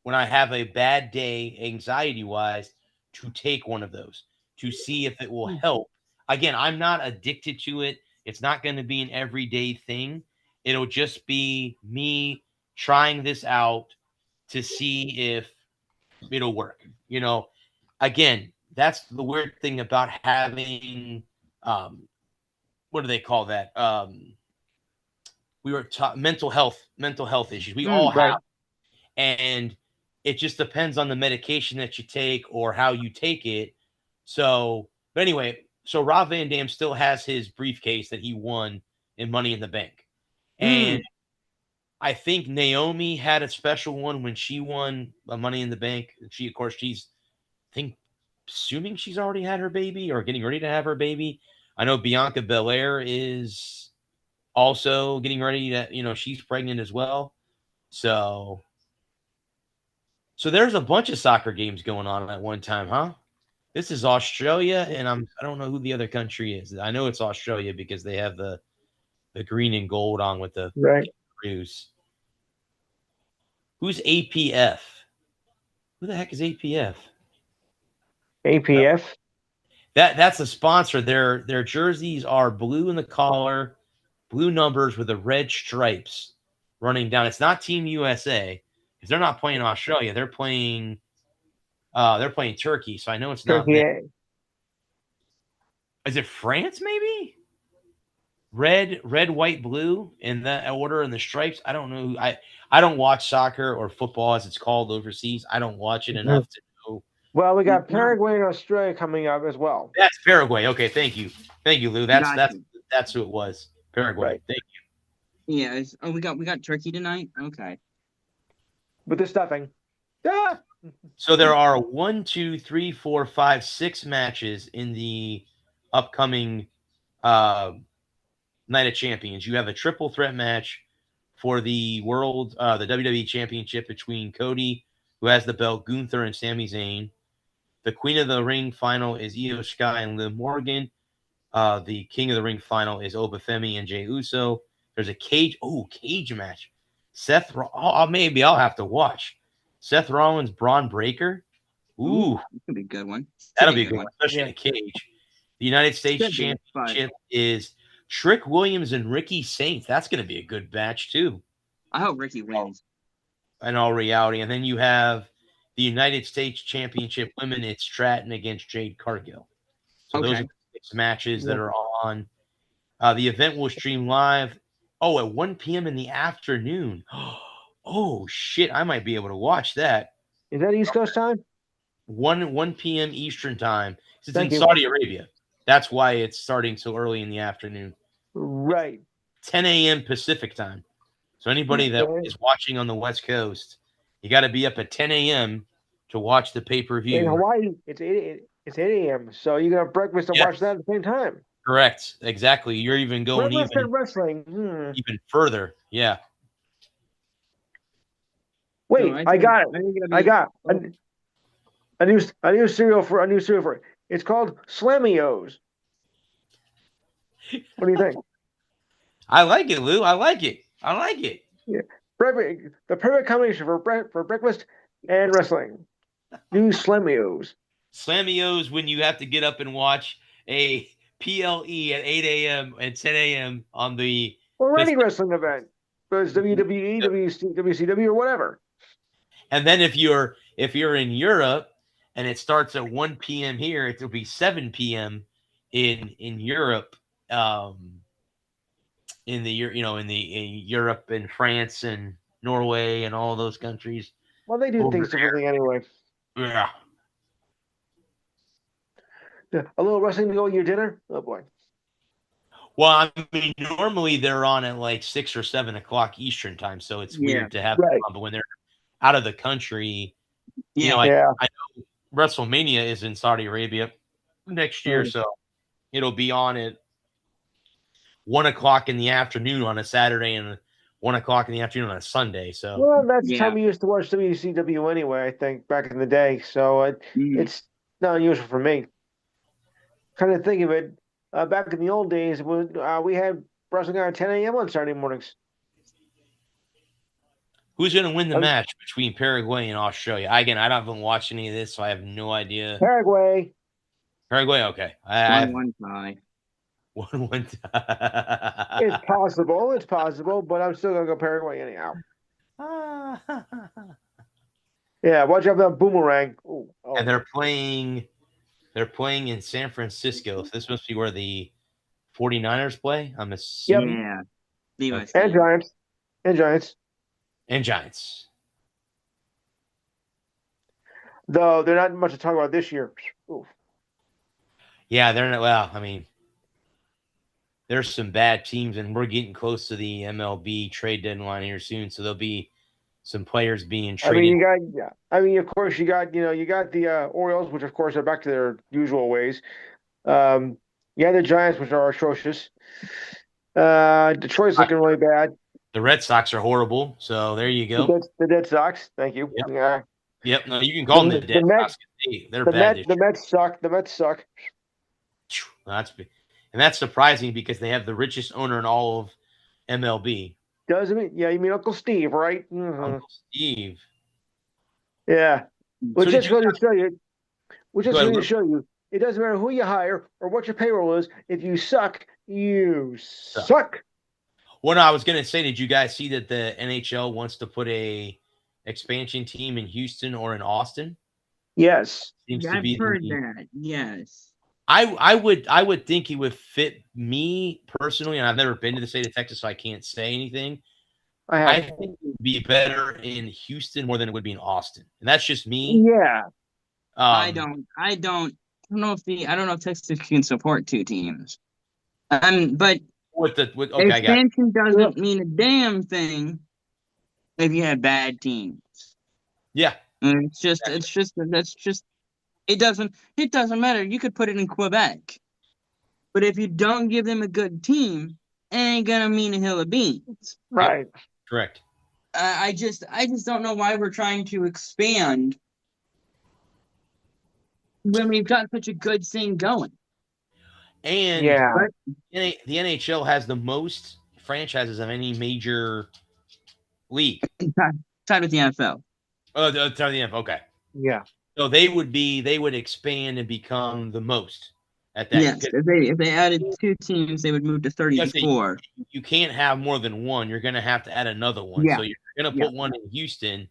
Speaker 2: when I have a bad day anxiety-wise, to take one of those to see if it will help. Again, I'm not addicted to it. It's not going to be an everyday thing. It'll just be me trying this out to see if it'll work. Again, that's the weird thing about having, what do they call that? We were mental health issues. We all have, and it just depends on the medication that you take or how you take it. So, but anyway, so Rob Van Dam still has his briefcase that he won in Money in the Bank. And I think Naomi had a special one when she won Money in the Bank. She, of course, assuming she's already had her baby or getting ready to have her baby. I know Bianca Belair is also getting ready to, she's pregnant as well. So there's a bunch of soccer games going on at one time, huh? This is Australia, and I don't know who the other country is. I know it's Australia because they have the green and gold on with the
Speaker 1: Right.
Speaker 2: kangaroos. Who's APF? Who the heck is APF?
Speaker 1: APF.
Speaker 2: That's a sponsor. Their jerseys are blue in the collar, blue numbers with the red stripes running down. It's not Team USA because they're not playing Australia. They're playing Turkey. So I know it's not them.
Speaker 1: Turkey.
Speaker 2: Is it France? Maybe red, white, blue in that order and the stripes. I don't know. I don't watch soccer or football as it's called overseas. I don't watch it enough to know.
Speaker 1: Well, we got
Speaker 3: No.
Speaker 1: Paraguay and Australia coming up as well.
Speaker 2: That's Paraguay. Okay, thank you, Lou. That's
Speaker 3: Gotcha.
Speaker 2: that's who it was. Paraguay.
Speaker 1: Right.
Speaker 2: Thank you.
Speaker 3: Yeah. We got turkey tonight. Okay.
Speaker 1: With the stuffing. Ah!
Speaker 2: So there are 1, 2, 3, 4, 5, 6 matches in the upcoming Night of Champions. You have a triple threat match for the the WWE Championship between Cody, who has the belt, Gunther, and Sami Zayn. The Queen of the Ring final is Io Sky and Liv Morgan. The King of the Ring final is Obafemi and Jey Uso. There's a cage match. Maybe I'll have to watch. Seth Rollins, Braun Breaker. Ooh,
Speaker 3: that could be a good one.
Speaker 2: that'll be a good one, especially
Speaker 1: Yeah.
Speaker 2: in a cage. The United States
Speaker 3: Should be, but-
Speaker 2: Championship is Trick Williams and Ricky Saints. That's going to be a good match too.
Speaker 3: I hope Ricky wins.
Speaker 2: In all reality, and then you have the United States Championship women. It's Stratton against Jade Cargill. So those
Speaker 3: Okay.
Speaker 2: are the 6 matches that are on. The event will stream live. Oh, at 1 p.m. in the afternoon. Oh shit! I might be able to watch that.
Speaker 1: Is that East Coast time?
Speaker 2: 1 p.m. Eastern time. It's
Speaker 1: Thank
Speaker 2: in
Speaker 1: you.
Speaker 2: Saudi Arabia. That's why it's starting so early in the afternoon.
Speaker 1: Right.
Speaker 2: 10 a.m. Pacific time. So anybody that
Speaker 1: Okay.
Speaker 2: is watching on the West Coast, you got to be up at 10 a.m. to watch the
Speaker 1: In
Speaker 2: pay-per-view.
Speaker 1: Hawaii, it's 8 a.m. So you can have breakfast and
Speaker 2: Yes.
Speaker 1: watch that at the same time.
Speaker 2: Correct. Exactly. You're even going
Speaker 1: Breakfast and wrestling.
Speaker 2: even further. Yeah.
Speaker 1: Wait,
Speaker 3: So
Speaker 1: I got it.
Speaker 3: think it'll
Speaker 1: I
Speaker 3: be-
Speaker 1: got a new cereal for it's called Slamios. What do you think?
Speaker 2: I like it, Lou. I like it.
Speaker 1: The perfect combination for breakfast and wrestling. New Slamios.
Speaker 2: Slamios when you have to get up and watch a PLE at 8 a.m. and 10 a.m. on the
Speaker 1: Or any wrestling event. Whether it's WWE, WCW, or whatever.
Speaker 2: And then if you're in Europe and it starts at 1 p.m. here, it will be 7 p.m. in Europe, in Europe and France and Norway and all those countries.
Speaker 1: Well, they do
Speaker 2: Over
Speaker 1: things differently anyway.
Speaker 2: Yeah.
Speaker 1: A little wrestling to go with your dinner? Oh boy.
Speaker 2: Well, I mean, normally they're on at like 6 or 7 o'clock Eastern time, so it's weird to have them
Speaker 1: Right.
Speaker 2: on. But when they're out of the country,
Speaker 3: Yeah.
Speaker 2: I
Speaker 1: Yeah.
Speaker 2: know WrestleMania is in Saudi Arabia next year, so it'll be on at 1 o'clock in the afternoon on a Saturday and 1 o'clock in the afternoon on a Sunday. So
Speaker 1: Well, that's the
Speaker 3: Yeah.
Speaker 1: time we used to watch WCW anyway, I think, back in the day. So it's not unusual for me. Kind of think of it, back in the old days, when we had wrestling at 10 a.m. on Saturday mornings.
Speaker 2: who's going to win the match between Paraguay and Australia? Again, I haven't watched any of this, so I have no idea.
Speaker 1: Paraguay.
Speaker 2: Paraguay, okay.
Speaker 3: I have 1-1 tie.
Speaker 2: 1-1
Speaker 1: It's possible, but I'm still going to go Paraguay anyhow. Yeah, watch out for that boomerang. Ooh, oh.
Speaker 2: And they're playing in San Francisco. So this must be where the 49ers play, I'm assuming.
Speaker 3: Yeah. Levi
Speaker 1: And
Speaker 3: Stadium.
Speaker 1: Giants.
Speaker 2: And Giants.
Speaker 1: Though they're not much to talk about this year. Ooh.
Speaker 2: Yeah, they're not. Well, I mean, there's some bad teams, and we're getting close to the MLB trade deadline here soon, so there'll be some players being traded.
Speaker 1: Of course, you got the Orioles, which of course are back to their usual ways. The Giants, which are atrocious. Detroit's looking really bad.
Speaker 2: The Red Sox are horrible, so there you go.
Speaker 1: The Dead Sox, thank you.
Speaker 2: Yep.
Speaker 1: Yeah.
Speaker 2: Yep, no, you can call them the Dead Sox. they're bad this
Speaker 1: The Mets suck. The Mets suck.
Speaker 2: year. That's surprising because they have the richest owner in all of MLB,
Speaker 1: Doesn't it? Yeah, you mean Uncle Steve, right?
Speaker 2: Uncle Steve.
Speaker 1: Yeah.
Speaker 2: So
Speaker 1: Which
Speaker 2: did
Speaker 1: just
Speaker 2: you
Speaker 1: goes to show you. Which
Speaker 2: go
Speaker 1: just
Speaker 2: ahead,
Speaker 1: goes to
Speaker 2: Luke?
Speaker 1: show you. It doesn't matter who you hire or what your payroll is. If you suck, you
Speaker 2: Suck.
Speaker 1: suck.
Speaker 2: Well, no, I was gonna say, did you guys see that the NHL wants to put a expansion team in Houston or in Austin?
Speaker 1: Yes.
Speaker 2: Seems to
Speaker 3: I've
Speaker 2: be
Speaker 3: heard
Speaker 2: the
Speaker 3: that. Yes.
Speaker 2: I would think it would fit me personally, and I've never been to the state of Texas, so I can't say anything.
Speaker 1: I
Speaker 2: I
Speaker 1: have.
Speaker 2: think it would be better in Houston more than it would be in Austin, and that's just me.
Speaker 1: Yeah.
Speaker 3: I
Speaker 2: Um,
Speaker 3: don't. I don't. I don't know if Texas can support two teams. But
Speaker 2: with okay, I got it.
Speaker 3: expansion
Speaker 1: Well,
Speaker 3: doesn't mean a damn thing if you have bad teams.
Speaker 2: Yeah,
Speaker 3: And
Speaker 2: exactly.
Speaker 3: it doesn't matter. You could put it in Quebec, but if you don't give them a good team, it ain't gonna mean a hill of beans.
Speaker 2: Yep,
Speaker 1: right.
Speaker 2: correct.
Speaker 3: I just don't know why we're trying to expand when we've got such a good thing going.
Speaker 2: And
Speaker 1: Yeah.
Speaker 3: But
Speaker 2: the NHL has the most franchises of any major league.
Speaker 3: tied with the NFL.
Speaker 2: Oh, tell the NFL. Okay,
Speaker 1: Yeah.
Speaker 2: so they would expand and become the most at that.
Speaker 3: Yes, if they added two teams, they would move to
Speaker 2: Yes,
Speaker 3: 34.
Speaker 2: you can't have more than one. You're going to have to add another one.
Speaker 3: Yeah,
Speaker 2: So you're going to
Speaker 3: yeah,
Speaker 2: put one in Houston.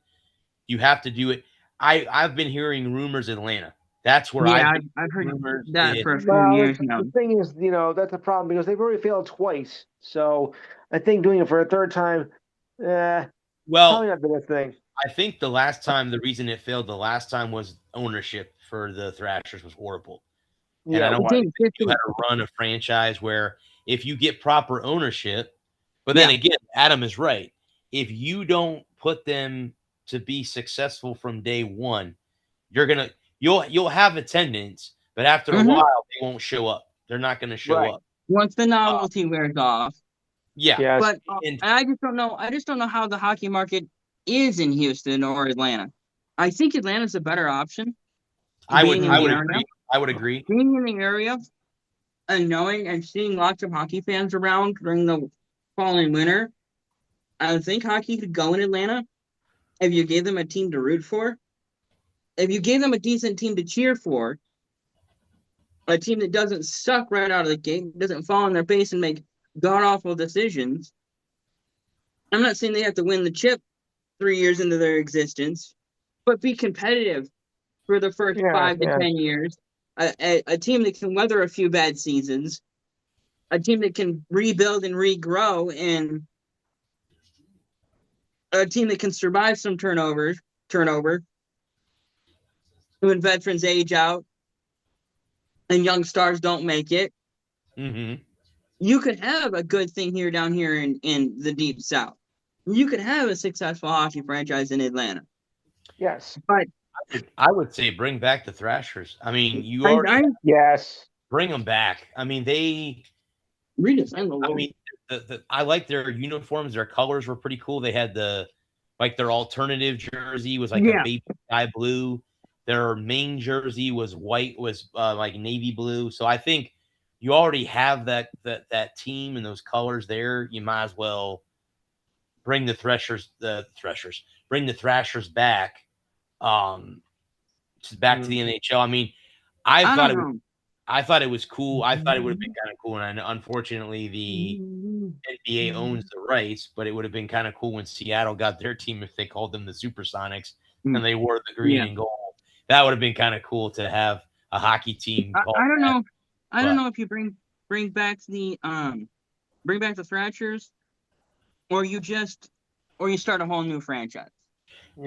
Speaker 2: You have to do it. I've been hearing rumors Atlanta. That's where
Speaker 3: yeah.
Speaker 2: I've been
Speaker 3: I've heard
Speaker 2: hearing rumors.
Speaker 3: that for a few
Speaker 1: Well,
Speaker 3: years now.
Speaker 1: the thing is, that's a problem because they've already failed twice. So I think doing it for a third time,
Speaker 2: Well,
Speaker 1: probably not the best thing.
Speaker 2: I think the reason it failed the last time was ownership for the Thrashers was horrible. And I
Speaker 1: Yeah.
Speaker 2: know
Speaker 3: It
Speaker 2: I
Speaker 3: didn't
Speaker 2: think
Speaker 3: fit
Speaker 2: you had
Speaker 3: the
Speaker 2: to run a franchise where if you get proper ownership, but then
Speaker 3: yeah.
Speaker 2: again, Adam is right. If you don't put them to be successful from day one, you'll have attendance, but after a
Speaker 3: hmm
Speaker 2: while they won't show up. They're not going to show
Speaker 1: Right.
Speaker 2: up.
Speaker 3: Once the
Speaker 2: Uh,
Speaker 3: novelty wears off,
Speaker 2: yeah,
Speaker 1: Yes.
Speaker 3: but
Speaker 2: and
Speaker 3: I just don't know. I just don't know how the hockey market is in Houston or Atlanta. I think Atlanta's a better option.
Speaker 2: I
Speaker 3: Being
Speaker 2: would
Speaker 3: in
Speaker 2: I
Speaker 3: the
Speaker 2: would
Speaker 3: area,
Speaker 2: agree. I would agree.
Speaker 3: being in the area, and knowing and seeing lots of hockey fans around during the fall and winter, I think hockey could go in Atlanta if you gave them a team to root for. If you gave them a decent team to cheer for, a team that doesn't suck right out of the gate, doesn't fall on their face and make god awful decisions. I'm not saying they have to win the chip 3 years into their existence, but be competitive for the first
Speaker 1: Yes.
Speaker 3: 5 to 10 years. A team that can weather a few bad seasons, a team that can rebuild and regrow, and a team that can survive some turnover when veterans age out and young stars don't make it.
Speaker 2: Hmm.
Speaker 3: You could have a good thing here down here in the deep south. You could have a successful hockey franchise in Atlanta.
Speaker 1: Yes.
Speaker 3: But
Speaker 2: I would say bring back the Thrashers. I mean, you
Speaker 3: I,
Speaker 2: already
Speaker 3: I
Speaker 1: Yes.
Speaker 2: bring them back. I mean,
Speaker 3: redesign the
Speaker 2: I
Speaker 3: logo.
Speaker 2: mean, I like their uniforms. Their colors were pretty cool. They had their alternative jersey was like a
Speaker 3: Yeah.
Speaker 2: baby sky blue. Their main jersey was white, was like navy blue. So I think you already have that team and those colors there. You might as well bring bring the Thrashers back, um, back to the NHL. I mean, I
Speaker 3: I
Speaker 2: thought
Speaker 3: don't
Speaker 2: it
Speaker 3: know.
Speaker 2: I thought it was cool. I thought it would have been kind of cool, and unfortunately, the NBA owns the rights. But it would have been kind of cool when Seattle got their team if they called them the Supersonics and they wore the green
Speaker 3: Yeah.
Speaker 2: and gold. That would have been kind of cool to have a hockey team called
Speaker 3: I don't
Speaker 2: that.
Speaker 3: know. I don't
Speaker 2: But
Speaker 3: know if you bring back the Thrashers, or you start a whole new franchise.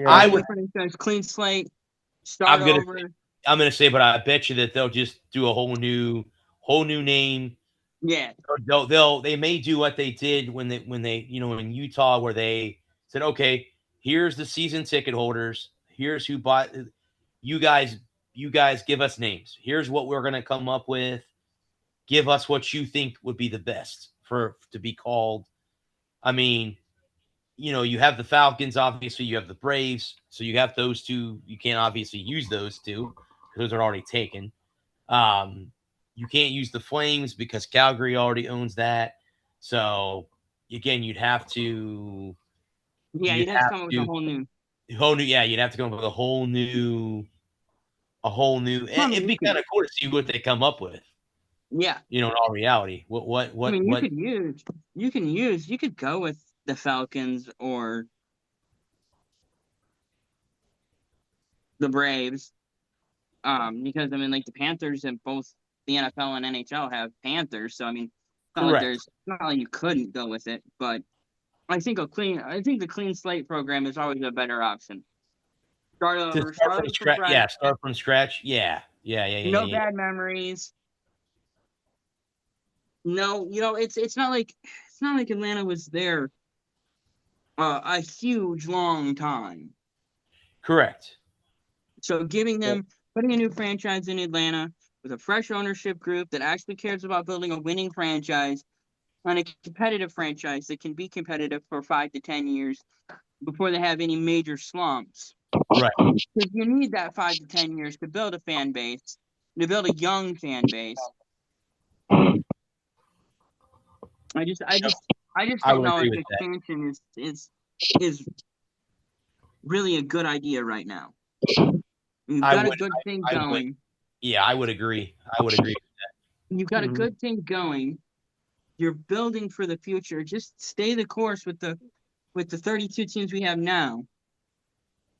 Speaker 2: I
Speaker 1: Yeah.
Speaker 2: would.
Speaker 3: Franchise, clean slate,
Speaker 2: I'm
Speaker 3: start
Speaker 2: gonna.
Speaker 3: over.
Speaker 2: I'm gonna say, but I bet you that they'll just do a whole new name.
Speaker 3: Yeah.
Speaker 2: Or they may do what they did when they in Utah where they said, okay, here's the season ticket holders. Here's who bought. You guys, you guys give us names. Here's what we're gonna come up with. Give us what you think would be the best for to be called. I mean, you have the Falcons, obviously, you have the Braves, so you have those two. You can't obviously use those two, those are already taken. You can't use the Flames because Calgary already owns that. So again, you'd have to
Speaker 3: Yeah, you'd have to come up with a
Speaker 2: whole new yeah, you'd have to come up with a whole new it'd be kind of cool to see what they come up with.
Speaker 3: Yeah.
Speaker 2: In all reality.
Speaker 3: I mean, you could go with the Falcons or the Braves. Because I mean, like the Panthers and both the NFL and NHL have Panthers, so I mean, it's not like you couldn't go with it, but I think the clean slate program is always a better option. Start from scratch.
Speaker 2: Yeah, start from scratch. Yeah.
Speaker 3: No bad memories. No, it's not like Atlanta was there a huge long time.
Speaker 2: Correct.
Speaker 3: So putting a new franchise in Atlanta with a fresh ownership group that actually cares about building a winning franchise and a competitive franchise that can be competitive for 5 to 10 years before they have any major slumps.
Speaker 2: Right.
Speaker 3: Because you need that 5 to 10 years to build a fan base, to build a young fan base. I just don't know if expansion is really a good idea right now. You've got a good thing going.
Speaker 2: I would agree. With that.
Speaker 3: You've got a good thing going. You're building for the future. Just stay the course with the 32 teams we have now.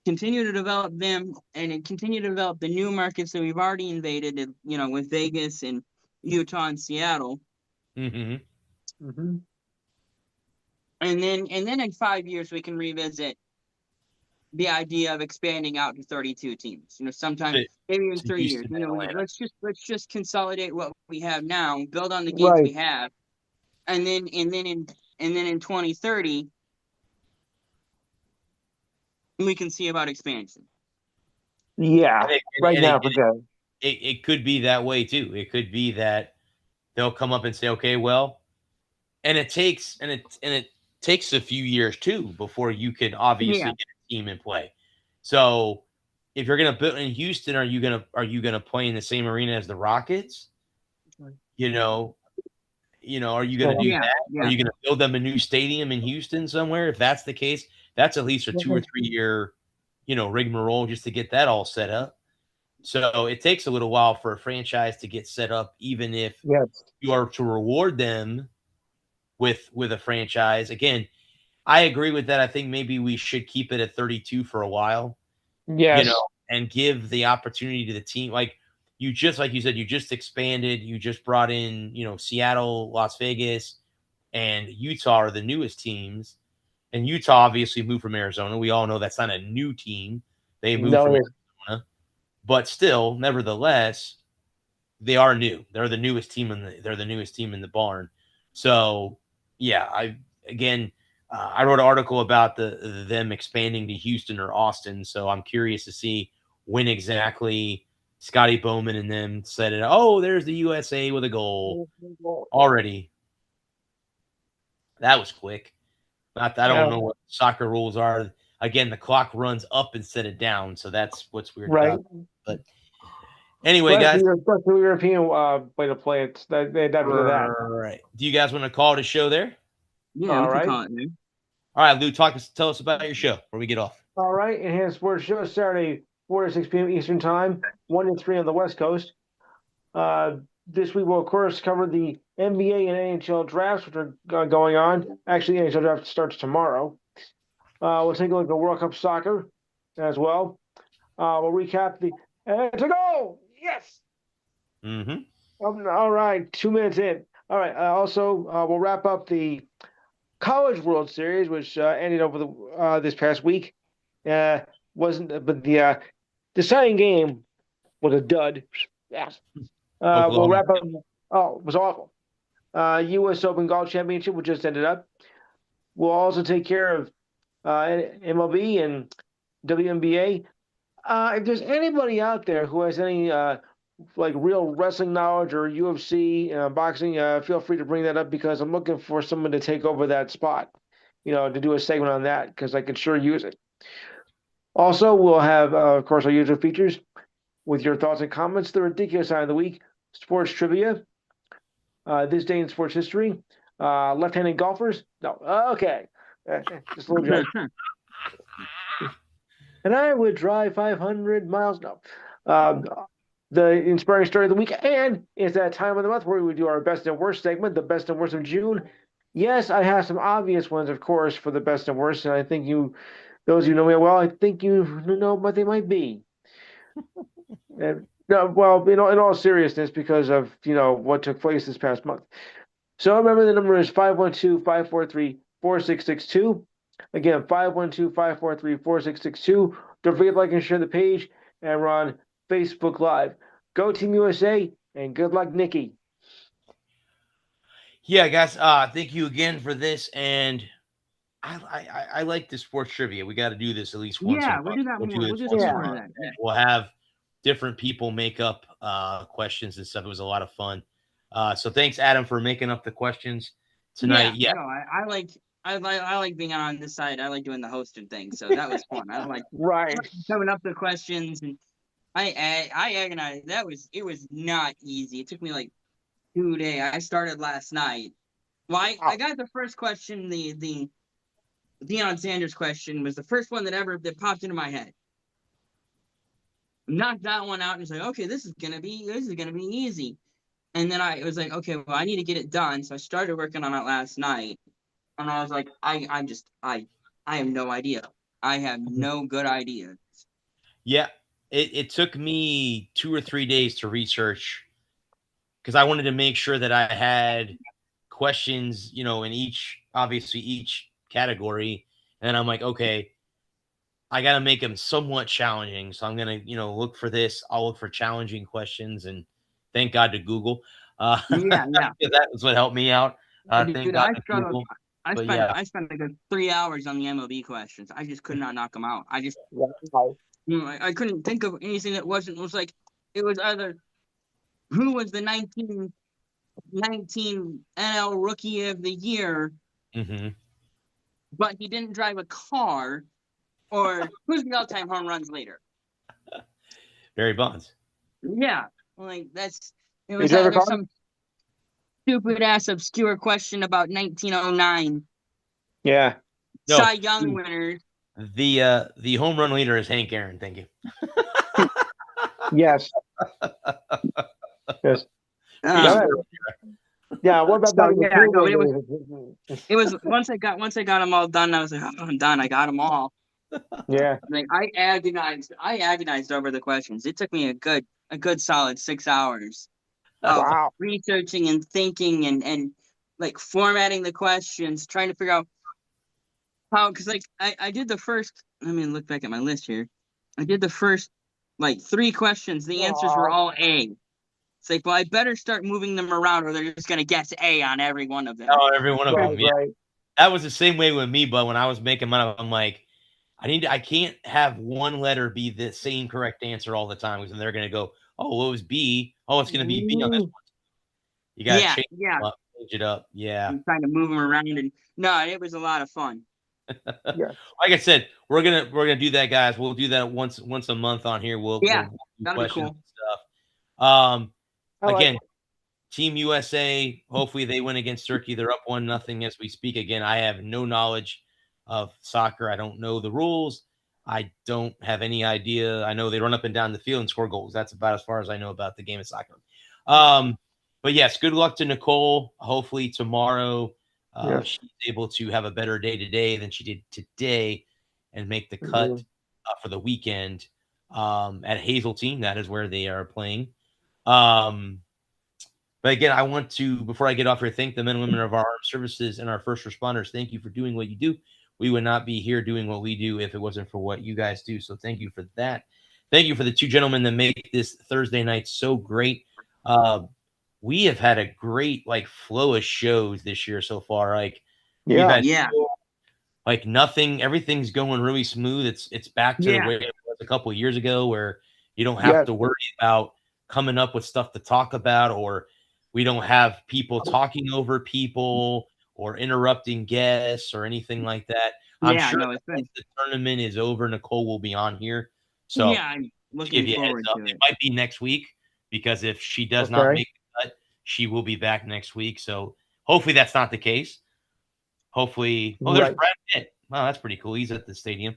Speaker 3: Continue to develop them and continue to develop the new markets that we've already invaded, with Vegas and Utah and Seattle.
Speaker 2: Mm-hmm.
Speaker 1: Mm-hmm.
Speaker 3: And then in 5 years we can revisit the idea of expanding out to 32 teams. Sometime maybe in 3 years. Let's just consolidate what we have now, build on the games we have, and then in 2030 we can see about expansion.
Speaker 1: Yeah, now for sure.
Speaker 2: It could be that way too. It could be that they'll come up and say, okay, well, and it takes a few years too before you can obviously get a team in play. So if you're gonna build in Houston, are you gonna play in the same arena as the Rockets? Are you gonna do that?
Speaker 3: Yeah.
Speaker 2: Are you gonna build them a new stadium in Houston somewhere? If that's the case, that's at least a 2 or 3 year, rigmarole just to get that all set up. So it takes a little while for a franchise to get set up, even if you are to reward them with a franchise. Again, I agree with that. I think maybe we should keep it at 32 for a while.
Speaker 1: Yes.
Speaker 2: And give the opportunity to the team. Like you said, you just expanded. You just brought in, Seattle, Las Vegas, and Utah are the newest teams. And Utah obviously moved from Arizona. We all know that's not a new team. They moved from Arizona. But still, nevertheless, they are new. They're the newest team in the barn. So, yeah, I wrote an article about them expanding to Houston or Austin. So I'm curious to see when exactly Scotty Bowman and them said it. Oh, there's the USA with a goal already. That was quick. I don't know what soccer rules are. Again, the clock runs up instead of down, so that's what's weird about it. But anyway, guys,
Speaker 1: especially European way to play it. That.
Speaker 2: Right. Do you guys want to call it a show there?
Speaker 3: Yeah, all right. Call it, man.
Speaker 2: All right, Lou, tell us about your show before we get off.
Speaker 1: All right, Enhanced Sports Show Saturday 4 to 6 p.m. Eastern Time, 1 to 3 on the West Coast. This week we'll of course cover the NBA and NHL drafts, which are going on. Actually, the NHL draft starts tomorrow. We'll take a look at World Cup soccer as well. We'll recap to go. Yes.
Speaker 2: Mm-hmm.
Speaker 1: All right, 2 minutes in. All right. Also, we'll wrap up the College World Series, which ended over this past week. But the deciding game was a dud. Yes. We'll wrap up. Oh, it was awful. U.S. Open Golf Championship, which just ended up. We'll also take care of MLB and WNBA. If there's anybody out there who has any real wrestling knowledge or UFC boxing, feel free to bring that up because I'm looking for someone to take over that spot, to do a segment on that because I could sure use it. Also, we'll have, of course, our usual features. with your thoughts and comments. The ridiculous sign of the week, sports trivia, this day in sports history, left-handed golfers. No, okay, just a little joke. And I would drive 500 miles. No, um, the inspiring story of the week, and it's that time of the month where we do our best and worst segment, the best and worst of June. Yes, I have some obvious ones, of course, for the best and worst, and I think those of you know me well, I think you know what they might be. And, no, well, in all seriousness, because of what took place this past month. So remember, the number is 512-543-4662. Again, 512-543-4662. Don't forget to like and share the page, and we're on Facebook Live. Go Team USA, and good luck, Nikki.
Speaker 2: Yeah, guys. Thank you again for this, and I like the sports trivia. We got to do this at least once a month.
Speaker 3: We'll do that
Speaker 2: We'll
Speaker 3: more.
Speaker 2: do
Speaker 3: We'll
Speaker 2: this
Speaker 3: do
Speaker 2: once
Speaker 3: some
Speaker 2: a
Speaker 3: more of
Speaker 2: month.
Speaker 3: that. Yeah.
Speaker 2: We'll have different people make up questions and stuff. It was a lot of fun. So thanks, Adam, for making up the questions tonight. Yeah.
Speaker 3: No, I like being on this side. I like doing the hosting thing. So that was fun. I like
Speaker 1: Right.
Speaker 3: coming up the questions, and I agonized. It was not easy. It took me like 2 days. I started last night. Well, I got the first question. The Deion Sanders question was the first one that popped into my head. Knocked that one out and was like, okay, this is gonna be easy. And then I was like, okay, well, I need to get it done. So I started working on it last night, and I was like, I have no idea. I have no good idea.
Speaker 2: Yeah. It took me 2 or 3 days to research because I wanted to make sure that I had questions, in each category. And I'm like, okay, I got to make them somewhat challenging. So I'm going to, look for this. I'll look for challenging questions, and thank God to Google.
Speaker 3: Yeah.
Speaker 2: That was what helped me out. Thank
Speaker 3: Dude,
Speaker 2: God
Speaker 3: I
Speaker 2: to
Speaker 3: struggled.
Speaker 2: Google. But yeah,
Speaker 3: I spent a good 3 hours on the MLB questions. I just could not knock them out. I couldn't think of anything that wasn't. It was like it was either who was the 1919 NL Rookie of the Year, but he didn't drive a car, or who's the all-time home runs leader?
Speaker 2: Barry Bonds.
Speaker 3: Yeah, like it was either some stupid ass obscure question about 1909.
Speaker 1: Yeah.
Speaker 2: No,
Speaker 3: Cy Young winners.
Speaker 2: the home run leader is Hank Aaron. Thank you.
Speaker 1: Yes. Yes. Yeah. What about that?
Speaker 3: It was once I got them all done. I was like, oh, I'm done. I got them all.
Speaker 1: Yeah.
Speaker 3: Like I agonized over the questions. It took me a good solid 6 hours of researching and thinking and like formatting the questions, trying to figure out how, because like I did the first. Let me look back at my list here. I did the first like 3 questions. The answers were all A. It's like, well, I better start moving them around, or they're just gonna guess A on every one of them.
Speaker 2: Oh, every one of them. Yeah.
Speaker 1: Right.
Speaker 2: That was the same way with me, but when I was making mine, I'm like, I can't have one letter be the same correct answer all the time, because then they're gonna go, oh, well, it was B. Oh, it's gonna be B on this one. You gotta change it up. Yeah.
Speaker 3: I'm trying to move them around, and no, it was a lot of fun.
Speaker 2: Yeah. Like I said, we're gonna do that, guys. We'll do that once a month on here. We'll do
Speaker 3: that'll be cool.
Speaker 2: And stuff. Again, Team USA. Hopefully they win against Turkey. They're up 1-0 as we speak. Again, I have no knowledge of soccer. I don't know the rules. I don't have any idea. I know they run up and down the field and score goals. That's about as far as I know about the game of soccer. But yes, good luck to Nicole. Hopefully tomorrow she's able to have a better day today than she did today and make the cut for the weekend at Hazeltine. That is where they are playing. But again, I want to, before I get off here, thank the men and women of our armed services and our first responders. Thank you for doing what you do. We would not be here doing what we do if it wasn't for what you guys do. So thank you for that. Thank you for the 2 gentlemen that make this Thursday night so great. We have had a great flow of shows this year so far. We've had nothing, everything's going really smooth. It's back to the way it was a couple of years ago, where you don't have to worry about coming up with stuff to talk about, or we don't have people talking over people or interrupting guests or anything like that. I'm sure once the tournament is over, Nicole will be on here. So
Speaker 3: Looking
Speaker 2: you a heads
Speaker 3: forward
Speaker 2: up.
Speaker 3: to
Speaker 2: It
Speaker 3: it.
Speaker 2: might be next week because if she does not
Speaker 1: Okay.
Speaker 2: make the cut, she will be back next week. So hopefully that's not the case. Hopefully, there's
Speaker 1: Right.
Speaker 2: Brad Pitt. Wow, that's pretty cool. He's at the stadium.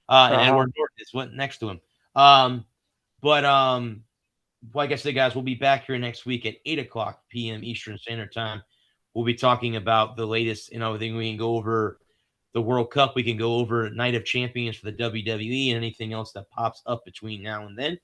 Speaker 2: And
Speaker 1: Uh-huh.
Speaker 2: Edward Norton is next to him. But like I said, guys, we'll be back here next week at 8:00 p.m. Eastern Standard Time. We'll be talking about the latest and everything. We can go over the World Cup. We can go over Night of Champions for the WWE and anything else that pops up between now and then.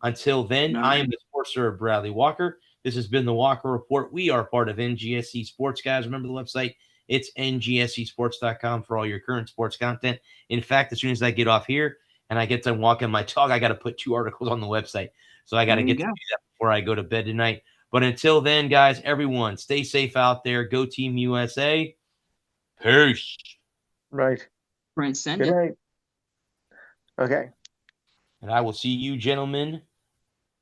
Speaker 2: Until then, I am the sports sir Bradley Walker. This has been the Walker Report. We are part of NGSC Sports, guys. Remember the website? It's ngscsports.com for all your current sports content. In fact, as soon as I get off here and I get done walking my dog, I got to put 2 articles on the website. So I got to get to do that before I go to bed tonight. But until then, guys, everyone, stay safe out there. Go Team USA. Peace.
Speaker 1: Right.
Speaker 3: Brent, send
Speaker 1: Good
Speaker 3: it.
Speaker 1: night. Okay.
Speaker 2: And I will see you gentlemen